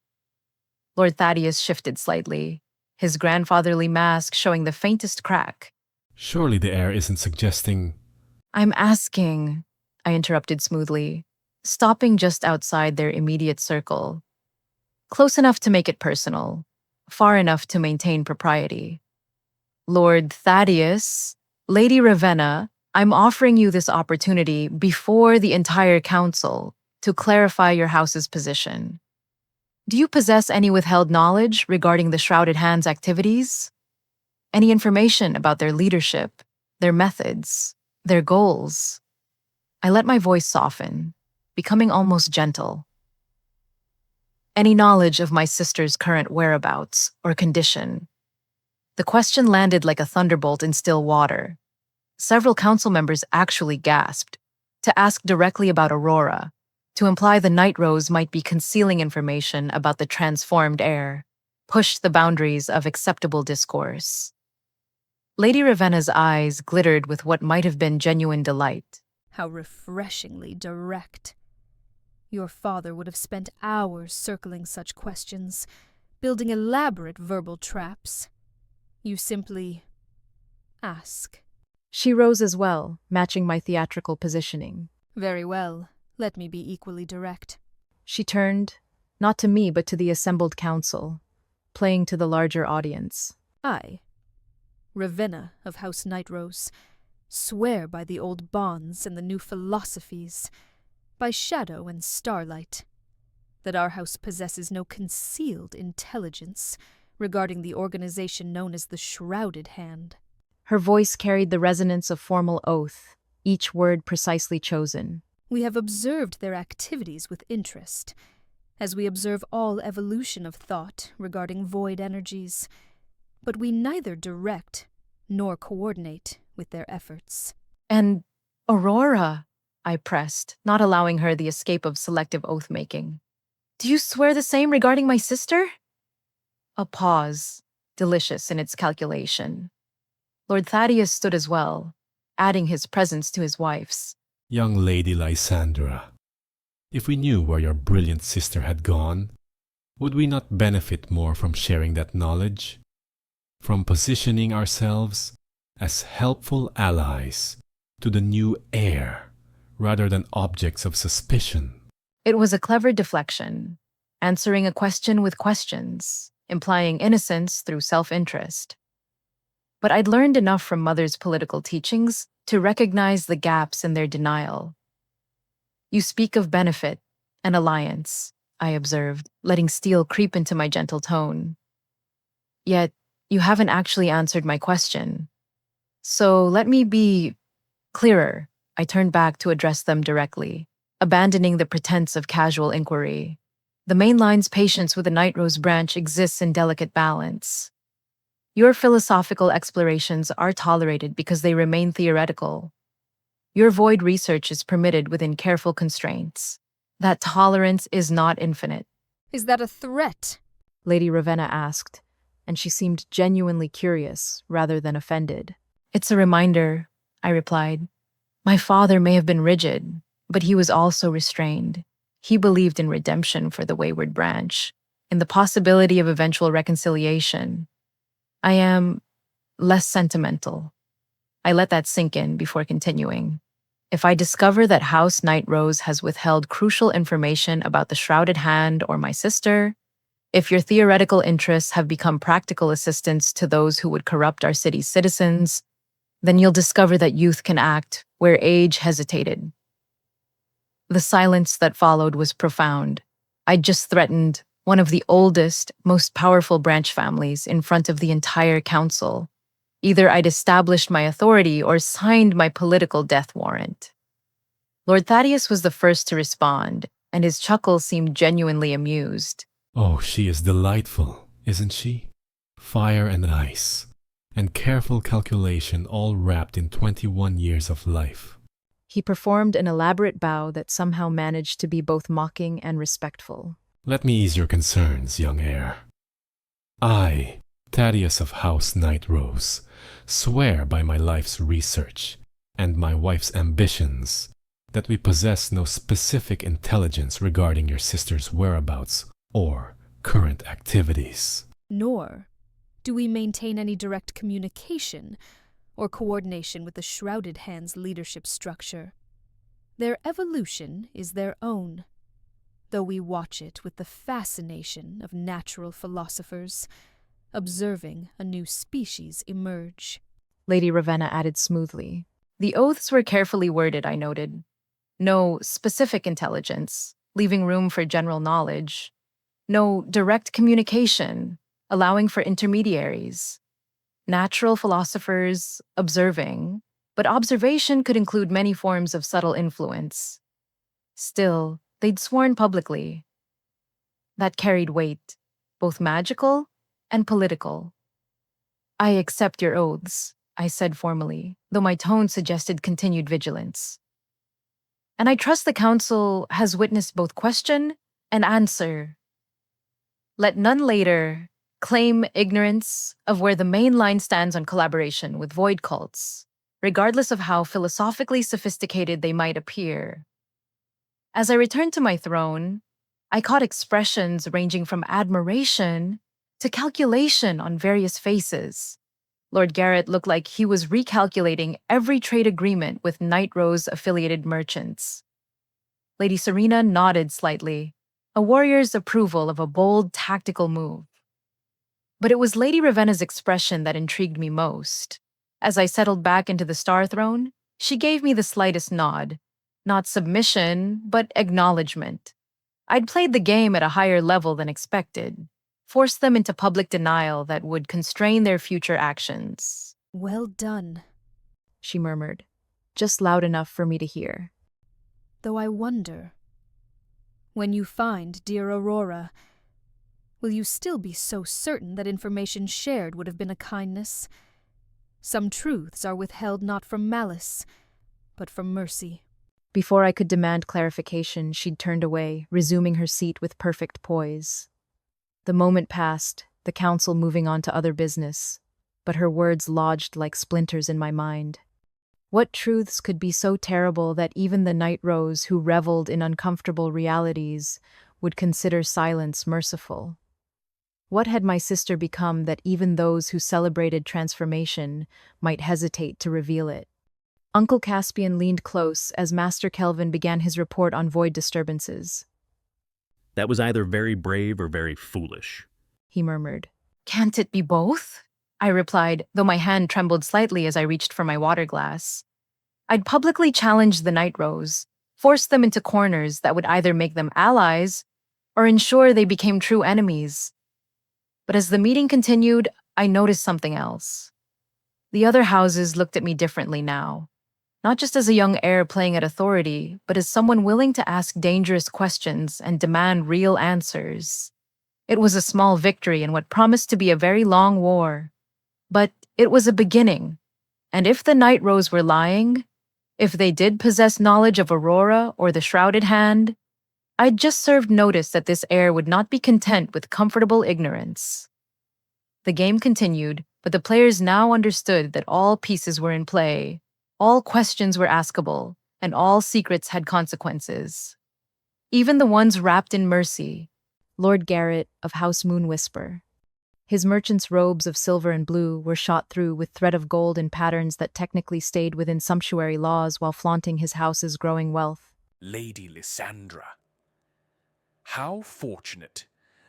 Lord Thaddeus shifted slightly, his grandfatherly mask showing the faintest crack. Surely the heir isn't suggesting... I'm asking, I interrupted smoothly, stopping just outside their immediate circle. Close enough to make it personal, far enough to maintain propriety. Lord Thaddeus, Lady Ravenna, I'm offering you this opportunity before the entire council to clarify your house's position. Do you possess any withheld knowledge regarding the Shrouded Hands activities? Any information about their leadership, their methods, their goals? I let my voice soften, becoming almost gentle. Any knowledge of my sister's current whereabouts or condition? The question landed like a thunderbolt in still water. Several council members actually gasped, to ask directly about Aurora, to imply the Night Rose might be concealing information about the transformed heir, pushed the boundaries of acceptable discourse. Lady Ravenna's eyes glittered with what might have been genuine delight. How refreshingly direct. Your father would have spent hours circling such questions, building elaborate verbal traps. You simply ask. She rose as well, matching my theatrical positioning. Very well. Let me be equally direct. She turned, not to me but to the assembled council, playing to the larger audience. I, Ravenna of House Nightrose, swear by the old bonds and the new philosophies, by shadow and starlight, that our house possesses no concealed intelligence regarding the organization known as the Shrouded Hand. Her voice carried the resonance of formal oath, each word precisely chosen. We have observed their activities with interest, as we observe all evolution of thought regarding void energies, but we neither direct nor coordinate with their efforts. And Aurora, I pressed, not allowing her the escape of selective oath-making. Do you swear the same regarding my sister? A pause, delicious in its calculation. Lord Thaddeus stood as well, adding his presence to his wife's. Young Lady Lysandra, If we knew where your brilliant sister had gone, would we not benefit more from sharing that knowledge? From positioning ourselves as helpful allies to the new heir, rather than objects of suspicion? It was a clever deflection, answering a question with questions, implying innocence through self-interest. But I'd learned enough from Mother's political teachings to recognize the gaps in their denial. You speak of benefit and alliance, I observed, letting steel creep into my gentle tone. Yet, you haven't actually answered my question. So let me be clearer. I turned back to address them directly, abandoning the pretense of casual inquiry. The main line's patience with the Night Rose branch exists in delicate balance. Your philosophical explorations are tolerated because they remain theoretical. Your void research is permitted within careful constraints. That tolerance is not infinite. Is that a threat? Lady Ravenna asked, and she seemed genuinely curious rather than offended. It's a reminder, I replied. My father may have been rigid, but he was also restrained. He believed in redemption for the wayward branch, in the possibility of eventual reconciliation. I am less sentimental. I let that sink in before continuing. If I discover that House Night Rose has withheld crucial information about the Shrouded Hand or my sister, if your theoretical interests have become practical assistance to those who would corrupt our city's citizens, then you'll discover that youth can act where age hesitated. The silence that followed was profound. I'd just threatened one of the oldest, most powerful branch families in front of the entire council. Either I'd established my authority or signed my political death warrant. Lord Thaddeus was the first to respond, and his chuckle seemed genuinely amused. Oh, she is delightful, isn't she? Fire and ice, and careful calculation all wrapped in 21 years of life. He performed an elaborate bow that somehow managed to be both mocking and respectful. Let me ease your concerns, young heir. I, Thaddeus of House Night Rose, swear by my life's research and my wife's ambitions that we possess no specific intelligence regarding your sister's whereabouts or current activities. Nor do we maintain any direct communication or coordination with the Shrouded Hand's leadership structure. Their evolution is their own, though we watch it with the fascination of natural philosophers, observing a new species emerge. Lady Ravenna added smoothly. The oaths were carefully worded, I noted. No specific intelligence, leaving room for general knowledge. No direct communication, allowing for intermediaries. Natural philosophers observing, but observation could include many forms of subtle influence. Still, they'd sworn publicly. That carried weight, both magical and political. I accept your oaths, I said formally, though my tone suggested continued vigilance. And I trust the council has witnessed both question and answer. Let none later claim ignorance of where the main line stands on collaboration with void cults, regardless of how philosophically sophisticated they might appear. As I returned to my throne, I caught expressions ranging from admiration to calculation on various faces. Lord Garrett looked like he was recalculating every trade agreement with Night Rose-affiliated merchants. Lady Serena nodded slightly, a warrior's approval of a bold, tactical move. But it was Lady Ravenna's expression that intrigued me most. As I settled back into the Star Throne, she gave me the slightest nod. Not submission, but acknowledgement. I'd played the game at a higher level than expected, forced them into public denial that would constrain their future actions. Well done, she murmured, just loud enough for me to hear. Though I wonder, when you find dear Aurora, will you still be so certain that information shared would have been a kindness? Some truths are withheld not from malice, but from mercy. Before I could demand clarification, she'd turned away, resuming her seat with perfect poise. The moment passed, the council moving on to other business, but her words lodged like splinters in my mind. What truths could be so terrible that even the night rose who reveled in uncomfortable realities would consider silence merciful? What had my sister become that even those who celebrated transformation might hesitate to reveal it? Uncle Caspian leaned close as Master Kelvin began his report on void disturbances. That was either very brave or very foolish, He murmured. Can't it be both? I replied, though my hand trembled slightly as I reached for my water glass. I'd publicly challenged the Night Rose, forced them into corners that would either make them allies or ensure they became true enemies. But as the meeting continued, I noticed something else. The other houses looked at me differently now, not just as a young heir playing at authority, but as someone willing to ask dangerous questions and demand real answers. It was a small victory in what promised to be a very long war. But it was a beginning. And if the Night Rose were lying, if they did possess knowledge of Aurora or the Shrouded Hand, I'd just served notice that this heir would not be content with comfortable ignorance. The game continued, but the players now understood that all pieces were in play, all questions were askable, and all secrets had consequences. Even the ones wrapped in mercy. Lord Garrett of House Moonwhisper. His merchant's robes of silver and blue were shot through with thread of gold in patterns that technically stayed within sumptuary laws while flaunting his house's growing wealth. Lady Lysandra, how fortunate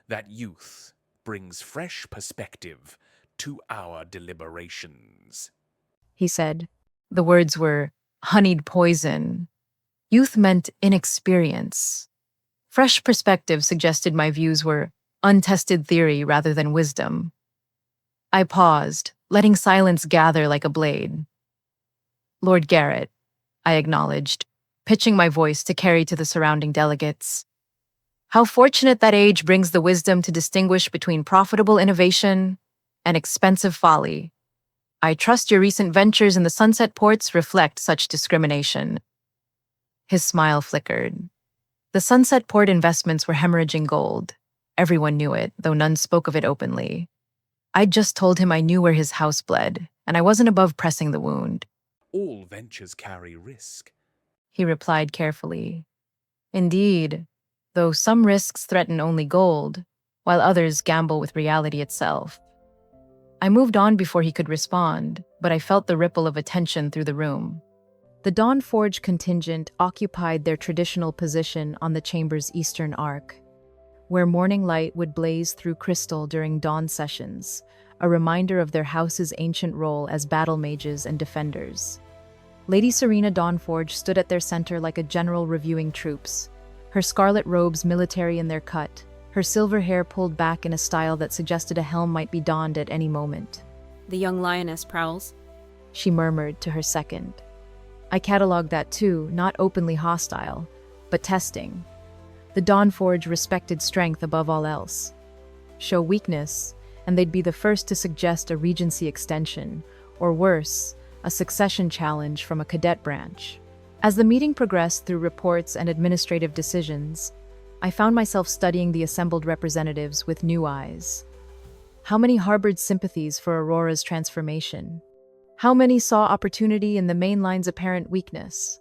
that youth brings fresh perspective to our deliberations, He said. The words were honeyed poison. Youth meant inexperience. Fresh perspective suggested my views were untested theory rather than wisdom. I paused, letting silence gather like a blade. Lord Garrett, I acknowledged, pitching my voice to carry to the surrounding delegates. How fortunate that age brings the wisdom to distinguish between profitable innovation and expensive folly. I trust your recent ventures in the Sunset Ports reflect such discrimination. His smile flickered. The Sunset Port investments were hemorrhaging gold. Everyone knew it, though none spoke of it openly. I'd just told him I knew where his house bled, and I wasn't above pressing the wound. all ventures carry risk. He replied carefully. Indeed, though some risks threaten only gold, while others gamble with reality itself. I moved on before he could respond, but I felt the ripple of attention through the room. The Dawn Forge contingent occupied their traditional position on the chamber's eastern arc, where morning light would blaze through crystal during dawn sessions, a reminder of their house's ancient role as battle mages and defenders. Lady Serena Dawnforge stood at their center like a general reviewing troops, her scarlet robes military in their cut, her silver hair pulled back in a style that suggested a helm might be donned at any moment. The young lioness prowls, she murmured to her second. I catalogued that too, not openly hostile, but testing. The Dawnforge respected strength above all else. Show weakness, and they'd be the first to suggest a regency extension, or worse, a succession challenge from a cadet branch. As the meeting progressed through reports and administrative decisions, I found myself studying the assembled representatives with new eyes. How many harbored sympathies for Aurora's transformation? How many saw opportunity in the main line's apparent weakness?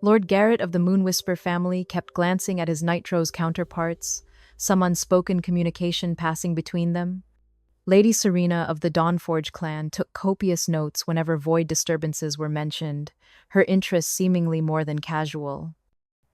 Lord Garrett of the Moonwhisper family kept glancing at his Nitro's counterparts, some unspoken communication passing between them. Lady Serena of the Dawnforge clan took copious notes whenever void disturbances were mentioned, her interest seemingly more than casual.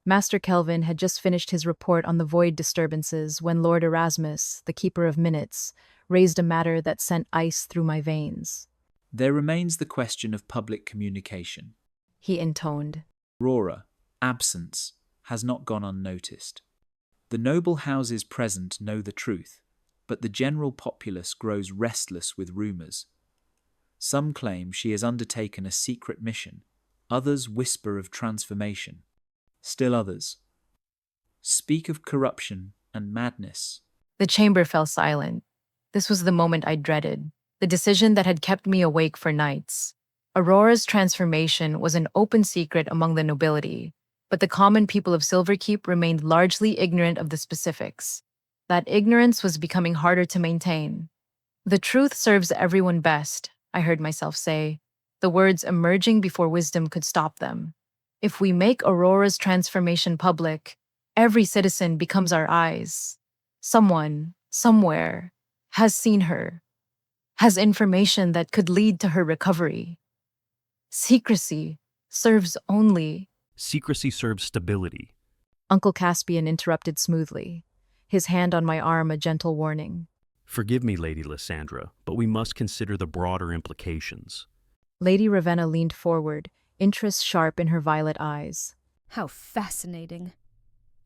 Master Kelvin had just finished his report on the void disturbances when Lord Erasmus, the Keeper of Minutes, raised a matter that sent ice through my veins. There remains the question of public communication, he intoned. Aurora, absence, has not gone unnoticed. The noble houses present know the truth, but the general populace grows restless with rumours. Some claim she has undertaken a secret mission, others whisper of transformation. Still others speak of corruption and madness. The chamber fell silent. This was the moment I dreaded, the decision that had kept me awake for nights. Aurora's transformation was an open secret among the nobility, but the common people of Silverkeep remained largely ignorant of the specifics. That ignorance was becoming harder to maintain. The truth serves everyone best, I heard myself say. the words emerging before wisdom could stop them. If we make Aurora's transformation public, every citizen becomes our eyes. Someone, somewhere, has seen her, has information that could lead to her recovery. Secrecy serves only. Secrecy serves stability. Uncle Caspian interrupted smoothly, his hand on my arm a gentle warning. Forgive me, Lady Lysandra, but we must consider the broader implications. Lady Ravenna leaned forward, interest sharp in her violet eyes. How fascinating.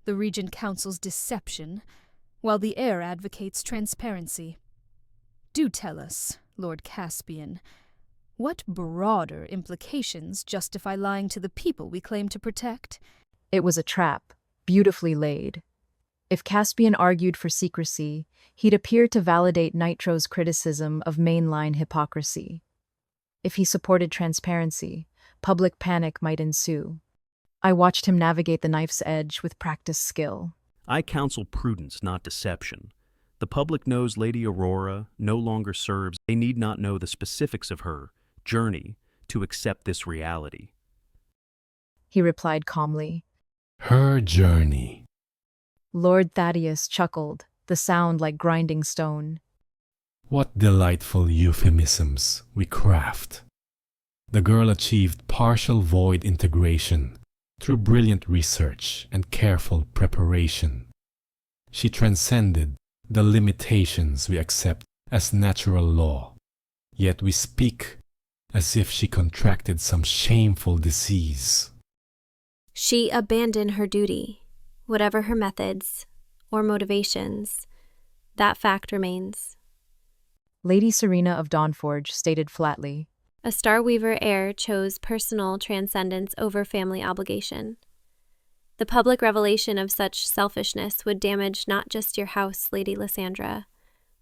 The Regent Council's deception, while the heir advocates transparency. Do tell us, Lord Caspian, what broader implications justify lying to the people we claim to protect? It was a trap, beautifully laid. If Caspian argued for secrecy, he'd appear to validate Nitro's criticism of mainline hypocrisy. If he supported transparency, public panic might ensue. I watched him navigate the knife's edge with practiced skill. I counsel prudence, not deception. The public knows Lady Aurora no longer serves. They need not know the specifics of her journey to accept this reality. He replied calmly. Her journey. Lord Thaddeus chuckled, the sound like grinding stone. What delightful euphemisms we craft. The girl achieved partial void integration through brilliant research and careful preparation. She transcended the limitations we accept as natural law, yet we speak as if she contracted some shameful disease. She abandoned her duty, whatever her methods or motivations. That fact remains. Lady Serena of Dawnforge stated flatly. A Starweaver heir chose personal transcendence over family obligation. The public revelation of such selfishness would damage not just your house, Lady Lysandra,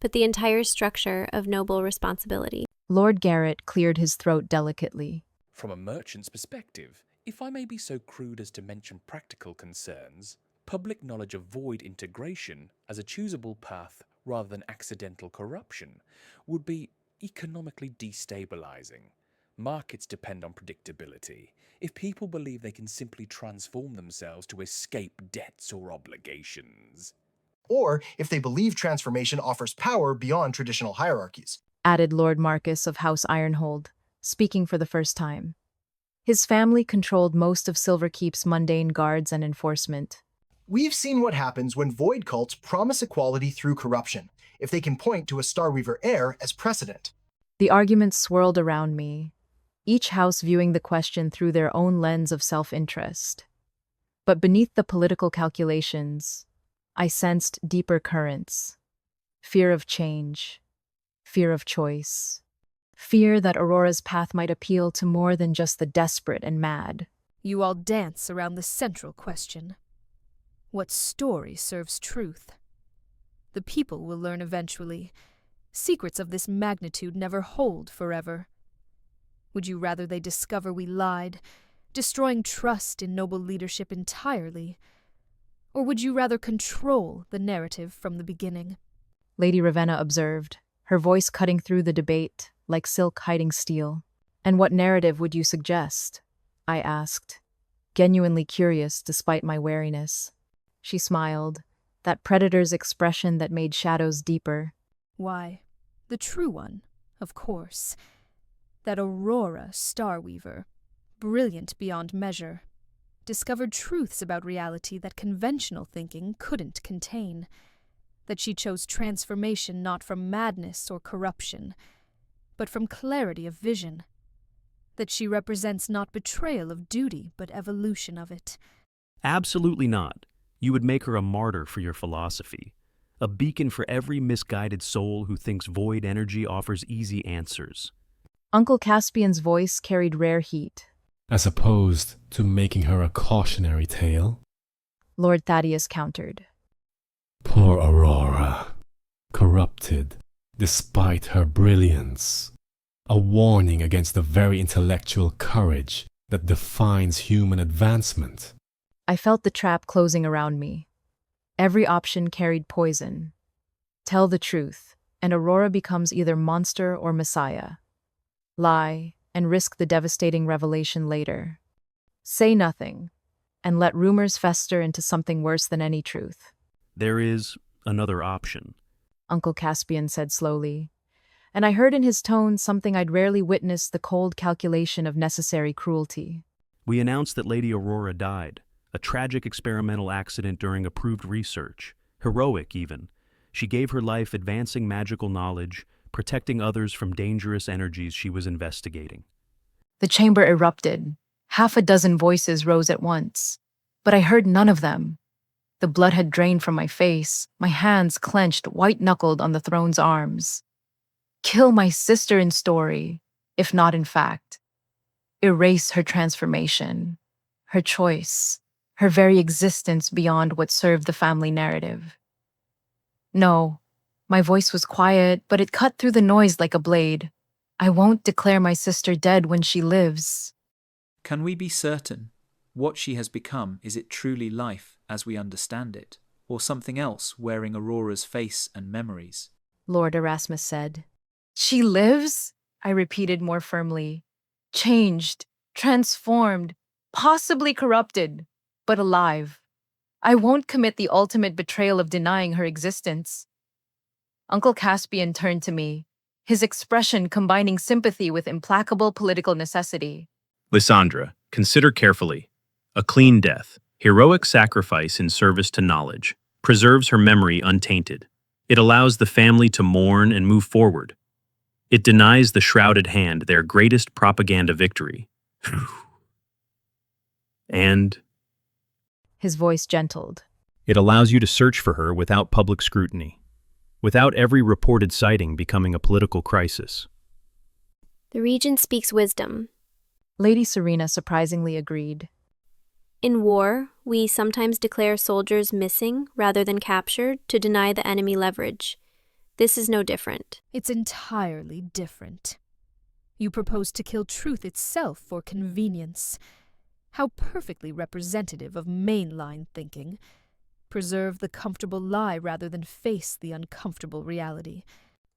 but the entire structure of noble responsibility. Lord Garrett cleared his throat delicately. From a merchant's perspective, if I may be so crude as to mention practical concerns, public knowledge of void integration as a choosable path rather than accidental corruption would be economically destabilizing. Markets depend on predictability. If people believe they can simply transform themselves to escape debts or obligations. Or if they believe transformation offers power beyond traditional hierarchies. Added Lord Marcus of House Ironhold, speaking for the first time. His family controlled most of Silverkeep's mundane guards and enforcement. We've seen what happens when void cults promise equality through corruption, if they can point to a Starweaver heir as precedent. The arguments swirled around me, each house viewing the question through their own lens of self-interest. But beneath the political calculations, I sensed deeper currents. Fear of change, fear of choice, fear that Aurora's path might appeal to more than just the desperate and mad. You all dance around the central question. What story serves truth? The people will learn eventually. Secrets of this magnitude never hold forever. Would you rather they discover we lied, destroying trust in noble leadership entirely? Or would you rather control the narrative from the beginning? Lady Ravenna observed, her voice cutting through the debate like silk hiding steel. And what narrative would you suggest? I asked, genuinely curious despite my wariness. She smiled, that predator's expression that made shadows deeper. Why, the true one, of course. That Aurora Starweaver, brilliant beyond measure, discovered truths about reality that conventional thinking couldn't contain. That she chose transformation not from madness or corruption, but from clarity of vision. That she represents not betrayal of duty, but evolution of it. Absolutely not. You would make her a martyr for your philosophy, a beacon for every misguided soul who thinks void energy offers easy answers. Uncle Caspian's voice carried rare heat. As opposed to making her a cautionary tale? Lord Thaddeus countered. Poor Aurora, corrupted despite her brilliance. A warning against the very intellectual courage that defines human advancement. I felt the trap closing around me. Every option carried poison. Tell the truth, and Aurora becomes either monster or messiah. Lie, and risk the devastating revelation later. Say nothing, and let rumors fester into something worse than any truth. There is another option, Uncle Caspian said slowly, and I heard in his tone something I'd rarely witnessed: the cold calculation of necessary cruelty. We announced that Lady Aurora died, a tragic experimental accident during approved research, heroic even. She gave her life advancing magical knowledge, protecting others from dangerous energies she was investigating. The chamber erupted. Half a dozen voices rose at once, but I heard none of them. The blood had drained from my face, my hands clenched, white-knuckled on the throne's arms. Kill my sister in story, if not in fact. Erase her transformation, her choice, her very existence beyond what served the family narrative. No, my voice was quiet, but it cut through the noise like a blade. I won't declare my sister dead when she lives. Can we be certain? What she has become, is it truly life as we understand it, or something else wearing Aurora's face and memories? Lord Erasmus said. She lives? I repeated more firmly. Changed, transformed, possibly corrupted, but alive. I won't commit the ultimate betrayal of denying her existence. Uncle Caspian turned to me, his expression combining sympathy with implacable political necessity. Lysandra, consider carefully. A clean death, heroic sacrifice in service to knowledge, preserves her memory untainted. It allows the family to mourn and move forward. It denies the shrouded hand their greatest propaganda victory. And His voice gentled. it allows you to search for her without public scrutiny, without every reported sighting becoming a political crisis. The regent speaks wisdom. Lady Serena surprisingly agreed. In war, we sometimes declare soldiers missing rather than captured to deny the enemy leverage. This is no different. It's entirely different. You propose to kill truth itself for convenience. How perfectly representative of mainline thinking. Preserve the comfortable lie rather than face the uncomfortable reality.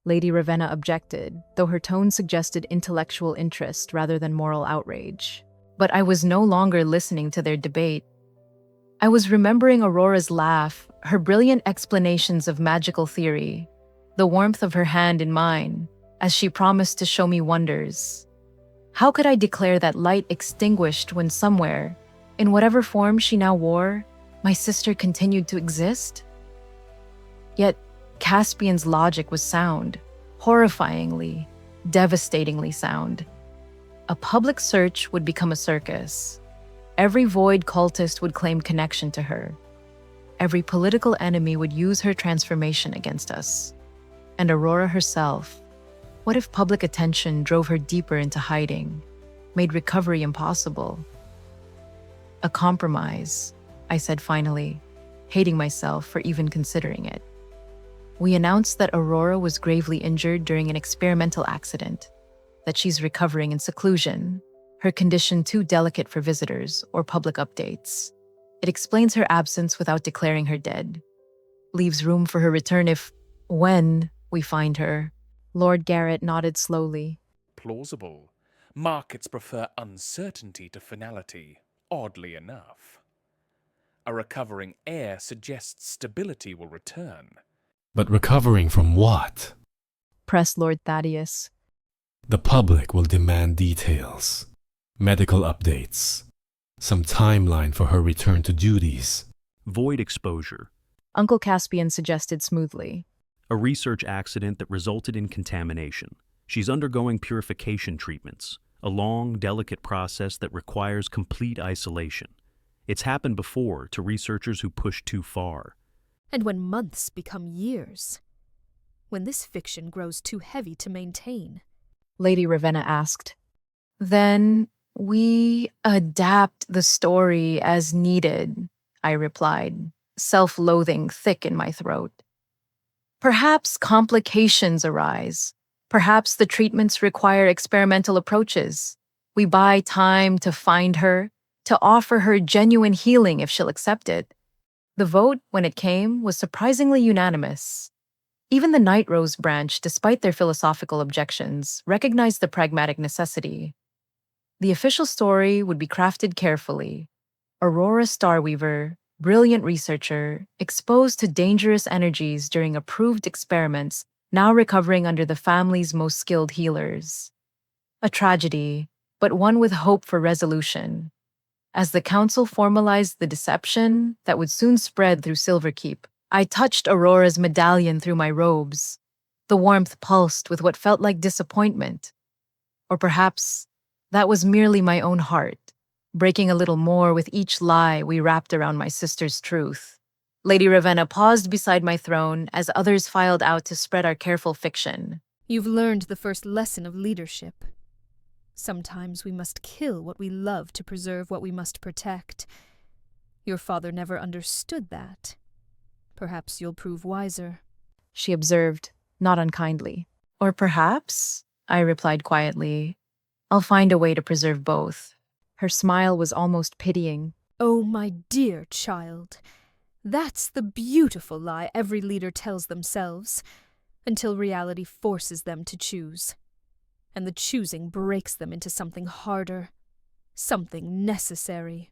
Lady Ravenna objected, though her tone suggested intellectual interest rather than moral outrage. But I was no longer listening to their debate. I was remembering Aurora's laugh, her brilliant explanations of magical theory, the warmth of her hand in mine, as she promised to show me wonders. How could I declare that light extinguished when somewhere, in whatever form she now wore, my sister continued to exist? Yet, Caspian's logic was sound, horrifyingly, devastatingly sound. A public search would become a circus. Every void cultist would claim connection to her. Every political enemy would use her transformation against us. And Aurora herself, what if public attention drove her deeper into hiding, made recovery impossible? A compromise, I said finally, hating myself for even considering it. We announced that Aurora was gravely injured during an experimental accident, that she's recovering in seclusion, her condition too delicate for visitors or public updates. It explains her absence without declaring her dead, leaves room for her return when we find her. Lord Garrett nodded slowly. Plausible. Markets prefer uncertainty to finality, oddly enough. A recovering heir suggests stability will return. But recovering from what? Pressed Lord Thaddeus. The public will demand details, medical updates, some timeline for her return to duties. Void exposure. Uncle Caspian suggested smoothly. A research accident that resulted in contamination. She's undergoing purification treatments, a long, delicate process that requires complete isolation. It's happened before to researchers who push too far. And when months become years? When this fiction grows too heavy to maintain? Lady Ravenna asked. Then we adapt the story as needed, I replied, self-loathing thick in my throat. Perhaps complications arise. Perhaps the treatments require experimental approaches. We buy time to find her, to offer her genuine healing if she'll accept it. The vote, when it came, was surprisingly unanimous. Even the Night Rose branch, despite their philosophical objections, recognized the pragmatic necessity. The official story would be crafted carefully. Aurora Starweaver, brilliant researcher, exposed to dangerous energies during approved experiments, now recovering under the family's most skilled healers. A tragedy, but one with hope for resolution. As the council formalized the deception that would soon spread through Silverkeep, I touched Aurora's medallion through my robes. The warmth pulsed with what felt like disappointment. Or perhaps that was merely my own heart, breaking a little more with each lie we wrapped around my sister's truth. Lady Ravenna paused beside my throne as others filed out to spread our careful fiction. You've learned the first lesson of leadership. Sometimes we must kill what we love to preserve what we must protect. Your father never understood that. Perhaps you'll prove wiser. She observed, not unkindly. Or perhaps, I replied quietly, I'll find a way to preserve both. Her smile was almost pitying. Oh, my dear child. That's the beautiful lie every leader tells themselves, until reality forces them to choose. And the choosing breaks them into something harder, something necessary.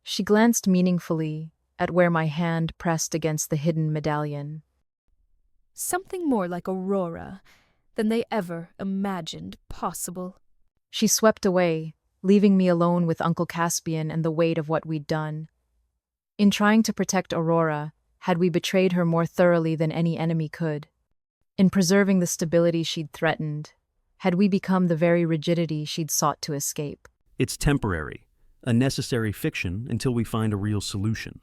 She glanced meaningfully at where my hand pressed against the hidden medallion. Something more like Aurora than they ever imagined possible. She swept away, leaving me alone with Uncle Caspian and the weight of what we'd done. In trying to protect Aurora, had we betrayed her more thoroughly than any enemy could? In preserving the stability she'd threatened, had we become the very rigidity she'd sought to escape? It's temporary, a necessary fiction until we find a real solution.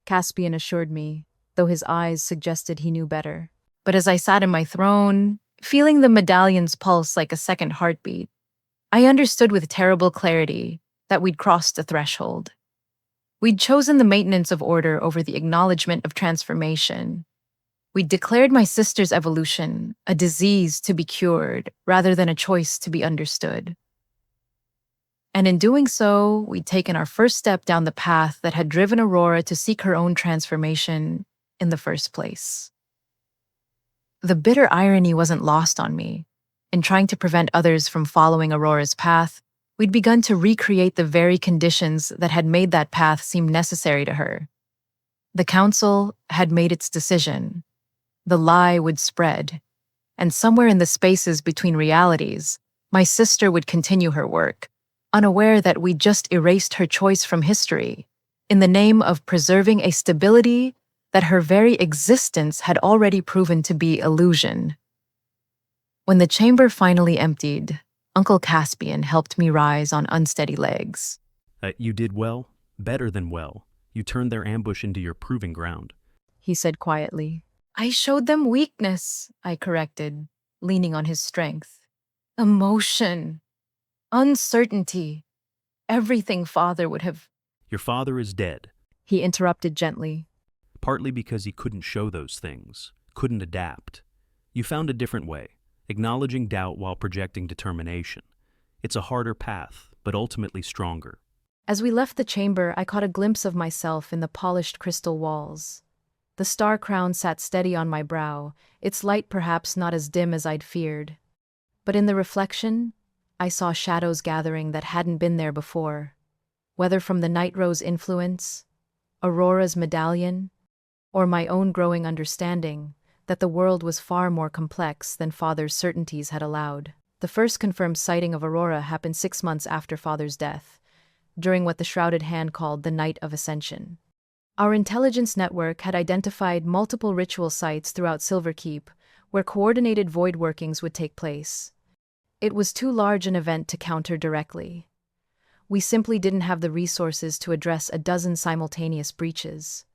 Caspian assured me, though his eyes suggested he knew better. But as I sat in my throne, feeling the medallion's pulse like a second heartbeat, I understood with terrible clarity that we'd crossed the threshold. We'd chosen the maintenance of order over the acknowledgement of transformation. We'd declared my sister's evolution a disease to be cured rather than a choice to be understood. And in doing so, we'd taken our first step down the path that had driven Aurora to seek her own transformation in the first place. The bitter irony wasn't lost on me. In trying to prevent others from following Aurora's path, we'd begun to recreate the very conditions that had made that path seem necessary to her. The council had made its decision. The lie would spread, and somewhere in the spaces between realities, my sister would continue her work, unaware that we'd just erased her choice from history, in the name of preserving a stability that her very existence had already proven to be illusion. When the chamber finally emptied, Uncle Caspian helped me rise on unsteady legs. You did well, better than well. You turned their ambush into your proving ground. He said quietly. I showed them weakness, I corrected, leaning on his strength. Emotion. Uncertainty. Everything Father would have... Your father is dead. He interrupted gently. Partly because he couldn't show those things, couldn't adapt. You found a different way, acknowledging doubt while projecting determination. It's a harder path, but ultimately stronger. As we left the chamber, I caught a glimpse of myself in the polished crystal walls. The star crown sat steady on my brow, its light perhaps not as dim as I'd feared. But in the reflection, I saw shadows gathering that hadn't been there before. Whether from the Night Rose influence, Aurora's medallion, or my own growing understanding that the world was far more complex than Father's certainties had allowed. The first confirmed sighting of Aurora happened 6 months after Father's death, during what the Shrouded Hand called the Night of Ascension. Our intelligence network had identified multiple ritual sites throughout Silverkeep where coordinated void workings would take place. It was too large an event to counter directly. We simply didn't have the resources to address a dozen simultaneous breaches.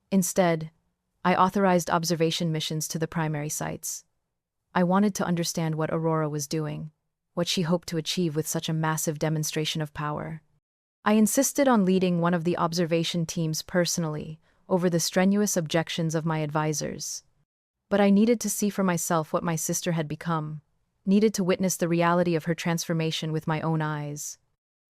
Instead, I authorized observation missions to the primary sites. I wanted to understand what Aurora was doing, what she hoped to achieve with such a massive demonstration of power. I insisted on leading one of the observation teams personally over the strenuous objections of my advisors. But I needed to see for myself what my sister had become, needed to witness the reality of her transformation with my own eyes.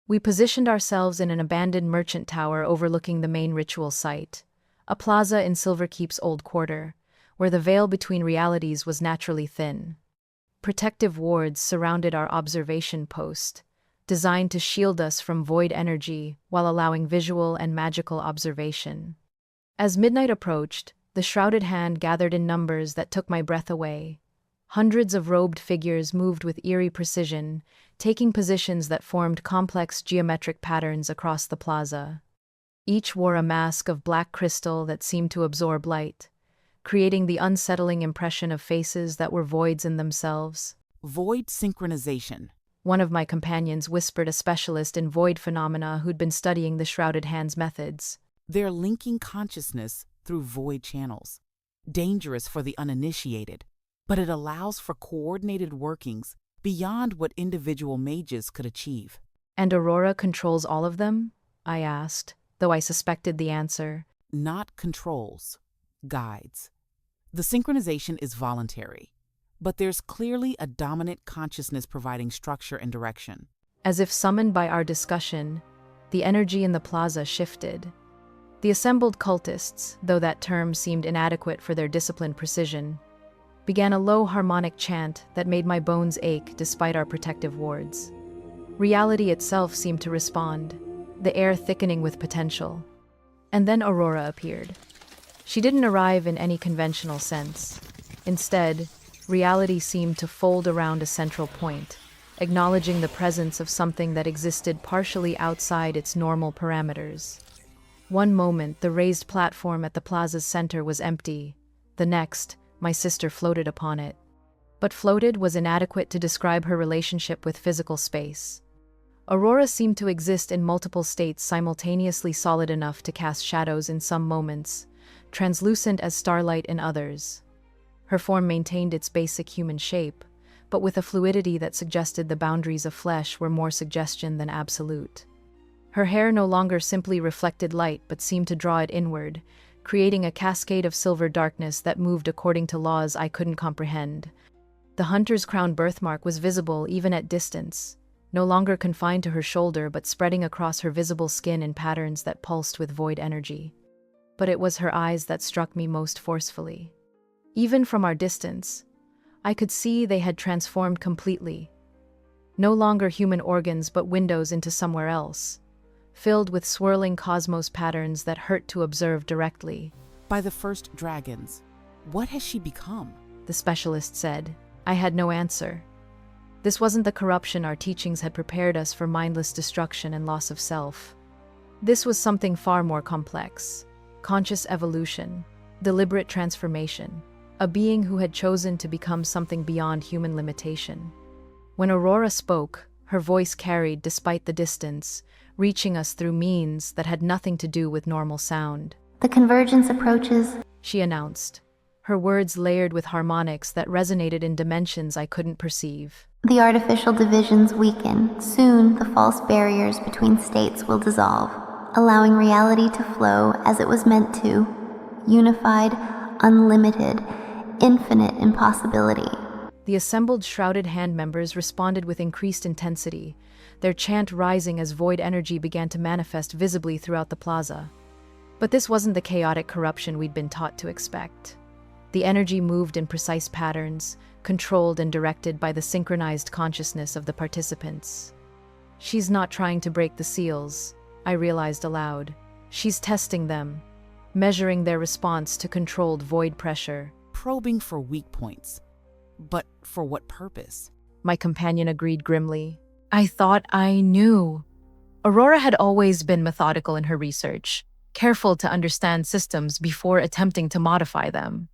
We positioned ourselves in an abandoned merchant tower overlooking the main ritual site, a plaza in Silverkeep's old quarter, where the veil between realities was naturally thin. Protective wards surrounded our observation post, designed to shield us from void energy while allowing visual and magical observation. As midnight approached, the shrouded hand gathered in numbers that took my breath away. Hundreds of robed figures moved with eerie precision, taking positions that formed complex geometric patterns across the plaza. Each wore a mask of black crystal that seemed to absorb light, creating the unsettling impression of faces that were voids in themselves. Void synchronization. One of my companions whispered a specialist in void phenomena who'd been studying the shrouded hand's methods. They're linking consciousness through void channels. Dangerous for the uninitiated, but it allows for coordinated workings beyond what individual mages could achieve. And Aurora controls all of them? I asked, though I suspected the answer. Not controls, guides. The synchronization is voluntary, but there's clearly a dominant consciousness providing structure and direction. As if summoned by our discussion, the energy in the plaza shifted. The assembled cultists, though that term seemed inadequate for their disciplined precision, began a low harmonic chant that made my bones ache despite our protective wards. Reality itself seemed to respond, the air thickening with potential. And then Aurora appeared. She didn't arrive in any conventional sense. Instead, reality seemed to fold around a central point, acknowledging the presence of something that existed partially outside its normal parameters. One moment, the raised platform at the plaza's center was empty. The next, my sister floated upon it. But floated was inadequate to describe her relationship with physical space. Aurora seemed to exist in multiple states simultaneously, solid enough to cast shadows in some moments, translucent as starlight in others. Her form maintained its basic human shape, but with a fluidity that suggested the boundaries of flesh were more suggestion than absolute. Her hair no longer simply reflected light but seemed to draw it inward, creating a cascade of silver darkness that moved according to laws I couldn't comprehend. The hunter's crown birthmark was visible even at distance, no longer confined to her shoulder but spreading across her visible skin in patterns that pulsed with void energy. But it was her eyes that struck me most forcefully. Even from our distance, I could see they had transformed completely. No longer human organs but windows into somewhere else, filled with swirling cosmos patterns that hurt to observe directly. By the first dragons, what has she become? The specialist said. I had no answer. This wasn't the corruption our teachings had prepared us for, mindless destruction and loss of self. This was something far more complex. Conscious evolution, deliberate transformation, a being who had chosen to become something beyond human limitation. When Aurora spoke, her voice carried despite the distance, reaching us through means that had nothing to do with normal sound. The convergence approaches, she announced, her words layered with harmonics that resonated in dimensions I couldn't perceive. The artificial divisions weaken. Soon, the false barriers between states will dissolve, allowing reality to flow as it was meant to, unified, unlimited, infinite in possibility. The assembled shrouded hand members responded with increased intensity, their chant rising as void energy began to manifest visibly throughout the plaza. But this wasn't the chaotic corruption we'd been taught to expect. The energy moved in precise patterns, controlled and directed by the synchronized consciousness of the participants. She's not trying to break the seals, I realized aloud. She's testing them, measuring their response to controlled void pressure. Probing for weak points. But for what purpose? My companion agreed grimly. I thought I knew. Aurora had always been methodical in her research, careful to understand systems before attempting to modify them.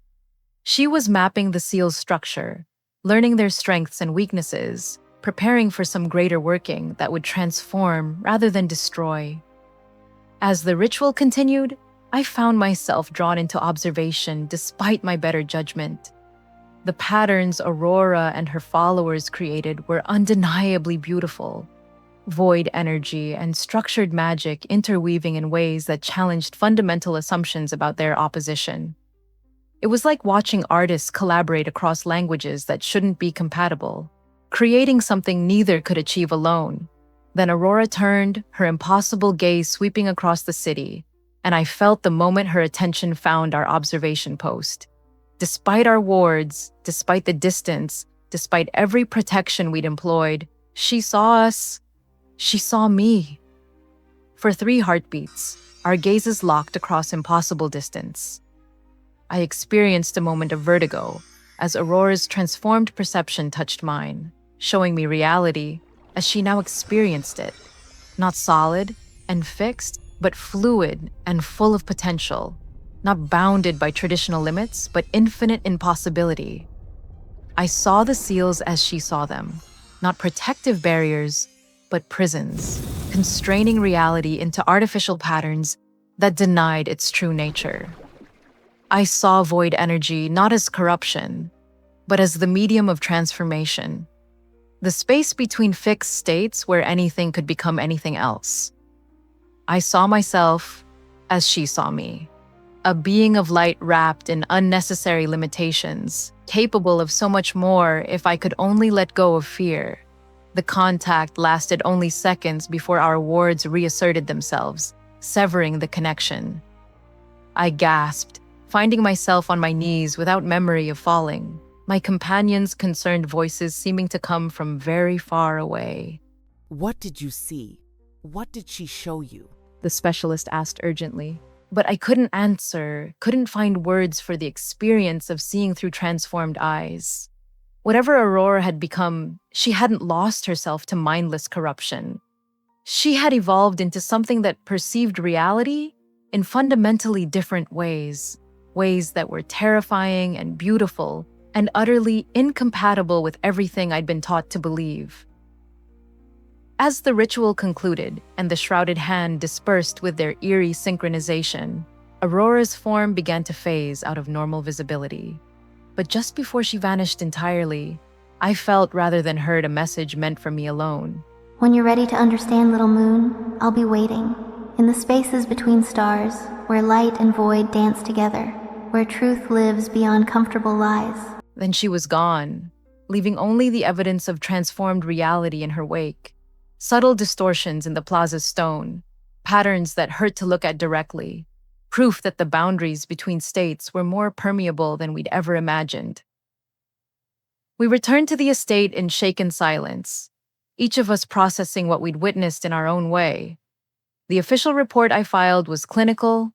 She was mapping the seal's structure, learning their strengths and weaknesses, preparing for some greater working that would transform rather than destroy. As the ritual continued, I found myself drawn into observation despite my better judgment. The patterns Aurora and her followers created were undeniably beautiful. Void energy and structured magic interweaving in ways that challenged fundamental assumptions about their opposition. It was like watching artists collaborate across languages that shouldn't be compatible, creating something neither could achieve alone. Then Aurora turned, her impossible gaze sweeping across the city, and I felt the moment her attention found our observation post. Despite our wards, despite the distance, despite every protection we'd employed, she saw us. She saw me. For 3 heartbeats, our gazes locked across impossible distance. I experienced a moment of vertigo as Aurora's transformed perception touched mine, showing me reality as she now experienced it. Not solid and fixed, but fluid and full of potential. Not bounded by traditional limits, but infinite in possibility. I saw the seals as she saw them. Not protective barriers, but prisons, constraining reality into artificial patterns that denied its true nature. I saw void energy not as corruption, but as the medium of transformation, the space between fixed states where anything could become anything else. I saw myself as she saw me, a being of light wrapped in unnecessary limitations, capable of so much more if I could only let go of fear. The contact lasted only seconds before our wards reasserted themselves, severing the connection. I gasped, finding myself on my knees without memory of falling, my companions' concerned voices seeming to come from very far away. What did you see? What did she show you? The specialist asked urgently, but I couldn't answer, couldn't find words for the experience of seeing through transformed eyes. Whatever Aurora had become, she hadn't lost herself to mindless corruption. She had evolved into something that perceived reality in fundamentally different ways, ways that were terrifying and beautiful and utterly incompatible with everything I'd been taught to believe. As the ritual concluded and the shrouded hand dispersed with their eerie synchronization, Aurora's form began to phase out of normal visibility. But just before she vanished entirely, I felt rather than heard a message meant for me alone. When you're ready to understand, little moon, I'll be waiting. In the spaces between stars, where light and void dance together, where truth lives beyond comfortable lies. Then she was gone, leaving only the evidence of transformed reality in her wake. Subtle distortions in the plaza's stone, patterns that hurt to look at directly, proof that the boundaries between states were more permeable than we'd ever imagined. We returned to the estate in shaken silence, each of us processing what we'd witnessed in our own way. The official report I filed was clinical,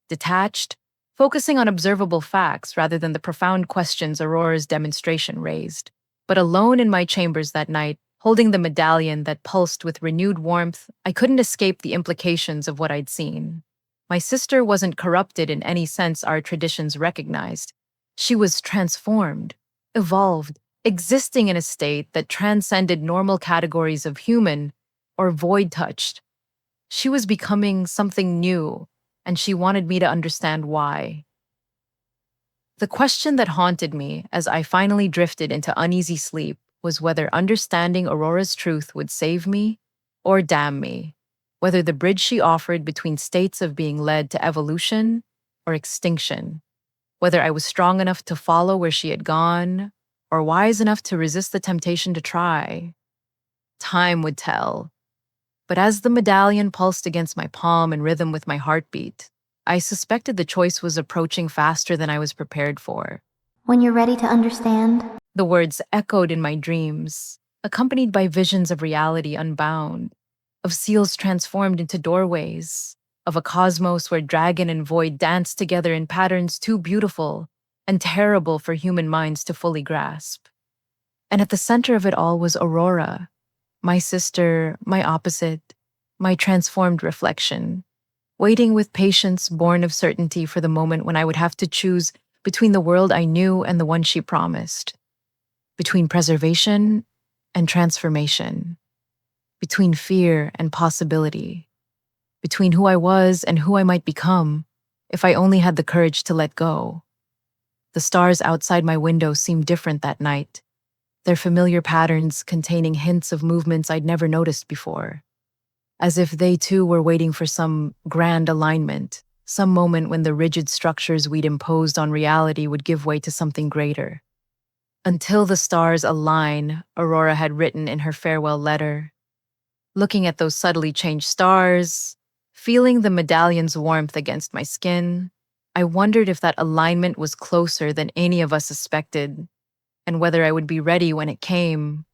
detached, focusing on observable facts rather than the profound questions Aurora's demonstration raised. But alone in my chambers that night, holding the medallion that pulsed with renewed warmth, I couldn't escape the implications of what I'd seen. My sister wasn't corrupted in any sense our traditions recognized. She was transformed, evolved, existing in a state that transcended normal categories of human or void-touched. She was becoming something new, and she wanted me to understand why. The question that haunted me as I finally drifted into uneasy sleep was whether understanding Aurora's truth would save me or damn me, whether the bridge she offered between states of being led to evolution or extinction, whether I was strong enough to follow where she had gone or wise enough to resist the temptation to try. Time would tell. But as the medallion pulsed against my palm in rhythm with my heartbeat, I suspected the choice was approaching faster than I was prepared for. When you're ready to understand, the words echoed in my dreams, accompanied by visions of reality unbound, of seals transformed into doorways, of a cosmos where dragon and void danced together in patterns too beautiful and terrible for human minds to fully grasp. And at the center of it all was Aurora, my sister, my opposite, my transformed reflection, waiting with patience born of certainty for the moment when I would have to choose between the world I knew and the one she promised, between preservation and transformation, between fear and possibility, between who I was and who I might become if I only had the courage to let go. The stars outside my window seemed different that night, their familiar patterns containing hints of movements I'd never noticed before, as if they too were waiting for some grand alignment, some moment when the rigid structures we'd imposed on reality would give way to something greater. Until the stars align, Aurora had written in her farewell letter. Looking at those subtly changed stars, feeling the medallion's warmth against my skin, I wondered if that alignment was closer than any of us suspected, and whether I would be ready when it came.